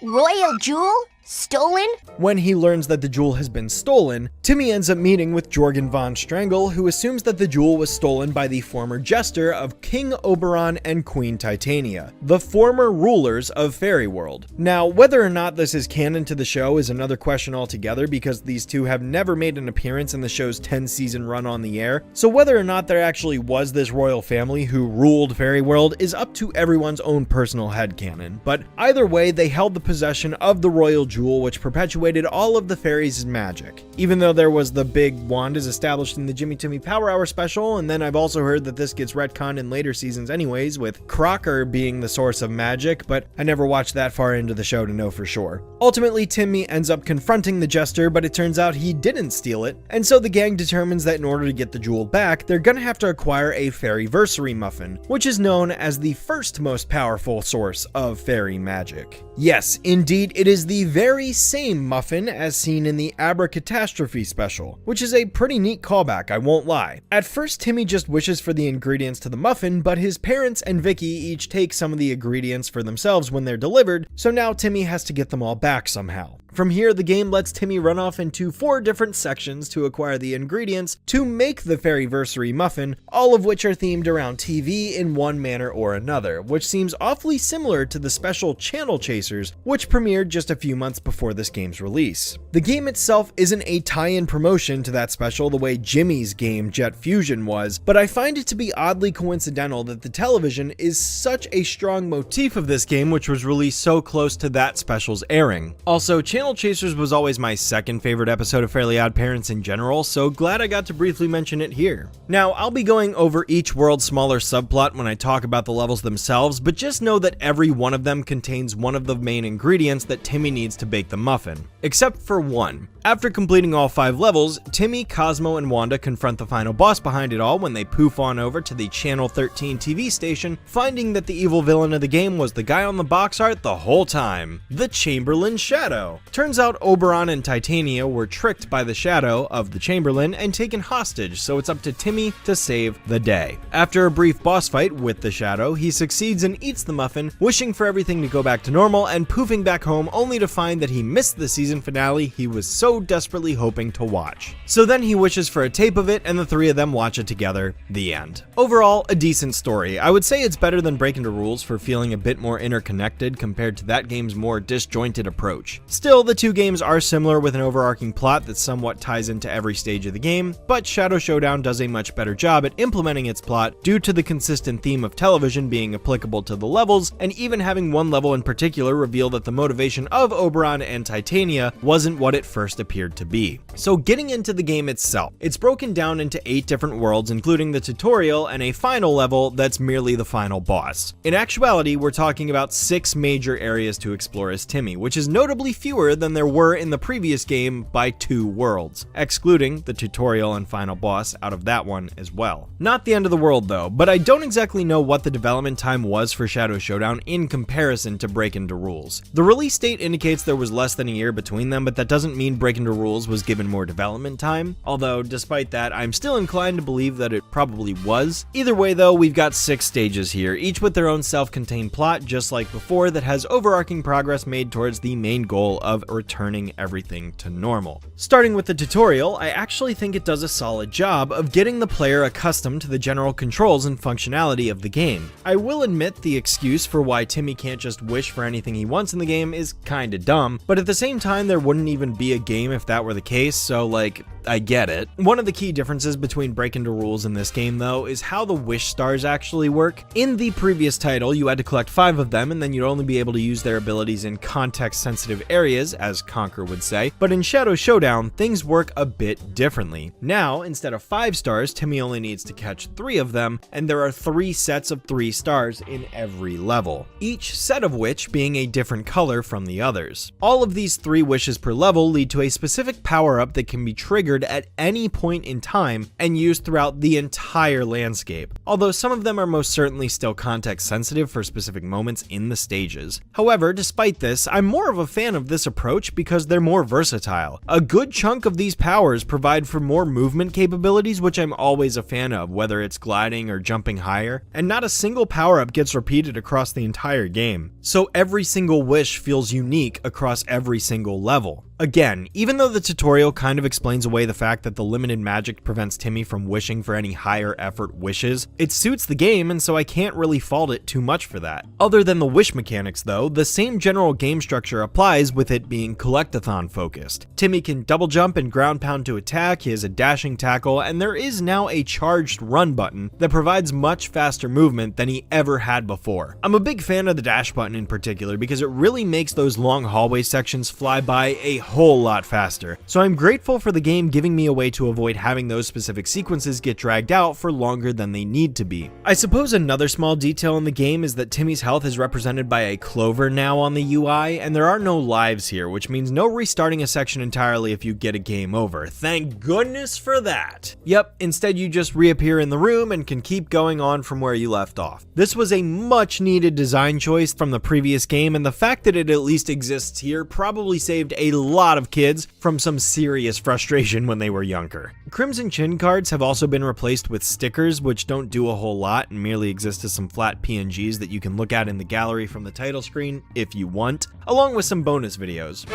Royal Jewel? Stolen? When he learns that the jewel has been stolen, Timmy ends up meeting with Jorgen von Strangle, who assumes that the jewel was stolen by the former jester of King Oberon and Queen Titania, the former rulers of Fairy World. Now, whether or not this is canon to the show is another question altogether, because these two have never made an appearance in the show's 10-season run on the air, so whether or not there actually was this royal family who ruled Fairy World is up to everyone's own personal headcanon. But either way, they held the possession of the royal jewel, which perpetuated all of the fairies' magic. Even though there was the big wand as established in the Jimmy Timmy Power Hour special, and then I've also heard that this gets retconned in later seasons anyways, with Crocker being the source of magic, but I never watched that far into the show to know for sure. Ultimately, Timmy ends up confronting the jester, but it turns out he didn't steal it, and so the gang determines that in order to get the jewel back, they're gonna have to acquire a Fairyversary muffin, which is known as the first most powerful source of fairy magic. Yes, indeed, it is the very same muffin as seen in the Abracatastrophe special, which is a pretty neat callback, I won't lie. At first, Timmy just wishes for the ingredients to the muffin, but his parents and Vicky each take some of the ingredients for themselves when they're delivered, so now Timmy has to get them all back somehow. From here, the game lets Timmy run off into 4 different sections to acquire the ingredients to make the Fairyversary muffin, all of which are themed around TV in one manner or another, which seems awfully similar to the special Channel Chasers, which premiered just a few months before this game's release. The game itself isn't a tie-in promotion to that special the way Jimmy's game Jet Fusion was, but I find it to be oddly coincidental that the television is such a strong motif of this game, which was released so close to that special's airing. Also, Channel Chasers was always my second favorite episode of Fairly Oddparents in general, so glad I got to briefly mention it here. Now, I'll be going over each world's smaller subplot when I talk about the levels themselves, but just know that every one of them contains one of the main ingredients that Timmy needs to bake the muffin. Except for one. After completing all 5 levels, Timmy, Cosmo, and Wanda confront the final boss behind it all when they poof on over to the Channel 13 TV station, finding that the evil villain of the game was the guy on the box art the whole time, the Chamberlain Shadow. Turns out Oberon and Titania were tricked by the shadow of the Chamberlain and taken hostage, so it's up to Timmy to save the day. After a brief boss fight with the shadow, he succeeds and eats the muffin, wishing for everything to go back to normal and poofing back home only to find that he missed the season finale he was so desperately hoping to watch. So then he wishes for a tape of it and the 3 of them watch it together. The end. Overall, a decent story. I would say it's better than Breakin' the Rules for feeling a bit more interconnected compared to that game's more disjointed approach. Still, the 2 games are similar with an overarching plot that somewhat ties into every stage of the game, but Shadow Showdown does a much better job at implementing its plot due to the consistent theme of television being applicable to the levels, and even having one level in particular reveal that the motivation of Oberon and Titania wasn't what it first appeared to be. So getting into the game itself, it's broken down into 8 different worlds, including the tutorial and a final level that's merely the final boss. In actuality, we're talking about 6 major areas to explore as Timmy, which is notably fewer fewer than there were in the previous game by 2 worlds, excluding the tutorial and final boss out of that one as well. Not the end of the world though, but I don't exactly know what the development time was for Shadow Showdown in comparison to Breakin' the Rules. The release date indicates there was less than a year between them, but that doesn't mean Breakin' the Rules was given more development time, although despite that, I'm still inclined to believe that it probably was. Either way though, we've got 6 stages here, each with their own self-contained plot, just like before, that has overarching progress made towards the main goal of returning everything to normal. Starting with the tutorial, I actually think it does a solid job of getting the player accustomed to the general controls and functionality of the game. I will admit the excuse for why Timmy can't just wish for anything he wants in the game is kinda dumb, but at the same time there wouldn't even be a game if that were the case, so like, I get it. One of the key differences between Breakin' the Rules in this game though is how the wish stars actually work. In the previous title, you had to collect 5 of them and then you'd only be able to use their abilities in context-sensitive areas, as Conker would say, but in Shadow Showdown, things work a bit differently. Now, instead of 5 stars, Timmy only needs to catch 3 of them, and there are 3 sets of 3 stars in every level, each set of which being a different color from the others. All of these 3 wishes per level lead to a specific power-up that can be triggered at any point in time and used throughout the entire landscape, although some of them are most certainly still context sensitive for specific moments in the stages. However, despite this, I'm more of a fan of this approach because they're more versatile. A good chunk of these powers provide for more movement capabilities, which I'm always a fan of, whether it's gliding or jumping higher, and not a single power-up gets repeated across the entire game, so every single wish feels unique across every single level. Again, even though the tutorial kind of explains away the fact that the limited magic prevents Timmy from wishing for any higher effort wishes, it suits the game, and so I can't really fault it too much for that. Other than the wish mechanics though, the same general game structure applies, with it being collectathon focused. Timmy can double jump and ground pound to attack, he has a dashing tackle, and there is now a charged run button that provides much faster movement than he ever had before. I'm a big fan of the dash button in particular because it really makes those long hallway sections fly by a whole lot faster, so I'm grateful for the game giving me a way to avoid having those specific sequences get dragged out for longer than they need to be. I suppose another small detail in the game is that Timmy's health is represented by a clover now on the UI, and there are no lives here, which means no restarting a section entirely if you get a game over. Thank goodness for that. Yep, instead you just reappear in the room and can keep going on from where you left off. This was a much needed design choice from the previous game, and the fact that it at least exists here probably saved a lot of kids from some serious frustration when they were younger. Crimson Chin cards have also been replaced with stickers, which don't do a whole lot and merely exist as some flat PNGs that you can look at in the gallery from the title screen if you want, along with some bonus videos.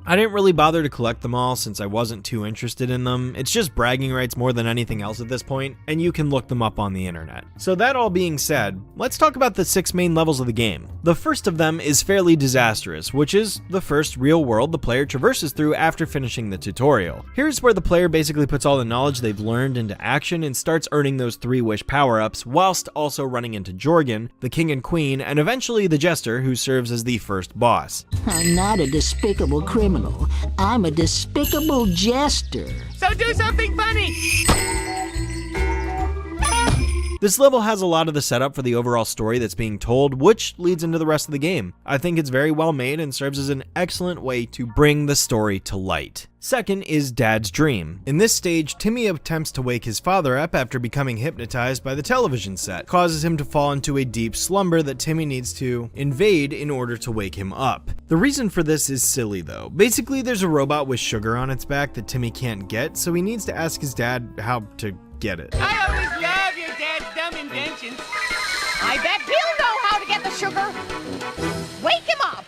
I didn't really bother to collect them all since I wasn't too interested in them. It's just bragging rights more than anything else at this point, and you can look them up on the internet. So that all being said, let's talk about the 6 main levels of the game. The first of them is fairly disastrous, which is the first real world the player traverses through after finishing the tutorial. Here's where the player basically puts all the knowledge they've learned into action and starts earning those 3 wish power-ups, whilst also running into Jorgen, the king and queen, and eventually the jester, who serves as the first boss. I'm not a despicable criminal. I'm a despicable jester. So do something funny! This level has a lot of the setup for the overall story that's being told, which leads into the rest of the game. I think it's very well made and serves as an excellent way to bring the story to light. Second is Dad's Dream. In this stage, Timmy attempts to wake his father up after becoming hypnotized by the television set, causes him to fall into a deep slumber that Timmy needs to invade in order to wake him up. The reason for this is silly though. Basically, there's a robot with sugar on its back that Timmy can't get, so he needs to ask his dad how to get it. I always love your dad's dumb inventions. I bet he'll know how to get the sugar. Wake him up.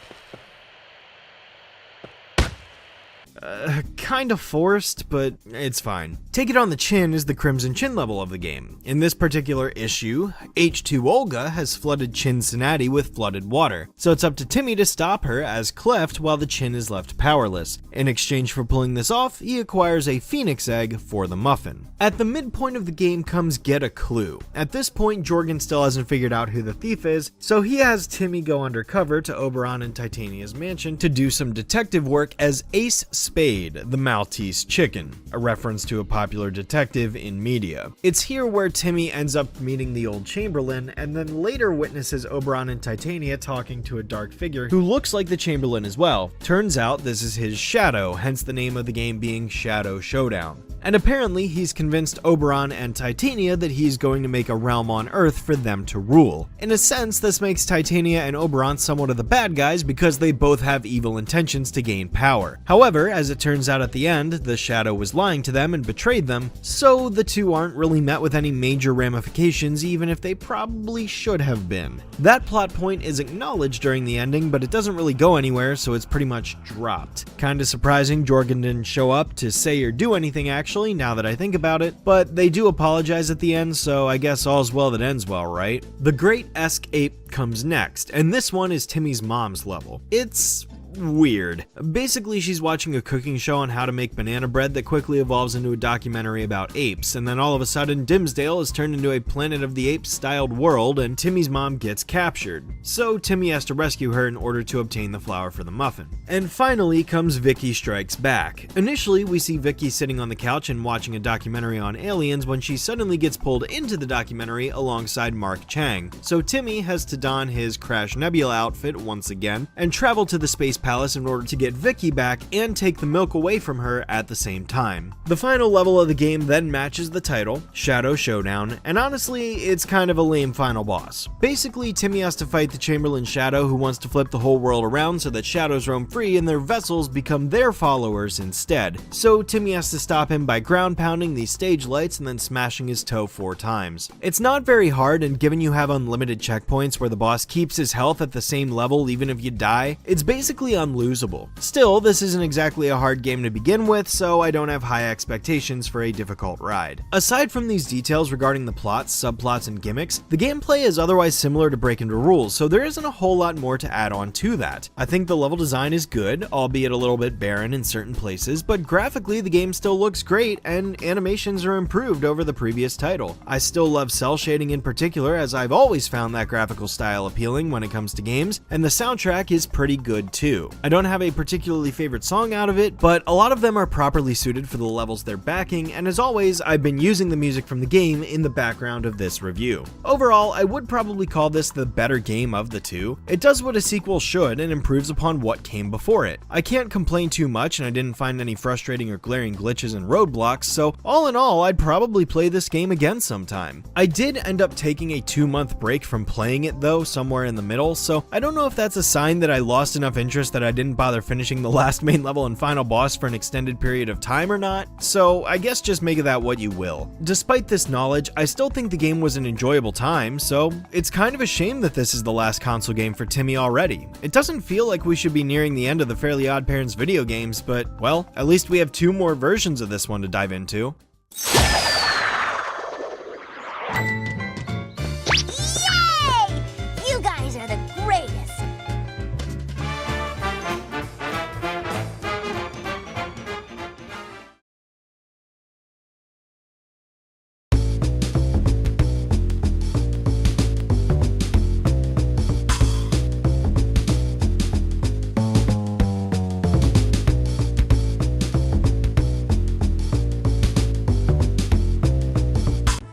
Kind of forced, but it's fine. Take It on the Chin is the Crimson Chin level of the game. In this particular issue, H2 Olga has flooded Cincinnati with flooded water, so it's up to Timmy to stop her as Cleft while the Chin is left powerless. In exchange for pulling this off, he acquires a Phoenix Egg for the muffin. At the midpoint of the game comes Get a Clue. At this point, Jorgen still hasn't figured out who the thief is, so he has Timmy go undercover to Oberon and Titania's mansion to do some detective work as Ace Spade, the Maltese chicken, a reference to a popular detective in media. It's here where Timmy ends up meeting the old Chamberlain, and then later witnesses Oberon and Titania talking to a dark figure who looks like the Chamberlain as well. Turns out this is his shadow, hence the name of the game being Shadow Showdown. And apparently he's convinced Oberon and Titania that he's going to make a realm on Earth for them to rule. In a sense, this makes Titania and Oberon somewhat of the bad guys because they both have evil intentions to gain power. However, as it turns out at the end, the Shadow was lying to them and betrayed them, so the two aren't really met with any major ramifications, even if they probably should have been. That plot point is acknowledged during the ending, but it doesn't really go anywhere, so it's pretty much dropped. Kinda surprising Jorgen didn't show up to say or do anything actually, now that I think about it, but they do apologize at the end, so I guess all's well that ends well, right? The Great-esque Ape comes next, and this one is Timmy's mom's level. It's weird. Basically, she's watching a cooking show on how to make banana bread that quickly evolves into a documentary about apes, and then all of a sudden Dimsdale is turned into a Planet of the Apes styled world and Timmy's mom gets captured. So Timmy has to rescue her in order to obtain the flour for the muffin. And finally comes Vicky Strikes Back. Initially, we see Vicky sitting on the couch and watching a documentary on aliens when she suddenly gets pulled into the documentary alongside Mark Chang. So Timmy has to don his Crash Nebula outfit once again and travel to the space palace in order to get Vicky back and take the milk away from her at the same time. The final level of the game then matches the title, Shadow Showdown, and honestly, it's kind of a lame final boss. Basically, Timmy has to fight the Chamberlain Shadow who wants to flip the whole world around so that shadows roam free and their vessels become their followers instead. So Timmy has to stop him by ground pounding these stage lights and then smashing his toe 4 times. It's not very hard, and given you have unlimited checkpoints where the boss keeps his health at the same level even if you die, it's basically unlosable. Still, this isn't exactly a hard game to begin with, so I don't have high expectations for a difficult ride. Aside from these details regarding the plots, subplots, and gimmicks, the gameplay is otherwise similar to Breakin' Rules, so there isn't a whole lot more to add on to that. I think the level design is good, albeit a little bit barren in certain places, but graphically the game still looks great and animations are improved over the previous title. I still love cell shading in particular, as I've always found that graphical style appealing when it comes to games, and the soundtrack is pretty good too. I don't have a particularly favorite song out of it, but a lot of them are properly suited for the levels they're backing, and as always, I've been using the music from the game in the background of this review. Overall, I would probably call this the better game of the two. It does what a sequel should and improves upon what came before it. I can't complain too much, and I didn't find any frustrating or glaring glitches and roadblocks, so all in all, I'd probably play this game again sometime. I did end up taking a 2-month break from playing it though, somewhere in the middle, so I don't know if that's a sign that I lost enough interest that I didn't bother finishing the last main level and final boss for an extended period of time or not, so I guess just make of that what you will. Despite this knowledge, I still think the game was an enjoyable time, so it's kind of a shame that this is the last console game for Timmy already. It doesn't feel like we should be nearing the end of the Fairly OddParents video games, but well, at least we have 2 more versions of this one to dive into. Yay! You guys are the greatest!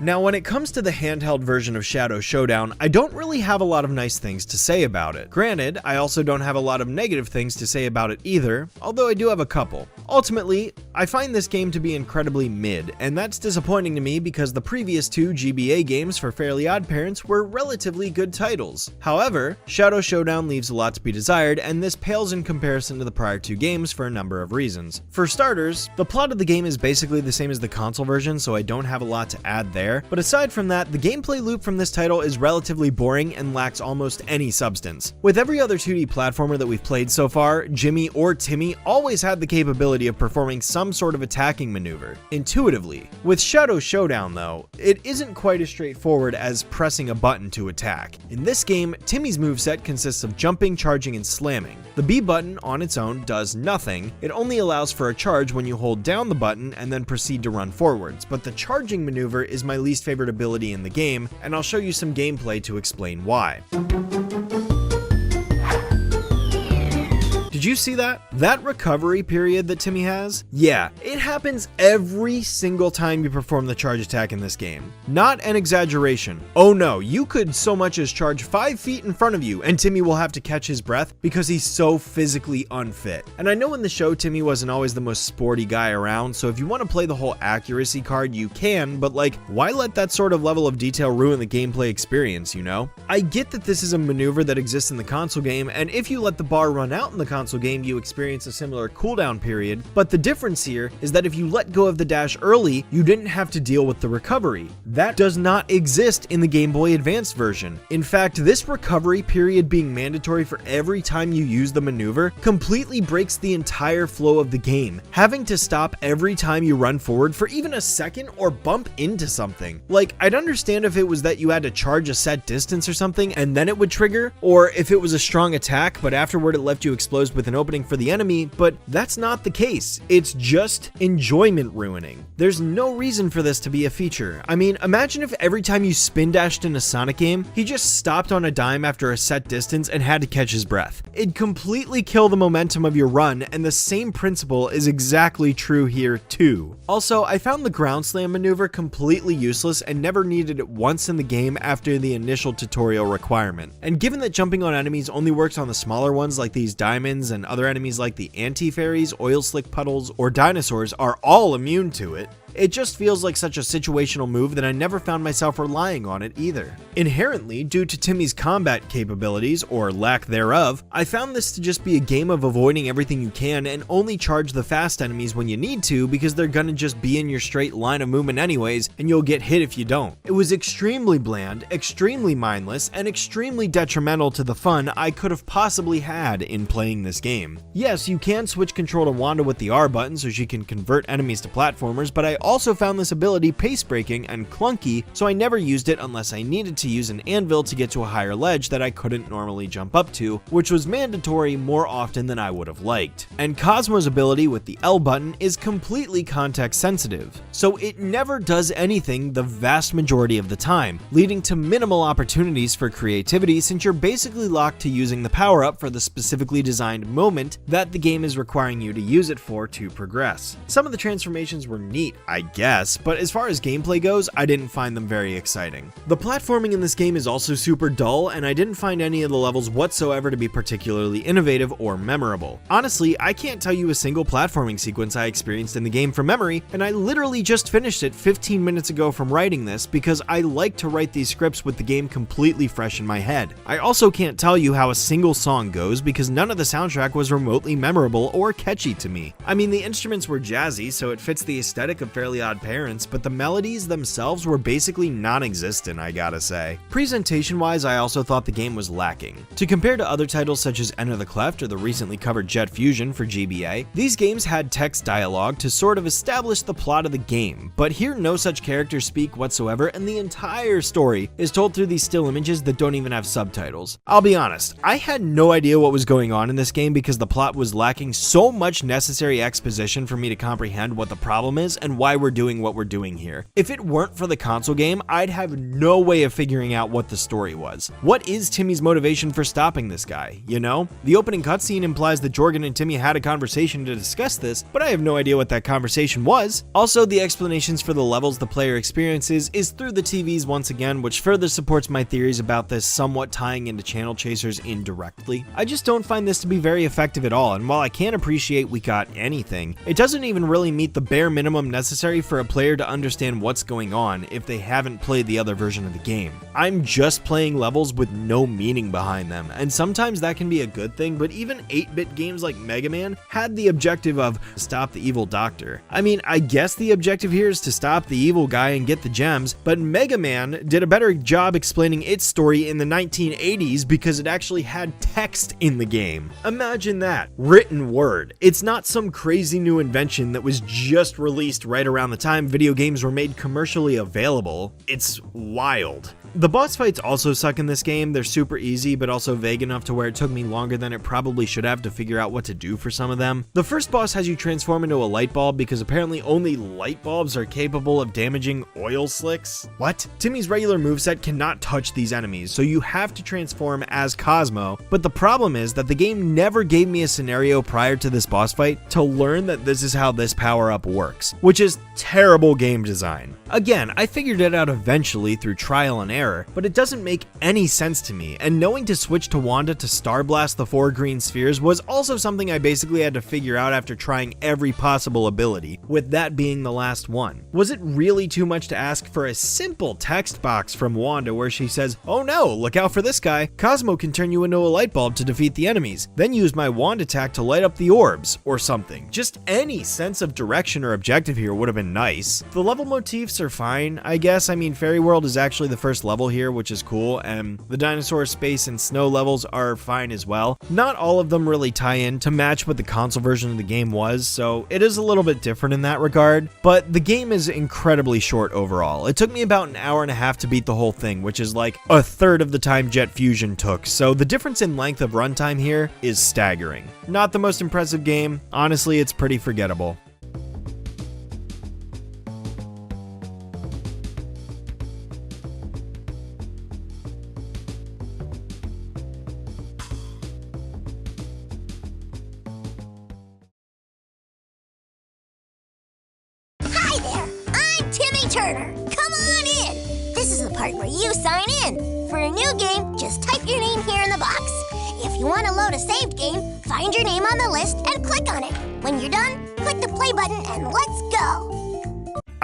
Now, when it comes to the handheld version of Shadow Showdown, I don't really have a lot of nice things to say about it. Granted, I also don't have a lot of negative things to say about it either, although I do have a couple. Ultimately, I find this game to be incredibly mid, and that's disappointing to me because the previous 2 GBA games for Fairly OddParents were relatively good titles. However, Shadow Showdown leaves a lot to be desired, and this pales in comparison to the prior 2 games for a number of reasons. For starters, the plot of the game is basically the same as the console version, so I don't have a lot to add there. But aside from that, the gameplay loop from this title is relatively boring and lacks almost any substance. With every other 2D platformer that we've played so far, Jimmy or Timmy always had the capability of performing some sort of attacking maneuver, intuitively. With Shadow Showdown though, it isn't quite as straightforward as pressing a button to attack. In this game, Timmy's moveset consists of jumping, charging, and slamming. The B button on its own does nothing, it only allows for a charge when you hold down the button and then proceed to run forwards, but the charging maneuver is my least favorite ability in the game, and I'll show you some gameplay to explain why. Did Did you see that? That recovery period that Timmy has? Yeah, it happens every single time you perform the charge attack in this game. Not an exaggeration. Oh no, you could so much as charge 5 feet in front of you and Timmy will have to catch his breath because he's so physically unfit. And I know in the show Timmy wasn't always the most sporty guy around, so if you want to play the whole accuracy card you can, but like, why let that sort of level of detail ruin the gameplay experience, you know? I get that this is a maneuver that exists in the console game, and if you let the bar run out in the console game you experience a similar cooldown period, but the difference here is that if you let go of the dash early, you didn't have to deal with the recovery. That does not exist in the Game Boy Advance version. In fact, this recovery period being mandatory for every time you use the maneuver completely breaks the entire flow of the game, having to stop every time you run forward for even a second or bump into something. Like, I'd understand if it was that you had to charge a set distance or something and then it would trigger, or if it was a strong attack but afterward it left you exposed with an opening for the enemy, but that's not the case. It's just enjoyment ruining. There's no reason for this to be a feature. I mean, imagine if every time you spin dashed in a Sonic game, he just stopped on a dime after a set distance and had to catch his breath. It'd completely kill the momentum of your run, and the same principle is exactly true here too. Also, I found the ground slam maneuver completely useless and never needed it once in the game after the initial tutorial requirement. And given that jumping on enemies only works on the smaller ones like these diamonds, and other enemies like the anti-fairies, oil slick puddles, or dinosaurs are all immune to it, it just feels like such a situational move that I never found myself relying on it either. Inherently, due to Timmy's combat capabilities, or lack thereof, I found this to just be a game of avoiding everything you can and only charge the fast enemies when you need to because they're gonna just be in your straight line of movement anyways and you'll get hit if you don't. It was extremely bland, extremely mindless, and extremely detrimental to the fun I could have possibly had in playing this game. Yes, you can switch control to Wanda with the R button so she can convert enemies to platformers, but I also found this ability pace breaking and clunky, so I never used it unless I needed to use an anvil to get to a higher ledge that I couldn't normally jump up to, which was mandatory more often than I would have liked. And Cosmo's ability with the L button is completely context sensitive, so it never does anything the vast majority of the time, leading to minimal opportunities for creativity since you're basically locked to using the power up for the specifically designed moment that the game is requiring you to use it for to progress. Some of the transformations were neat, I guess, but as far as gameplay goes, I didn't find them very exciting. The platforming in this game is also super dull, and I didn't find any of the levels whatsoever to be particularly innovative or memorable. Honestly, I can't tell you a single platforming sequence I experienced in the game from memory, and I literally just finished it 15 minutes ago from writing this because I like to write these scripts with the game completely fresh in my head. I also can't tell you how a single song goes because none of the soundtrack was remotely memorable or catchy to me. I mean, the instruments were jazzy, so it fits the aesthetic of Fairly Oddparents, but the melodies themselves were basically non-existent, I gotta say. Presentation-wise, I also thought the game was lacking. To compare to other titles such as Enter the Cleft or the recently covered Jet Fusion for GBA, these games had text dialogue to sort of establish the plot of the game, but here no such characters speak whatsoever, and the entire story is told through these still images that don't even have subtitles. I'll be honest, I had no idea what was going on in this game because the plot was lacking so much necessary exposition for me to comprehend what the problem is and why we're doing what we're doing here. If it weren't for the console game, I'd have no way of figuring out what the story was. What is Timmy's motivation for stopping this guy, you know? The opening cutscene implies that Jorgen and Timmy had a conversation to discuss this, but I have no idea what that conversation was. Also, the explanations for the levels the player experiences is through the TVs once again, which further supports my theories about this somewhat tying into channel chasers indirectly. I just don't find this to be very effective at all, and while I can't appreciate we got anything, it doesn't even really meet the bare minimum necessary for a player to understand what's going on if they haven't played the other version of the game. I'm just playing levels with no meaning behind them, and sometimes that can be a good thing, but even 8-bit games like Mega Man had the objective of stop the evil doctor. I mean, I guess the objective here is to stop the evil guy and get the gems, but Mega Man did a better job explaining its story in the 1980s because it actually had text in the game. Imagine that, written word. It's not some crazy new invention that was just released right around the time video games were made commercially available. It's wild. The boss fights also suck in this game. They're super easy, but also vague enough to where it took me longer than it probably should have to figure out what to do for some of them. The first boss has you transform into a light bulb because apparently only light bulbs are capable of damaging oil slicks. What? Timmy's regular moveset cannot touch these enemies, so you have to transform as Cosmo, but the problem is that the game never gave me a scenario prior to this boss fight to learn that this is how this power-up works, which is terrible game design. Again, I figured it out eventually through trial and error, but it doesn't make any sense to me, and knowing to switch to Wanda to Star Blast the 4 green spheres was also something I basically had to figure out after trying every possible ability, with that being the last one. Was it really too much to ask for a simple text box from Wanda where she says, "Oh no, look out for this guy, Cosmo can turn you into a light bulb to defeat the enemies, then use my wand attack to light up the orbs," or something. Just any sense of direction or objective here would have been nice. The level motifs are fine, I guess. I mean, Fairy World is actually the first level here, which is cool, and the dinosaur, space, and snow levels are fine as well. Not all of them really tie in to match what the console version of the game was, so it is a little bit different in that regard, but the game is incredibly short overall. It took me about an hour and a half to beat the whole thing, which is like a third of the time Jet Fusion took, so the difference in length of runtime here is staggering. Not the most impressive game. Honestly, it's pretty forgettable. Hi there, I'm Timmy Turner. Come on in. This is the part where you sign in. For a new game, just type your name here in the box. If you want to load a saved game, find your name on the list and click on it. When you're done, click the play button and let's go.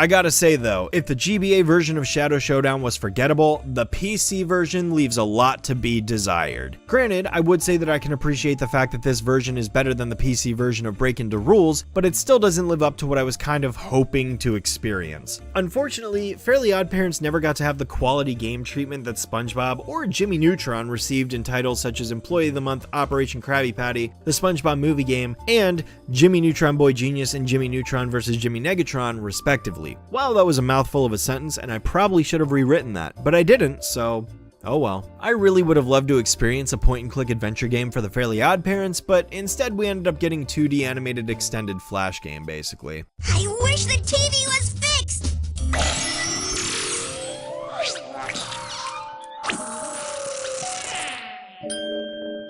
I gotta say though, if the GBA version of Shadow Showdown was forgettable, the PC version leaves a lot to be desired. Granted, I would say that I can appreciate the fact that this version is better than the PC version of Breakin Rules, but it still doesn't live up to what I was kind of hoping to experience. Unfortunately, Fairly Oddparents never got to have the quality game treatment that Spongebob or Jimmy Neutron received in titles such as Employee of the Month, Operation Krabby Patty, the Spongebob movie game, and Jimmy Neutron Boy Genius and Jimmy Neutron vs. Jimmy Negatron, respectively. Wow, that was a mouthful of a sentence, and I probably should have rewritten that, but I didn't, so oh well. I really would have loved to experience a point-and-click adventure game for the Fairly Oddparents, but instead we ended up getting 2D animated extended Flash game, basically. I wish the TV was fixed.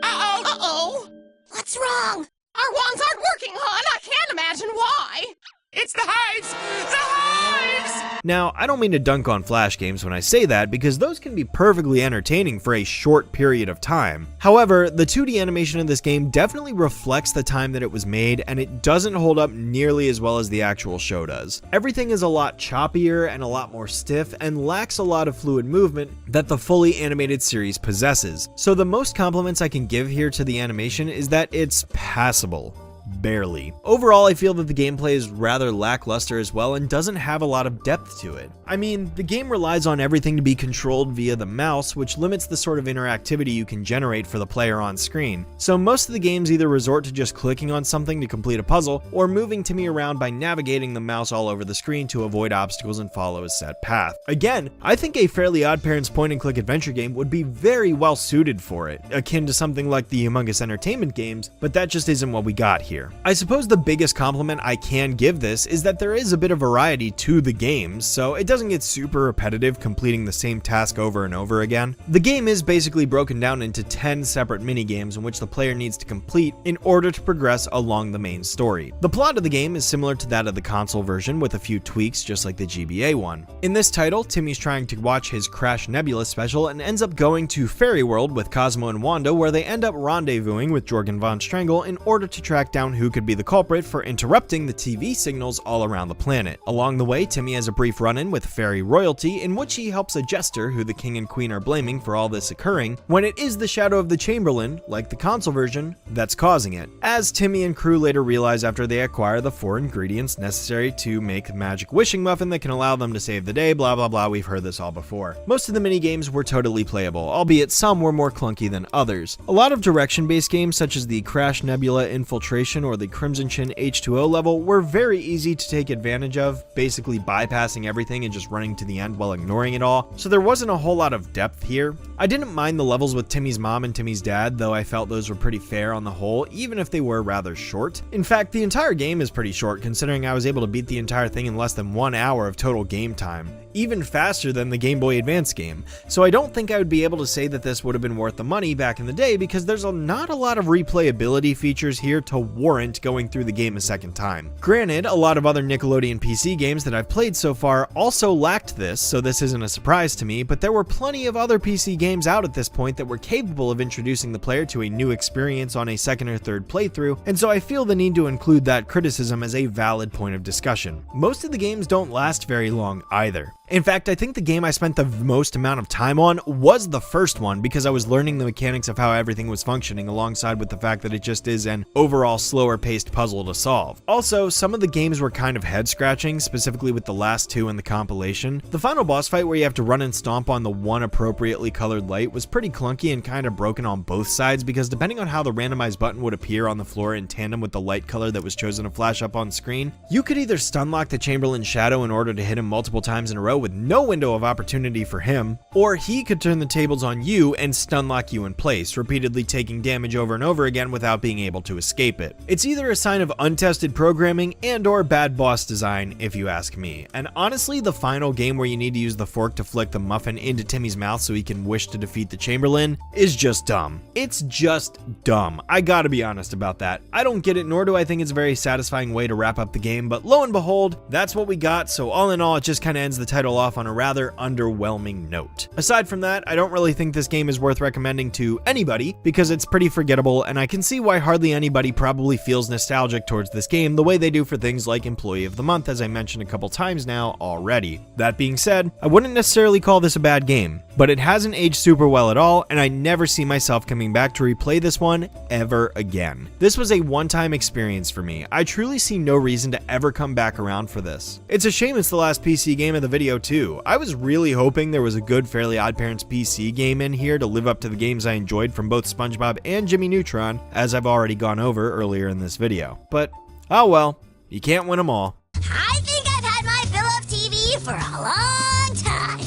Uh-oh. What's wrong? Our wands aren't working, hon. I can't imagine why. It's the hives! The hives! Now, I don't mean to dunk on Flash games when I say that, because those can be perfectly entertaining for a short period of time. However, the 2D animation of this game definitely reflects the time that it was made, and it doesn't hold up nearly as well as the actual show does. Everything is a lot choppier and a lot more stiff, and lacks a lot of fluid movement that the fully animated series possesses. So the most compliments I can give here to the animation is that it's passable. Barely. Overall, I feel that the gameplay is rather lackluster as well and doesn't have a lot of depth to it. I mean, the game relies on everything to be controlled via the mouse, which limits the sort of interactivity you can generate for the player on screen. So most of the games either resort to just clicking on something to complete a puzzle, or moving Timmy around by navigating the mouse all over the screen to avoid obstacles and follow a set path. Again, I think a Fairly Oddparents point-and-click adventure game would be very well suited for it, akin to something like the Humongous Entertainment games, but that just isn't what we got here. I suppose the biggest compliment I can give this is that there is a bit of variety to the games, so it doesn't get super repetitive completing the same task over and over again. The game is basically broken down into 10 separate minigames in which the player needs to complete in order to progress along the main story. The plot of the game is similar to that of the console version with a few tweaks just like the GBA one. In this title, Timmy's trying to watch his Crash Nebula special and ends up going to Fairy World with Cosmo and Wanda, where they end up rendezvousing with Jorgen von Strangle in order to track down who could be the culprit for interrupting the TV signals all around the planet. Along the way, Timmy has a brief run-in with fairy royalty in which he helps a jester who the king and queen are blaming for all this occurring, when it is the shadow of the Chamberlain, like the console version, that's causing it. As Timmy and crew later realize after they acquire the 4 ingredients necessary to make a magic wishing muffin that can allow them to save the day, blah blah blah, we've heard this all before. Most of the minigames were totally playable, albeit some were more clunky than others. A lot of direction-based games such as the Crash Nebula Infiltration section or the Crimson Chin H2O level were very easy to take advantage of, basically bypassing everything and just running to the end while ignoring it all, so there wasn't a whole lot of depth here. I didn't mind the levels with Timmy's mom and Timmy's dad, though I felt those were pretty fair on the whole, even if they were rather short. In fact, the entire game is pretty short, considering I was able to beat the entire thing in less than 1 hour of total game time, even faster than the Game Boy Advance game, so I don't think I would be able to say that this would have been worth the money back in the day, because there's not a lot of replayability features here to warrant going through the game a second time. Granted, a lot of other Nickelodeon PC games that I've played so far also lacked this, so this isn't a surprise to me, but there were plenty of other PC games out at this point that were capable of introducing the player to a new experience on a second or third playthrough, and so I feel the need to include that criticism as a valid point of discussion. Most of the games don't last very long either. In fact, I think the game I spent the most amount of time on was the first one, because I was learning the mechanics of how everything was functioning, alongside with the fact that it just is an overall slower paced puzzle to solve. Also, some of the games were kind of head scratching, specifically with the last two in the compilation. The final boss fight, where you have to run and stomp on the one appropriately colored light, was pretty clunky and kind of broken on both sides, because depending on how the randomized button would appear on the floor in tandem with the light color that was chosen to flash up on screen, you could either stun lock the Chamberlain's shadow in order to hit him multiple times in a row with no window of opportunity for him, or he could turn the tables on you and stun lock you in place, repeatedly taking damage over and over again without being able to escape it. It's either a sign of untested programming and or bad boss design, if you ask me. And honestly, the final game where you need to use the fork to flick the muffin into Timmy's mouth so he can wish to defeat the Chamberlain is just dumb. It's just dumb. I gotta be honest about that. I don't get it, nor do I think it's a very satisfying way to wrap up the game, but lo and behold, that's what we got, so all in all, it just kinda ends the title off on a rather underwhelming note. Aside from that, I don't really think this game is worth recommending to anybody, because it's pretty forgettable, and I can see why hardly anybody probably feels nostalgic towards this game the way they do for things like Employee of the Month, as I mentioned a couple times now already. That being said, I wouldn't necessarily call this a bad game, but it hasn't aged super well at all, and I never see myself coming back to replay this one ever again. This was a one-time experience for me. I truly see no reason to ever come back around for this. It's a shame it's the last PC game of the video too. I was really hoping there was a good Fairly Oddparents PC game in here to live up to the games I enjoyed from both Spongebob and Jimmy Neutron, as I've already gone over earlier in this video. But, oh well, you can't win them all. I think I've had my fill of TV for a long time.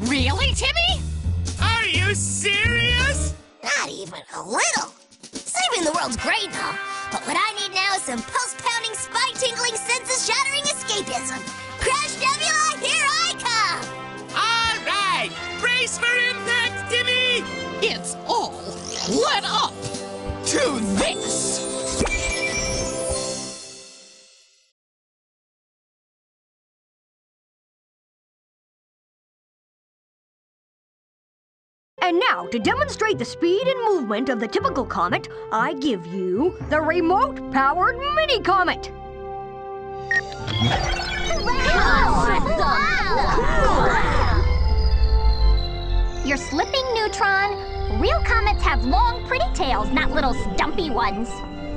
Really, Timmy? Are you serious? Not even a little. Saving the world's great and all, but what I need now is some pulse-pounding, spine-tingling, senses-shattering escapism. Crash Nebula, here I come! All right, brace for impact, Timmy! It's all led up to this! And now, to demonstrate the speed and movement of the typical comet, I give you the remote-powered mini-comet. You're slipping, Neutron. Real comets have long, pretty tails, not little stumpy ones.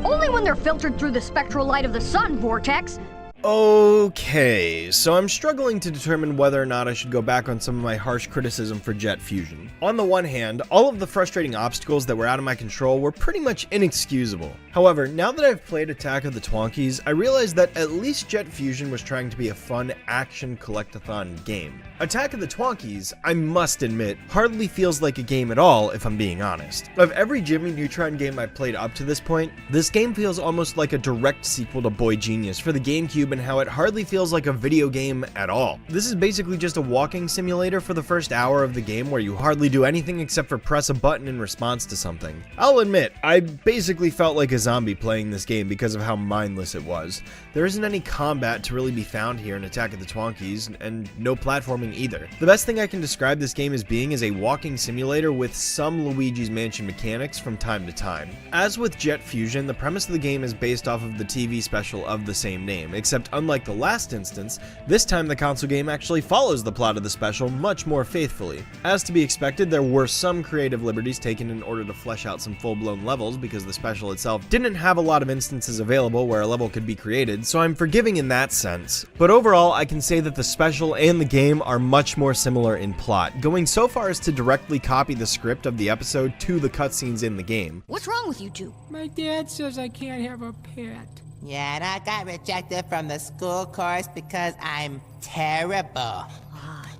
Only when they're filtered through the spectral light of the sun, Vortex. Okay, so I'm struggling to determine whether or not I should go back on some of my harsh criticism for Jet Fusion. On the one hand, all of the frustrating obstacles that were out of my control were pretty much inexcusable. However, now that I've played Attack of the Twonkies, I realized that at least Jet Fusion was trying to be a fun action collectathon game. Attack of the Twonkies, I must admit, hardly feels like a game at all, if I'm being honest. Of every Jimmy Neutron game I've played up to this point, this game feels almost like a direct sequel to Boy Genius for the GameCube, and how it hardly feels like a video game at all. This is basically just a walking simulator for the first hour of the game, where you hardly do anything except for press a button in response to something. I'll admit, I basically felt like a zombie playing this game because of how mindless it was. There isn't any combat to really be found here in Attack of the Twonkies, and no platforming either. The best thing I can describe this game as being is a walking simulator with some Luigi's Mansion mechanics from time to time. As with Jet Fusion, the premise of the game is based off of the TV special of the same name, except unlike the last instance, this time the console game actually follows the plot of the special much more faithfully. As to be expected, there were some creative liberties taken in order to flesh out some full-blown levels, because the special itself didn't have a lot of instances available where a level could be created, so I'm forgiving in that sense. But overall, I can say that the special and the game are are much more similar in plot, going so far as to directly copy the script of the episode to the cutscenes in the game. What's wrong with you two? My dad says I can't have a pet. Yeah, and I got rejected from the school course because I'm terrible.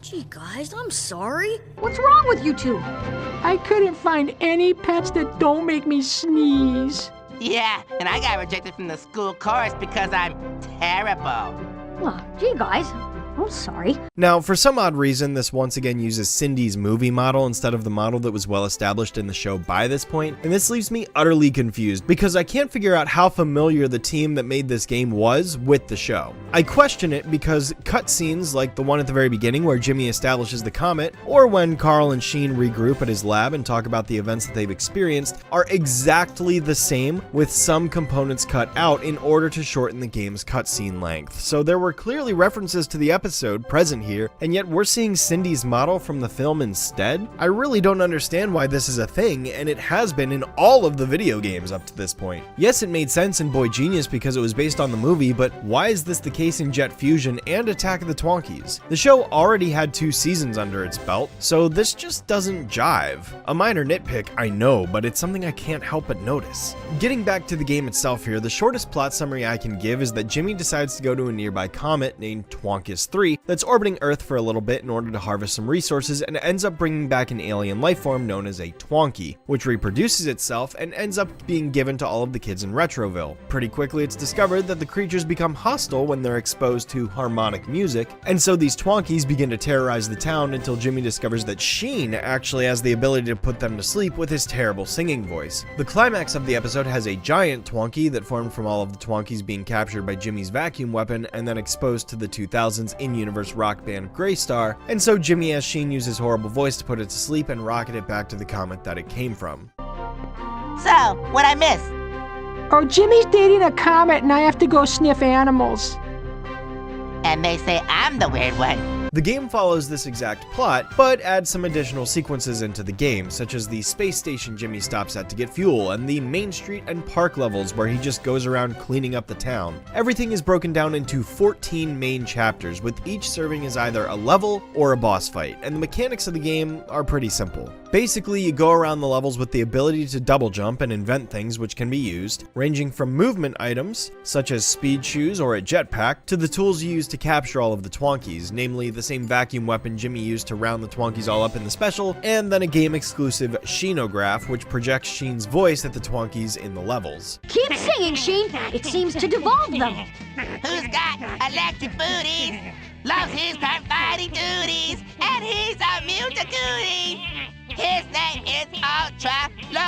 Gee, guys, I'm sorry. What's wrong with you two? I couldn't find any pets that don't make me sneeze. Yeah, and I got rejected from the school chorus because I'm terrible. Gee, guys, I'm sorry. Now, for some odd reason, this once again uses Cindy's movie model instead of the model that was well established in the show by this point, and this leaves me utterly confused because I can't figure out how familiar the team that made this game was with the show. I question it because cutscenes like the one at the very beginning where Jimmy establishes the comet, or when Carl and Sheen regroup at his lab and talk about the events that they've experienced, are exactly the same, with some components cut out in order to shorten the game's cutscene length. So there were clearly references to the episode present here, and yet we're seeing Cindy's model from the film instead? I really don't understand why this is a thing, and it has been in all of the video games up to this point. Yes, it made sense in Boy Genius because it was based on the movie, but why is this the case in Jet Fusion and Attack of the Twonkies? The show already had 2 seasons under its belt, so this just doesn't jive. A minor nitpick, I know, but it's something I can't help but notice. Getting back to the game itself here, the shortest plot summary I can give is that Jimmy decides to go to a nearby comet named Twonkies 3 that's orbiting Earth for a little bit in order to harvest some resources, and ends up bringing back an alien life form known as a Twonkie, which reproduces itself and ends up being given to all of the kids in Retroville. Pretty quickly it's discovered that the creatures become hostile when they're exposed to harmonic music, and so these Twonkies begin to terrorize the town until Jimmy discovers that Sheen actually has the ability to put them to sleep with his terrible singing voice. The climax of the episode has a giant Twonkie that formed from all of the Twonkies being captured by Jimmy's vacuum weapon and then exposed to the 2000s in-universe rock band Greystar, and so Jimmy has Sheen use his horrible voice to put it to sleep and rocket it back to the comet that it came from. So, what'd I miss? Oh, Jimmy's dating a comet and I have to go sniff animals. And they say I'm the weird one. The game follows this exact plot, but adds some additional sequences into the game, such as the space station Jimmy stops at to get fuel, and the main street and park levels where he just goes around cleaning up the town. Everything is broken down into 14 main chapters, with each serving as either a level or a boss fight, and the mechanics of the game are pretty simple. Basically, you go around the levels with the ability to double jump and invent things which can be used, ranging from movement items, such as speed shoes or a jetpack, to the tools you use to capture all of the Twonkies, namely the same vacuum weapon Jimmy used to round the Twonkies all up in the special, and then a game-exclusive Sheenograph, which projects Sheen's voice at the Twonkies in the levels. Keep singing, Sheen. It seems to devolve them. Who's got electric booties, loves his fighting duties, and he's immune to cooties? His name is Ultra Lord!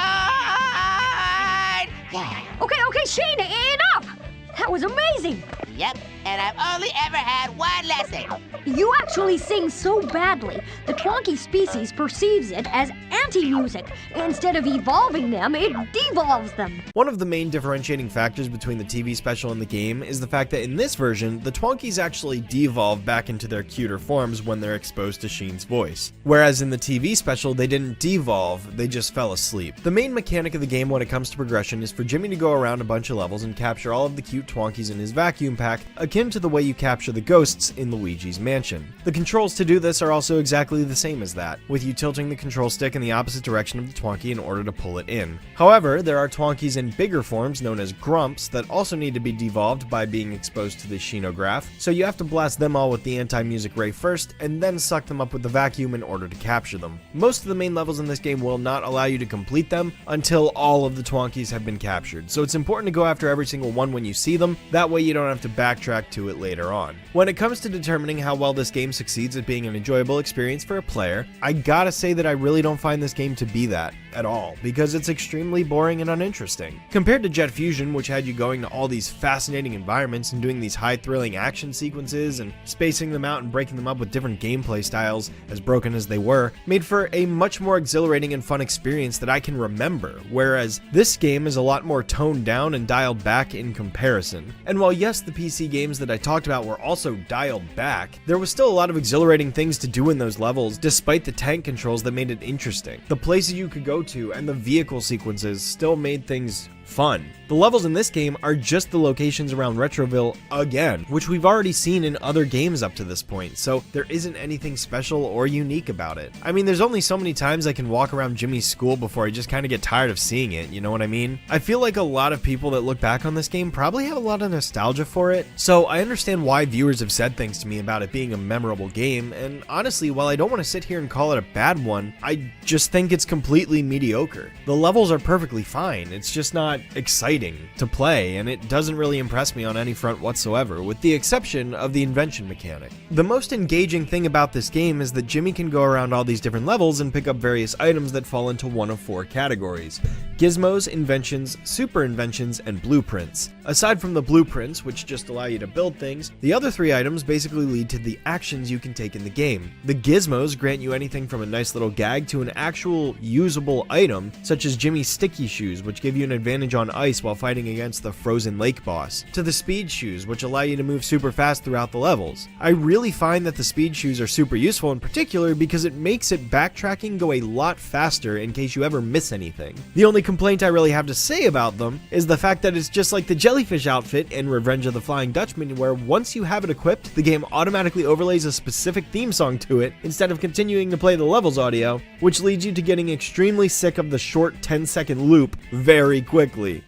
Yeah. Okay, Sheen, enough! That was amazing! Yep, and I've only ever had one lesson. You actually sing so badly, the Twonkie species perceives it as anti-music. Instead of evolving them, it devolves them. One of the main differentiating factors between the TV special and the game is the fact that in this version, the Twonkies actually devolve back into their cuter forms when they're exposed to Sheen's voice. Whereas in the TV special, they didn't devolve, they just fell asleep. The main mechanic of the game when it comes to progression is for Jimmy to go around a bunch of levels and capture all of the cute Twonkies in his vacuum pack, akin to the way you capture the ghosts in Luigi's Mansion. The controls to do this are also exactly the same as that, with you tilting the control stick in the opposite direction of the Twonkie in order to pull it in. However, there are Twonkies in bigger forms known as Grumps that also need to be devolved by being exposed to the Sheenograph, so you have to blast them all with the anti-music ray first, and then suck them up with the vacuum in order to capture them. Most of the main levels in this game will not allow you to complete them until all of the Twonkies have been captured, so it's important to go after every single one when you see them, that way you don't have to backtrack to it later on. When it comes to determining how well this game succeeds at being an enjoyable experience for a player, I gotta say that I really don't find this game to be that at all, because it's extremely boring and uninteresting. Compared to Jet Fusion, which had you going to all these fascinating environments and doing these high-thrilling action sequences and spacing them out and breaking them up with different gameplay styles, as broken as they were, made for a much more exhilarating and fun experience that I can remember, whereas this game is a lot more toned down and dialed back in comparison. And while yes, the PC games that I talked about were also dialed back, there was still a lot of exhilarating things to do in those levels, despite the tank controls that made it interesting. The places you could go to and the vehicle sequences still made things fun. The levels in this game are just the locations around Retroville again, which we've already seen in other games up to this point, so there isn't anything special or unique about it. I mean, there's only so many times I can walk around Jimmy's school before I just kind of get tired of seeing it, you know what I mean? I feel like a lot of people that look back on this game probably have a lot of nostalgia for it, so I understand why viewers have said things to me about it being a memorable game, and honestly, while I don't want to sit here and call it a bad one, I just think it's completely mediocre. The levels are perfectly fine, it's just not exciting to play, and it doesn't really impress me on any front whatsoever, with the exception of the invention mechanic. The most engaging thing about this game is that Jimmy can go around all these different levels and pick up various items that fall into one of 4 categories: gizmos, inventions, super inventions, and blueprints. Aside from the blueprints, which just allow you to build things, the other 3 items basically lead to the actions you can take in the game. The gizmos grant you anything from a nice little gag to an actual usable item, such as Jimmy's sticky shoes, which give you an advantage on ice while fighting against the frozen lake boss, to the speed shoes, which allow you to move super fast throughout the levels. I really find that the speed shoes are super useful in particular because it makes it backtracking go a lot faster in case you ever miss anything. The only complaint I really have to say about them is the fact that it's just like the jellyfish outfit in Revenge of the Flying Dutchman, where once you have it equipped, the game automatically overlays a specific theme song to it instead of continuing to play the levels audio, which leads you to getting extremely sick of the short 10-second loop very quickly.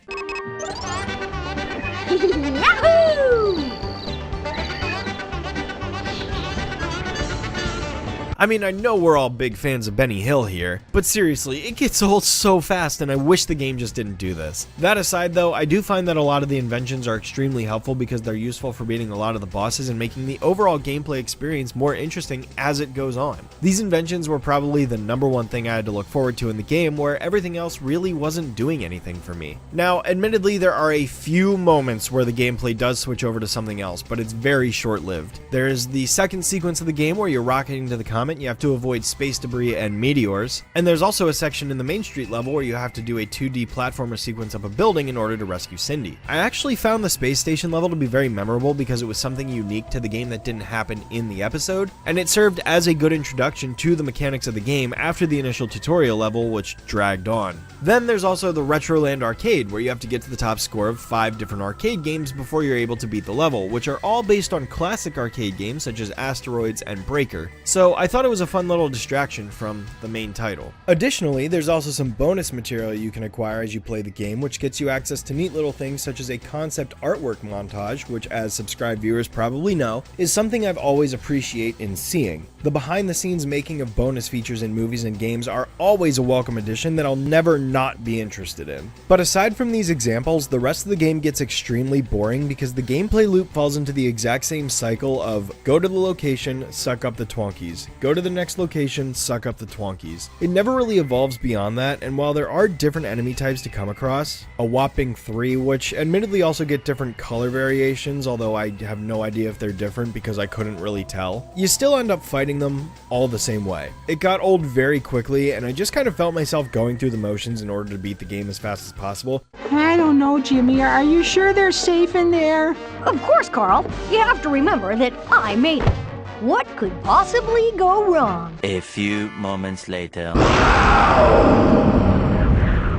I mean, I know we're all big fans of Benny Hill here, but seriously, it gets old so fast and I wish the game just didn't do this. That aside though, I do find that a lot of the inventions are extremely helpful because they're useful for beating a lot of the bosses and making the overall gameplay experience more interesting as it goes on. These inventions were probably the #1 thing I had to look forward to in the game, where everything else really wasn't doing anything for me. Now, admittedly, there are a few moments where the gameplay does switch over to something else, but it's very short-lived. There's the second sequence of the game where you're rocketing to the comet. You have to avoid space debris and meteors, and there's also a section in the Main Street level where you have to do a 2D platformer sequence up a building in order to rescue Cindy. I actually found the space station level to be very memorable because it was something unique to the game that didn't happen in the episode, and it served as a good introduction to the mechanics of the game after the initial tutorial level, which dragged on. Then there's also the Retroland Arcade, where you have to get to the top score of 5 different arcade games before you're able to beat the level, which are all based on classic arcade games such as Asteroids and Breaker. So I thought it was a fun little distraction from the main title. Additionally, there's also some bonus material you can acquire as you play the game, which gets you access to neat little things such as a concept artwork montage, which, as subscribed viewers probably know, is something I've always appreciated in seeing. The behind-the-scenes making of bonus features in movies and games are always a welcome addition that I'll never not be interested in. But aside from these examples, the rest of the game gets extremely boring because the gameplay loop falls into the exact same cycle of go to the location, suck up the Twonkies, go to the next location, suck up the Twonkies. It never really evolves beyond that, and while there are different enemy types to come across, a whopping 3, which admittedly also get different color variations, although I have no idea if they're different because I couldn't really tell, you still end up fighting them all the same way. It got old very quickly, and I just kind of felt myself going through the motions in order to beat the game as fast as possible. I don't know, Jimmy. Are you sure they're safe in there? Of course, Carl. You have to remember that I made it. What could possibly go wrong? A few moments later.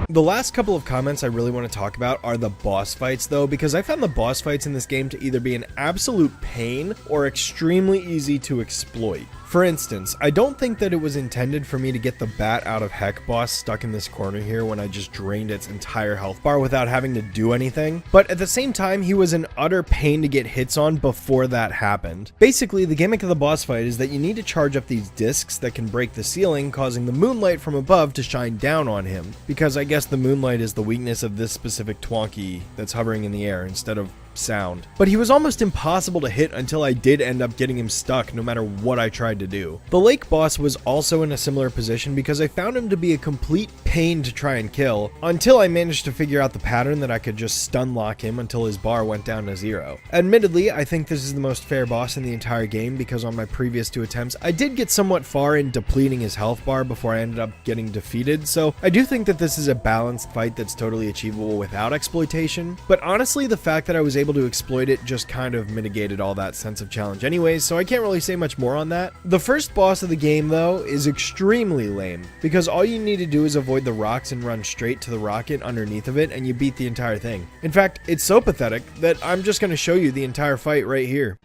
The last couple of comments I really want to talk about are the boss fights though, because I found the boss fights in this game to either be an absolute pain or extremely easy to exploit. For instance, I don't think that it was intended for me to get the bat out of heck boss stuck in this corner here when I just drained its entire health bar without having to do anything, but at the same time he was an utter pain to get hits on before that happened. Basically, the gimmick of the boss fight is that you need to charge up these discs that can break the ceiling, causing the moonlight from above to shine down on him, because I guess the moonlight is the weakness of this specific Twonkie that's hovering in the air instead of sound. But he was almost impossible to hit until I did end up getting him stuck no matter what I tried to do. The lake boss was also in a similar position because I found him to be a complete pain to try and kill until I managed to figure out the pattern that I could just stun lock him until his bar went down to 0. Admittedly, I think this is the most fair boss in the entire game because on my previous 2 attempts I did get somewhat far in depleting his health bar before I ended up getting defeated, so I do think that this is a balanced fight that's totally achievable without exploitation. But honestly, the fact that I was able to exploit it just kind of mitigated all that sense of challenge anyways, so I can't really say much more on that. The first boss of the game, though, is extremely lame, because all you need to do is avoid the rocks and run straight to the rocket underneath of it, and you beat the entire thing. In fact, it's so pathetic that I'm just going to show you the entire fight right here.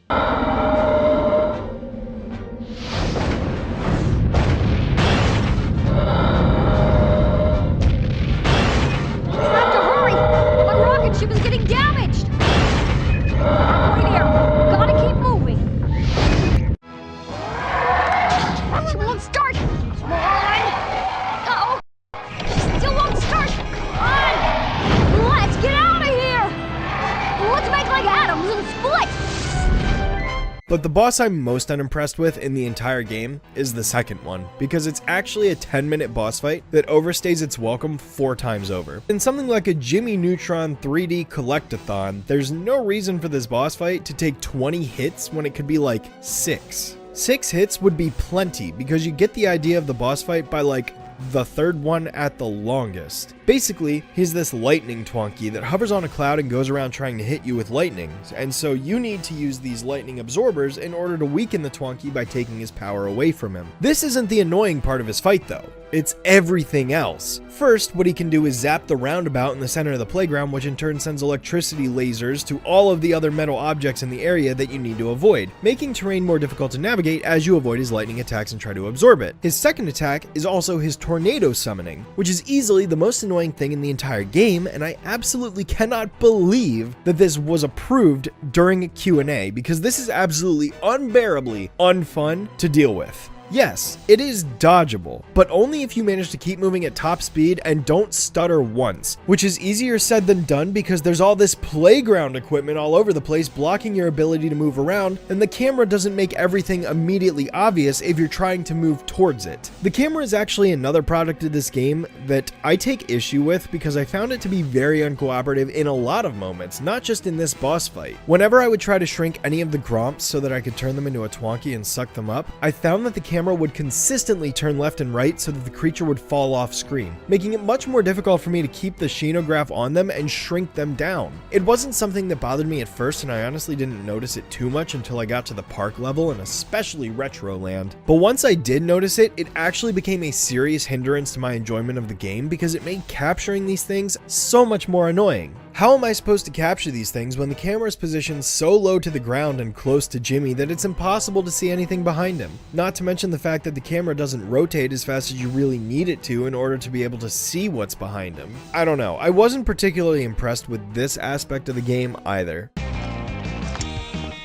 Ship is getting damaged! Wait here. Gotta keep moving. She won't start. Come on. Uh-oh. She still won't start. Come on. Let's get out of here. Let's make like atoms and split. But the boss I'm most unimpressed with in the entire game is the second one, because it's actually a 10-minute boss fight that overstays its welcome 4 times over. In something like a Jimmy Neutron 3D Collectathon, there's no reason for this boss fight to take 20 hits when it could be like 6. 6 hits would be plenty, because you get the idea of the boss fight by like the third one at the longest. Basically, he's this lightning Twonkie that hovers on a cloud and goes around trying to hit you with lightning, and so you need to use these lightning absorbers in order to weaken the Twonkie by taking his power away from him. This isn't the annoying part of his fight though. It's everything else. First, what he can do is zap the roundabout in the center of the playground, which in turn sends electricity lasers to all of the other metal objects in the area that you need to avoid, making terrain more difficult to navigate as you avoid his lightning attacks and try to absorb it. His second attack is also his tornado summoning, which is easily the most annoying thing in the entire game, and I absolutely cannot believe that this was approved during a Q&A, because this is absolutely unbearably unfun to deal with. Yes, it is dodgeable, but only if you manage to keep moving at top speed and don't stutter once, which is easier said than done because there's all this playground equipment all over the place blocking your ability to move around, and the camera doesn't make everything immediately obvious if you're trying to move towards it. The camera is actually another product of this game that I take issue with because I found it to be very uncooperative in a lot of moments, not just in this boss fight. Whenever I would try to shrink any of the Gromps so that I could turn them into a Twonkie and suck them up, I found that the camera would consistently turn left and right so that the creature would fall off screen, making it much more difficult for me to keep the shenograph on them and shrink them down. It wasn't something that bothered me at first, and I honestly didn't notice it too much until I got to the park level and especially Retroland. But once I did notice it, it actually became a serious hindrance to my enjoyment of the game because it made capturing these things so much more annoying. How am I supposed to capture these things when the camera is positioned so low to the ground and close to Jimmy that it's impossible to see anything behind him? Not to mention the fact that the camera doesn't rotate as fast as you really need it to in order to be able to see what's behind him. I don't know, I wasn't particularly impressed with this aspect of the game either.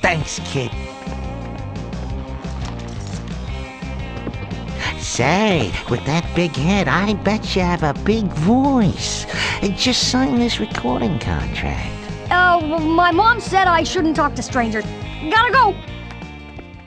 Thanks, kid. Say, with that big head, I bet you have a big voice. Just sign this recording contract. Well, my mom said I shouldn't talk to strangers. Gotta go!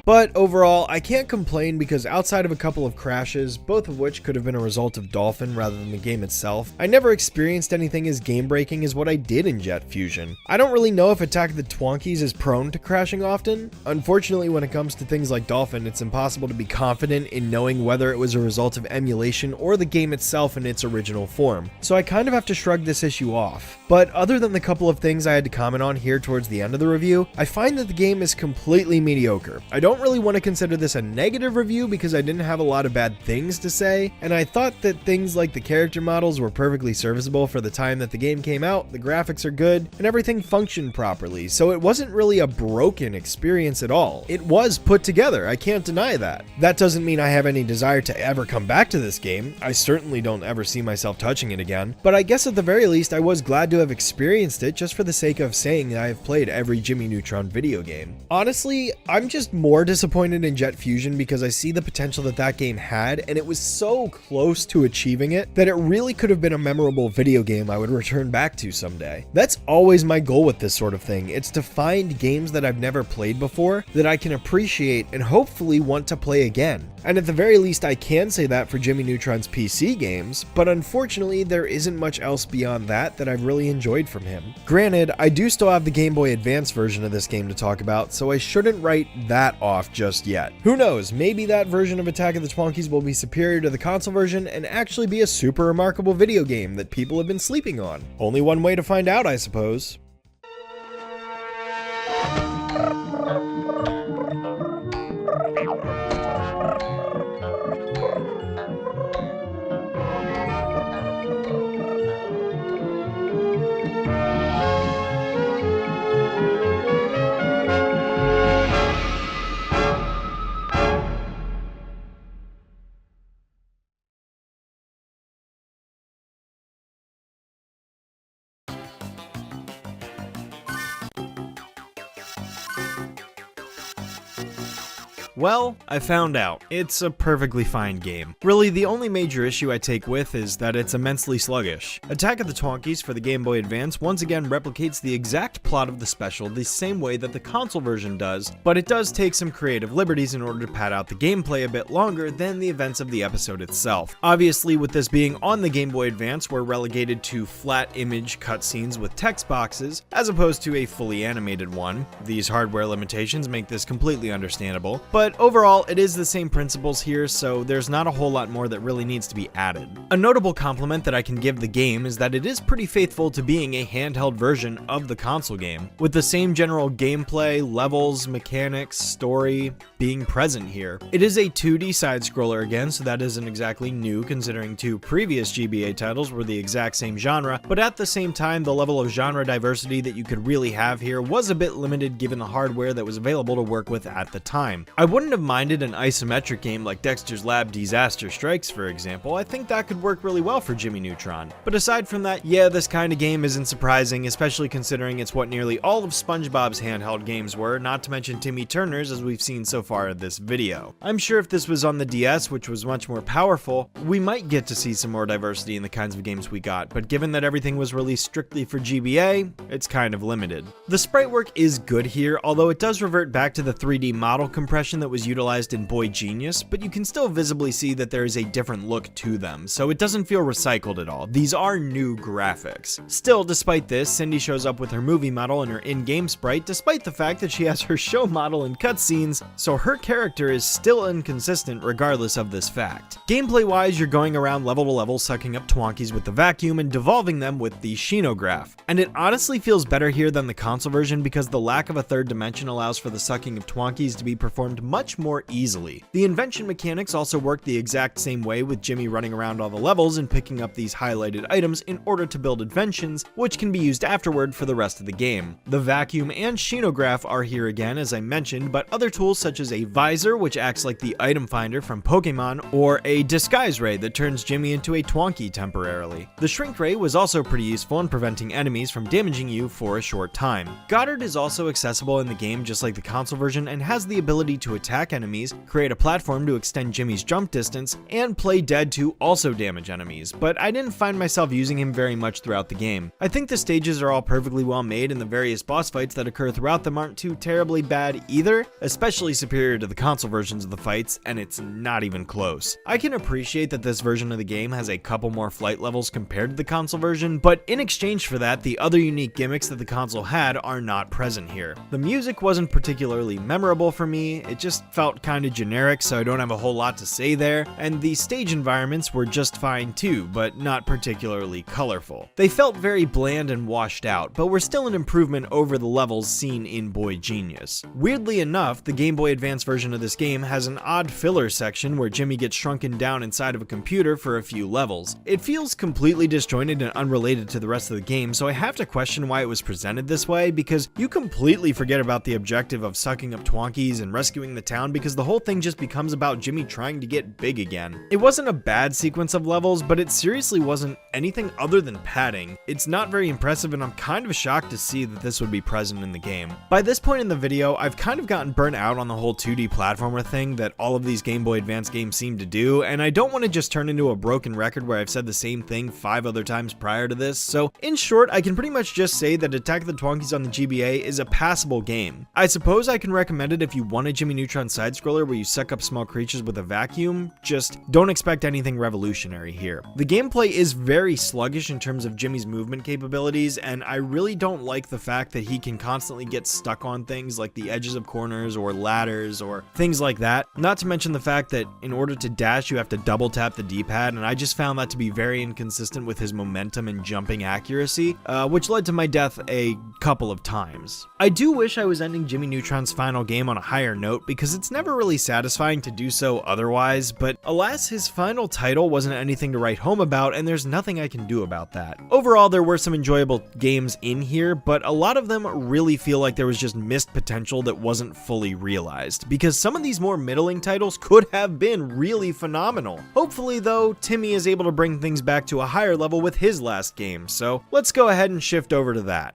But overall, I can't complain because outside of a couple of crashes, both of which could have been a result of Dolphin rather than the game itself, I never experienced anything as game-breaking as what I did in Jet Fusion. I don't really know if Attack of the Twonkies is prone to crashing often. Unfortunately, when it comes to things like Dolphin, it's impossible to be confident in knowing whether it was a result of emulation or the game itself in its original form. So I kind of have to shrug this issue off. But other than the couple of things I had to comment on here towards the end of the review, I find that the game is completely mediocre. I don't really want to consider this a negative review because I didn't have a lot of bad things to say, and I thought that things like the character models were perfectly serviceable for the time that the game came out, the graphics are good, and everything functioned properly, so it wasn't really a broken experience at all. It was put together, I can't deny that. That doesn't mean I have any desire to ever come back to this game. I certainly don't ever see myself touching it again, but I guess at the very least I was glad to have experienced it just for the sake of saying that I have played every Jimmy Neutron video game. Honestly, I'm just more disappointed in Jet Fusion because I see the potential that that game had, and it was so close to achieving it that it really could have been a memorable video game I would return back to someday. That's always my goal with this sort of thing. It's to find games that I've never played before that I can appreciate and hopefully want to play again. And at the very least I can say that for Jimmy Neutron's PC games, but unfortunately there isn't much else beyond that that I've really enjoyed from him. Granted, I do still have the Game Boy Advance version of this game to talk about, so I shouldn't write that off just yet. Who knows, maybe that version of Attack of the Twonkies will be superior to the console version and actually be a super remarkable video game that people have been sleeping on. Only one way to find out, I suppose. Well, I found out. It's a perfectly fine game. Really, the only major issue I take with is that it's immensely sluggish. Attack of the Twonkies for the Game Boy Advance once again replicates the exact plot of the special the same way that the console version does, but it does take some creative liberties in order to pad out the gameplay a bit longer than the events of the episode itself. Obviously, with this being on the Game Boy Advance, we're relegated to flat image cutscenes with text boxes, as opposed to a fully animated one. These hardware limitations make this completely understandable, but overall, it is the same principles here, so there's not a whole lot more that really needs to be added. A notable compliment that I can give the game is that it is pretty faithful to being a handheld version of the console game, with the same general gameplay, levels, mechanics, story being present here. It is a 2D side-scroller again, so that isn't exactly new considering two previous GBA titles were the exact same genre, but at the same time, the level of genre diversity that you could really have here was a bit limited given the hardware that was available to work with at the time. I wouldn't have minded an isometric game like Dexter's Lab Disaster Strikes, for example. I think that could work really well for Jimmy Neutron. But aside from that, yeah, this kind of game isn't surprising, especially considering it's what nearly all of Spongebob's handheld games were, not to mention Timmy Turner's as we've seen so far in this video. I'm sure if this was on the DS, which was much more powerful, we might get to see some more diversity in the kinds of games we got, but given that everything was released strictly for GBA, it's kind of limited. The sprite work is good here, although it does revert back to the 3D model compression that was utilized in Boy Genius, but you can still visibly see that there is a different look to them, so it doesn't feel recycled at all. These are new graphics. Still, despite this, Cindy shows up with her movie model and her in-game sprite, despite the fact that she has her show model in cutscenes, so her character is still inconsistent regardless of this fact. Gameplay-wise, you're going around level to level sucking up Twonkies with the vacuum and devolving them with the Shinograph, and it honestly feels better here than the console version because the lack of a third dimension allows for the sucking of Twonkies to be performed much more easily. The invention mechanics also work the exact same way, with Jimmy running around all the levels and picking up these highlighted items in order to build inventions, which can be used afterward for the rest of the game. The vacuum and Shinograph are here again, as I mentioned, but other tools such as a visor, which acts like the item finder from Pokemon, or a disguise ray that turns Jimmy into a Twonkie temporarily. The shrink ray was also pretty useful in preventing enemies from damaging you for a short time. Goddard is also accessible in the game just like the console version and has the ability to attack enemies, create a platform to extend Jimmy's jump distance, and play dead to also damage enemies, but I didn't find myself using him very much throughout the game. I think the stages are all perfectly well made and the various boss fights that occur throughout them aren't too terribly bad either, especially superior to the console versions of the fights, and it's not even close. I can appreciate that this version of the game has a couple more flight levels compared to the console version, but in exchange for that, the other unique gimmicks that the console had are not present here. The music wasn't particularly memorable for me, it just felt kinda generic, so I don't have a whole lot to say there, and the stage environments were just fine too, but not particularly colorful. They felt very bland and washed out, but were still an improvement over the levels seen in Boy Genius. Weirdly enough, the Game Boy Advance version of this game has an odd filler section where Jimmy gets shrunken down inside of a computer for a few levels. It feels completely disjointed and unrelated to the rest of the game, so I have to question why it was presented this way, because you completely forget about the objective of sucking up Twonkies and rescuing the town because the whole thing just becomes about Jimmy trying to get big again. It wasn't a bad sequence of levels, but it seriously wasn't anything other than padding. It's not very impressive, and I'm kind of shocked to see that this would be present in the game. By this point in the video, I've kind of gotten burnt out on the whole 2D platformer thing that all of these Game Boy Advance games seem to do, and I don't want to just turn into a broken record where I've said the same thing 5 other times prior to this, so in short, I can pretty much just say that Attack of the Twonkies on the GBA is a passable game. I suppose I can recommend it if you want a Jimmy Neutron side-scroller where you suck up small creatures with a vacuum, just don't expect anything revolutionary here. The gameplay is very sluggish in terms of Jimmy's movement capabilities, and I really don't like the fact that he can constantly get stuck on things like the edges of corners or ladders, wires or things like that. Not to mention the fact that in order to dash, you have to double tap the D-pad, and I just found that to be very inconsistent with his momentum and jumping accuracy, which led to my death a couple of times. I do wish I was ending Jimmy Neutron's final game on a higher note, because it's never really satisfying to do so otherwise, but alas, his final title wasn't anything to write home about, and there's nothing I can do about that. Overall, there were some enjoyable games in here, but a lot of them really feel like there was just missed potential that wasn't fully realized, because some of these more middling titles could have been really phenomenal. Hopefully though, Timmy is able to bring things back to a higher level with his last game, so let's go ahead and shift over to that.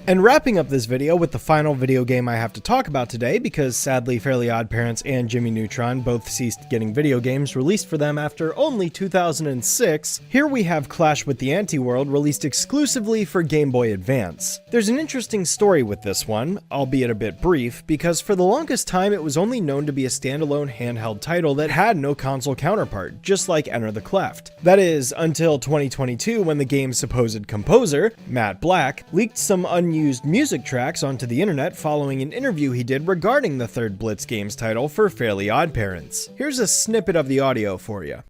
And wrapping up this video with the final video game I have to talk about today, because sadly Fairly Oddparents and Jimmy Neutron both ceased getting video games released for them after only 2006, here we have Clash with the Anti-World, released exclusively for Game Boy Advance. There's an interesting story with this one, albeit a bit brief, because for the longest time it was only known to be a standalone handheld title that had no console counterpart, just like Enter the Cleft. That is, until 2022 when the game's supposed composer, Matt Black, leaked some unused music tracks onto the internet following an interview he did regarding the third Blitz Games title for Fairly Oddparents. Here's a snippet of the audio for you.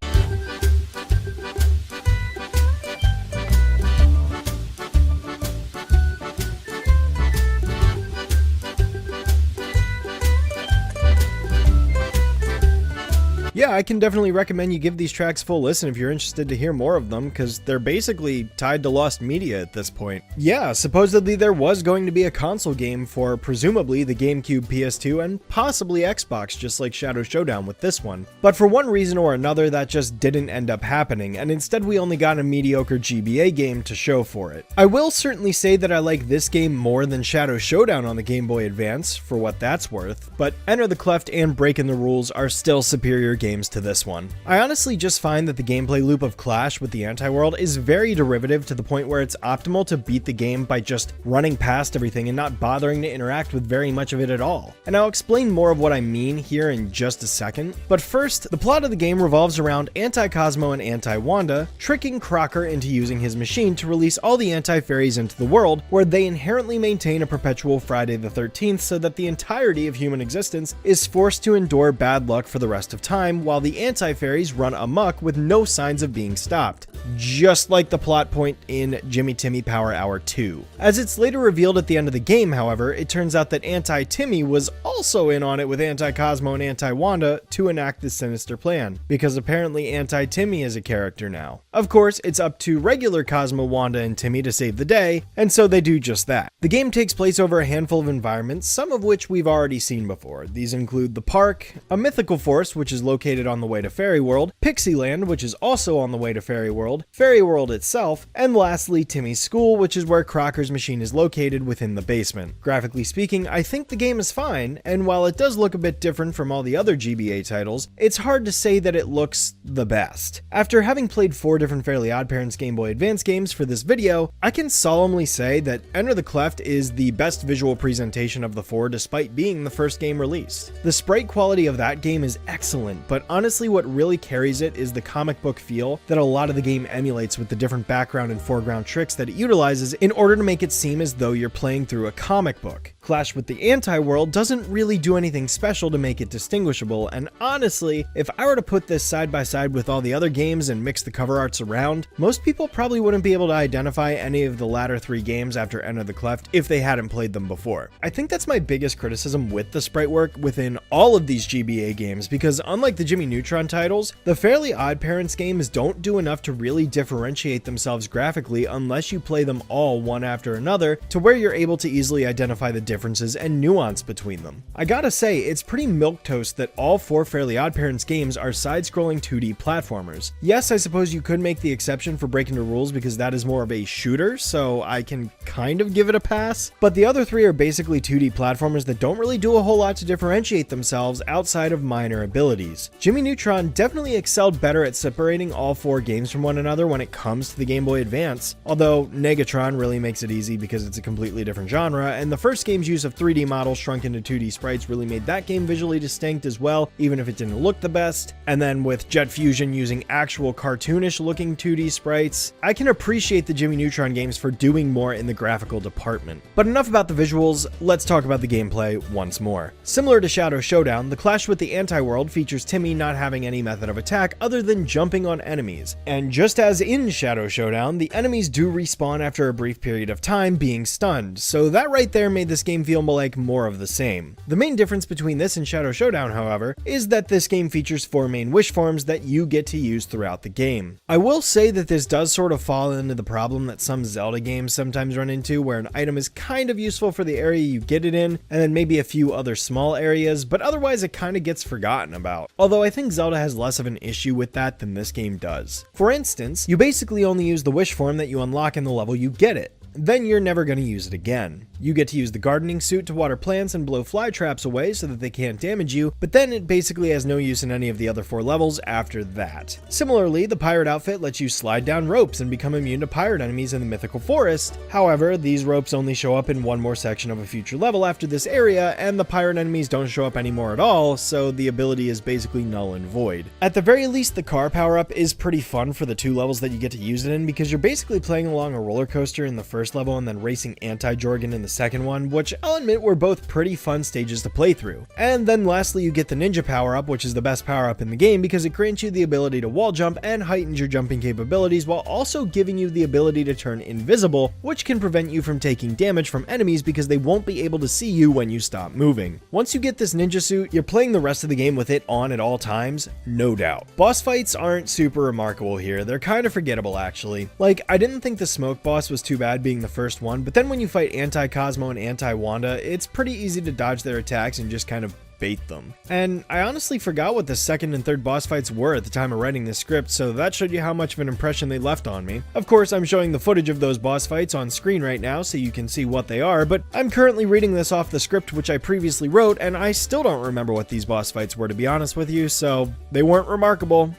Yeah, I can definitely recommend you give these tracks full listen if you're interested to hear more of them, because they're basically tied to lost media at this point. Yeah, supposedly there was going to be a console game for presumably the GameCube, PS2, and possibly Xbox, just like Showdown with this one. But for one reason or another, that just didn't end up happening, and instead we only got a mediocre GBA game to show for it. I will certainly say that I like this game more than Showdown on the Game Boy Advance, for what that's worth, but Enter the Cleft and Breakin' the Rules are still superior games to this one. I honestly just find that the gameplay loop of Clash with the Anti-World is very derivative to the point where it's optimal to beat the game by just running past everything and not bothering to interact with very much of it at all. And I'll explain more of what I mean here in just a second. But first, the plot of the game revolves around Anti-Cosmo and Anti-Wanda tricking Crocker into using his machine to release all the Anti-Fairies into the world, where they inherently maintain a perpetual Friday the 13th so that the entirety of human existence is forced to endure bad luck for the rest of time, while the Anti-Fairies run amok with no signs of being stopped. Just like the plot point in Jimmy Timmy Power Hour 2. As it's later revealed at the end of the game, however, it turns out that Anti-Timmy was also in on it with Anti-Cosmo and Anti-Wanda to enact this sinister plan, because apparently Anti-Timmy is a character now. Of course, it's up to regular Cosmo, Wanda, and Timmy to save the day, and so they do just that. The game takes place over a handful of environments, some of which we've already seen before. These include the park, a mythical forest which is located on the way to Fairy World, Pixieland, which is also on the way to Fairy World itself, and lastly Timmy's school, which is where Crocker's machine is located within the basement. Graphically speaking, I think the game is fine, and while it does look a bit different from all the other GBA titles, it's hard to say that it looks the best. After having played 4 different Fairly Oddparents Game Boy Advance games for this video, I can solemnly say that Enter the Cleft is the best visual presentation of the 4 despite being the first game released. The sprite quality of that game is excellent, but honestly what really carries it is the comic book feel that a lot of the game emulates with the different background and foreground tricks that it utilizes in order to make it seem as though you're playing through a comic book. Clash with the Anti-World doesn't really do anything special to make it distinguishable, and honestly, if I were to put this side by side with all the other games and mix the cover arts around, most people probably wouldn't be able to identify any of the latter 3 games after Enter the Cleft if they hadn't played them before. I think that's my biggest criticism with the sprite work within all of these GBA games, because unlike the Jimmy Neutron titles, the Fairly Oddparents games don't do enough to really differentiate themselves graphically unless you play them all one after another to where you're able to easily identify the difference differences and nuance between them. I gotta say, it's pretty milquetoast that all 4 Fairly Oddparents games are side-scrolling 2D platformers. Yes, I suppose you could make the exception for Breakin' the Rules because that is more of a shooter, so I can kind of give it a pass, but the other 3 are basically 2D platformers that don't really do a whole lot to differentiate themselves outside of minor abilities. Jimmy Neutron definitely excelled better at separating all 4 games from one another when it comes to the Game Boy Advance, although Negatron really makes it easy because it's a completely different genre, and the first game's use of 3D models shrunk into 2D sprites really made that game visually distinct as well, even if it didn't look the best. And then with Jet Fusion using actual cartoonish looking 2D sprites, I can appreciate the Jimmy Neutron games for doing more in the graphical department. But enough about the visuals, let's talk about the gameplay once more. Similar to Shadow Showdown, the clash with the anti-world features Timmy not having any method of attack other than jumping on enemies. And just as in Shadow Showdown, the enemies do respawn after a brief period of time being stunned, so that right there made this game feel like more of the same. The main difference between this and Shadow Showdown, however, is that this game features 4 main wish forms that you get to use throughout the game. I will say that this does sort of fall into the problem that some Zelda games sometimes run into, where an item is kind of useful for the area you get it in, and then maybe a few other small areas, but otherwise it kind of gets forgotten about. Although I think Zelda has less of an issue with that than this game does. For instance, you basically only use the wish form that you unlock in the level you get it. Then you're never going to use it again. You get to use the gardening suit to water plants and blow fly traps away so that they can't damage you, but then it basically has no use in any of the other 4 levels after that. Similarly, the pirate outfit lets you slide down ropes and become immune to pirate enemies in the mythical forest. However, these ropes only show up in one more section of a future level after this area, and the pirate enemies don't show up anymore at all, so the ability is basically null and void. At the very least, the car power-up is pretty fun for the 2 levels that you get to use it in, because you're basically playing along a roller coaster in the first level and then racing Anti-Jorgen in the second one, which I'll admit were both pretty fun stages to play through. And then lastly, you get the ninja power-up, which is the best power-up in the game because it grants you the ability to wall jump and heightens your jumping capabilities while also giving you the ability to turn invisible, which can prevent you from taking damage from enemies because they won't be able to see you when you stop moving. Once you get this ninja suit, you're playing the rest of the game with it on at all times, no doubt. Boss fights aren't super remarkable here, they're kind of forgettable actually. Like, I didn't think the smoke boss was too bad being the first one, but then when you fight Anti-Cosmo and Anti-Wanda, it's pretty easy to dodge their attacks and just kind of bait them. And I honestly forgot what the second and third boss fights were at the time of writing this script, so that showed you how much of an impression they left on me. Of course, I'm showing the footage of those boss fights on screen right now so you can see what they are, but I'm currently reading this off the script which I previously wrote, and I still don't remember what these boss fights were, to be honest with you, so they weren't remarkable.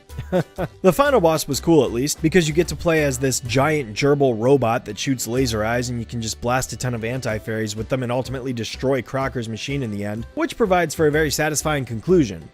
The final boss was cool at least, because you get to play as this giant gerbil robot that shoots laser eyes and you can just blast a ton of anti-fairies with them and ultimately destroy Crocker's machine in the end, which provides for a very satisfying conclusion.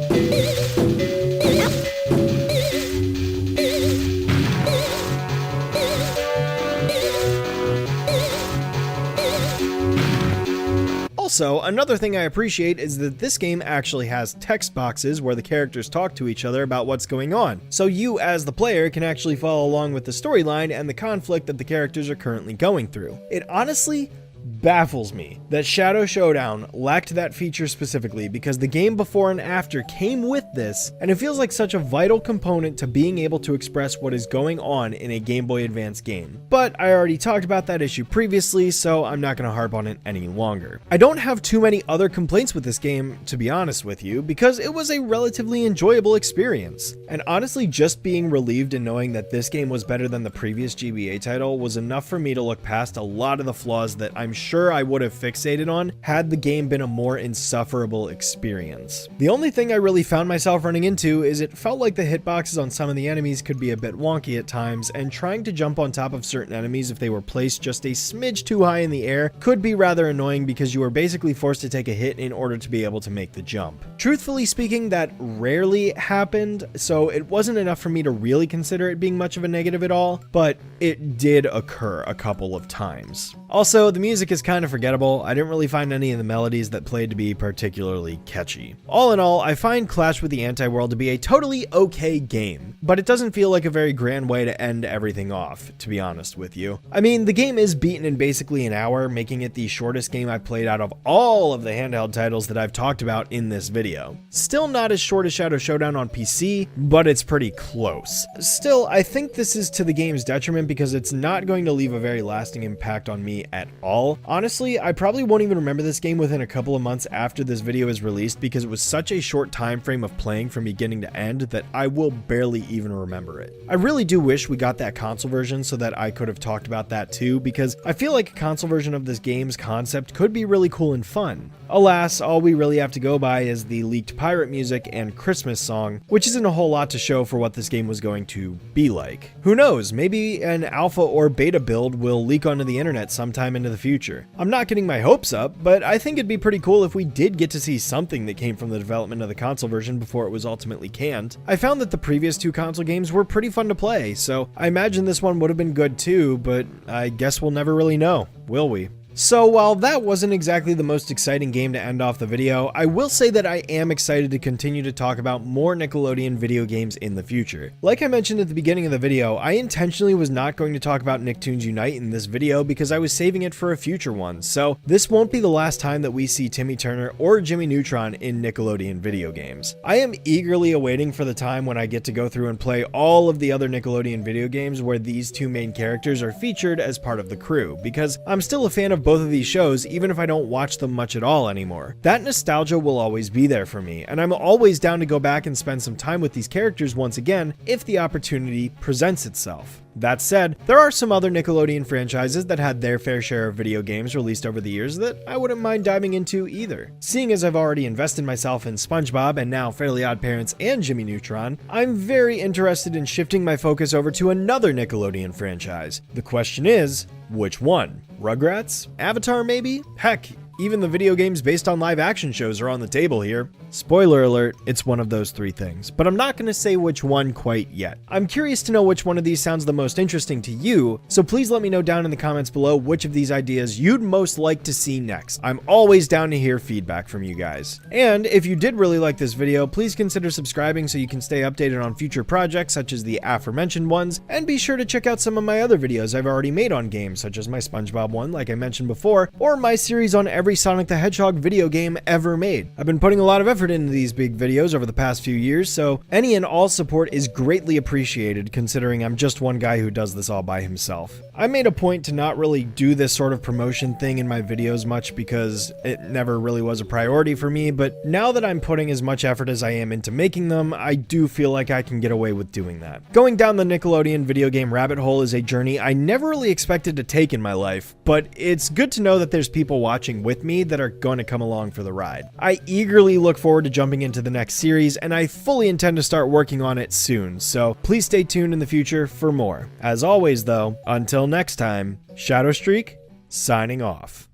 Also, another thing I appreciate is that this game actually has text boxes where the characters talk to each other about what's going on, so you as the player can actually follow along with the storyline and the conflict that the characters are currently going through. It honestly baffles me that Shadow Showdown lacked that feature specifically, because the game before and after came with this, and it feels like such a vital component to being able to express what is going on in a Game Boy Advance game. But I already talked about that issue previously, so I'm not going to harp on it any longer. I don't have too many other complaints with this game, to be honest with you, because it was a relatively enjoyable experience. And honestly, just being relieved in knowing that this game was better than the previous GBA title was enough for me to look past a lot of the flaws that I'm sure I would have fixated on had the game been a more insufferable experience. The only thing I really found myself running into is it felt like the hitboxes on some of the enemies could be a bit wonky at times, and trying to jump on top of certain enemies if they were placed just a smidge too high in the air could be rather annoying because you were basically forced to take a hit in order to be able to make the jump. Truthfully speaking, that rarely happened, so it wasn't enough for me to really consider it being much of a negative at all, but it did occur a couple of times. Also, the music is kind of forgettable. I didn't really find any of the melodies that played to be particularly catchy. All in all, I find Clash with the Anti-World to be a totally okay game, but it doesn't feel like a very grand way to end everything off, to be honest with you. I mean, the game is beaten in basically an hour, making it the shortest game I've played out of all of the handheld titles that I've talked about in this video. Still not as short as Shadow Showdown on PC, but it's pretty close. Still, I think this is to the game's detriment because it's not going to leave a very lasting impact on me at all will. Honestly, I probably won't even remember this game within a couple of months after this video is released because it was such a short time frame of playing from beginning to end that I will barely even remember it. I really do wish we got that console version so that I could have talked about that too, because I feel like a console version of this game's concept could be really cool and fun. Alas, all we really have to go by is the leaked pirate music and Christmas song, which isn't a whole lot to show for what this game was going to be like. Who knows, maybe an alpha or beta build will leak onto the internet sometime into the future. I'm not getting my hopes up, but I think it'd be pretty cool if we did get to see something that came from the development of the console version before it was ultimately canned. I found that the previous two console games were pretty fun to play, so I imagine this one would have been good too, but I guess we'll never really know, will we? So while that wasn't exactly the most exciting game to end off the video, I will say that I am excited to continue to talk about more Nickelodeon video games in the future. Like I mentioned at the beginning of the video, I intentionally was not going to talk about Nicktoons Unite in this video because I was saving it for a future one, so this won't be the last time that we see Timmy Turner or Jimmy Neutron in Nickelodeon video games. I am eagerly awaiting for the time when I get to go through and play all of the other Nickelodeon video games where these two main characters are featured as part of the crew, because I'm still a fan of both of these shows even if I don't watch them much at all anymore. That nostalgia will always be there for me, and I'm always down to go back and spend some time with these characters once again if the opportunity presents itself. That said, there are some other Nickelodeon franchises that had their fair share of video games released over the years that I wouldn't mind diving into either. Seeing as I've already invested myself in Spongebob and now Fairly OddParents and Jimmy Neutron, I'm very interested in shifting my focus over to another Nickelodeon franchise. The question is, which one? Rugrats? Avatar maybe? Heck, even the video games based on live action shows are on the table here. Spoiler alert, it's one of those three things, but I'm not going to say which one quite yet. I'm curious to know which one of these sounds the most interesting to you, so please let me know down in the comments below which of these ideas you'd most like to see next. I'm always down to hear feedback from you guys. And if you did really like this video, please consider subscribing so you can stay updated on future projects such as the aforementioned ones, and be sure to check out some of my other videos I've already made on games, such as my Spongebob one like I mentioned before, or my series on every Sonic the Hedgehog video game ever made. I've been putting a lot of effort into these big videos over the past few years, so any and all support is greatly appreciated considering I'm just one guy who does this all by himself. I made a point to not really do this sort of promotion thing in my videos much because it never really was a priority for me, but now that I'm putting as much effort as I am into making them, I do feel like I can get away with doing that. Going down the Nickelodeon video game rabbit hole is a journey I never really expected to take in my life, but it's good to know that there's people watching with me that are going to come along for the ride. I eagerly look forward to jumping into the next series, and I fully intend to start working on it soon, so please stay tuned in the future for more. As always though, until next time, Shadowstreak, signing off.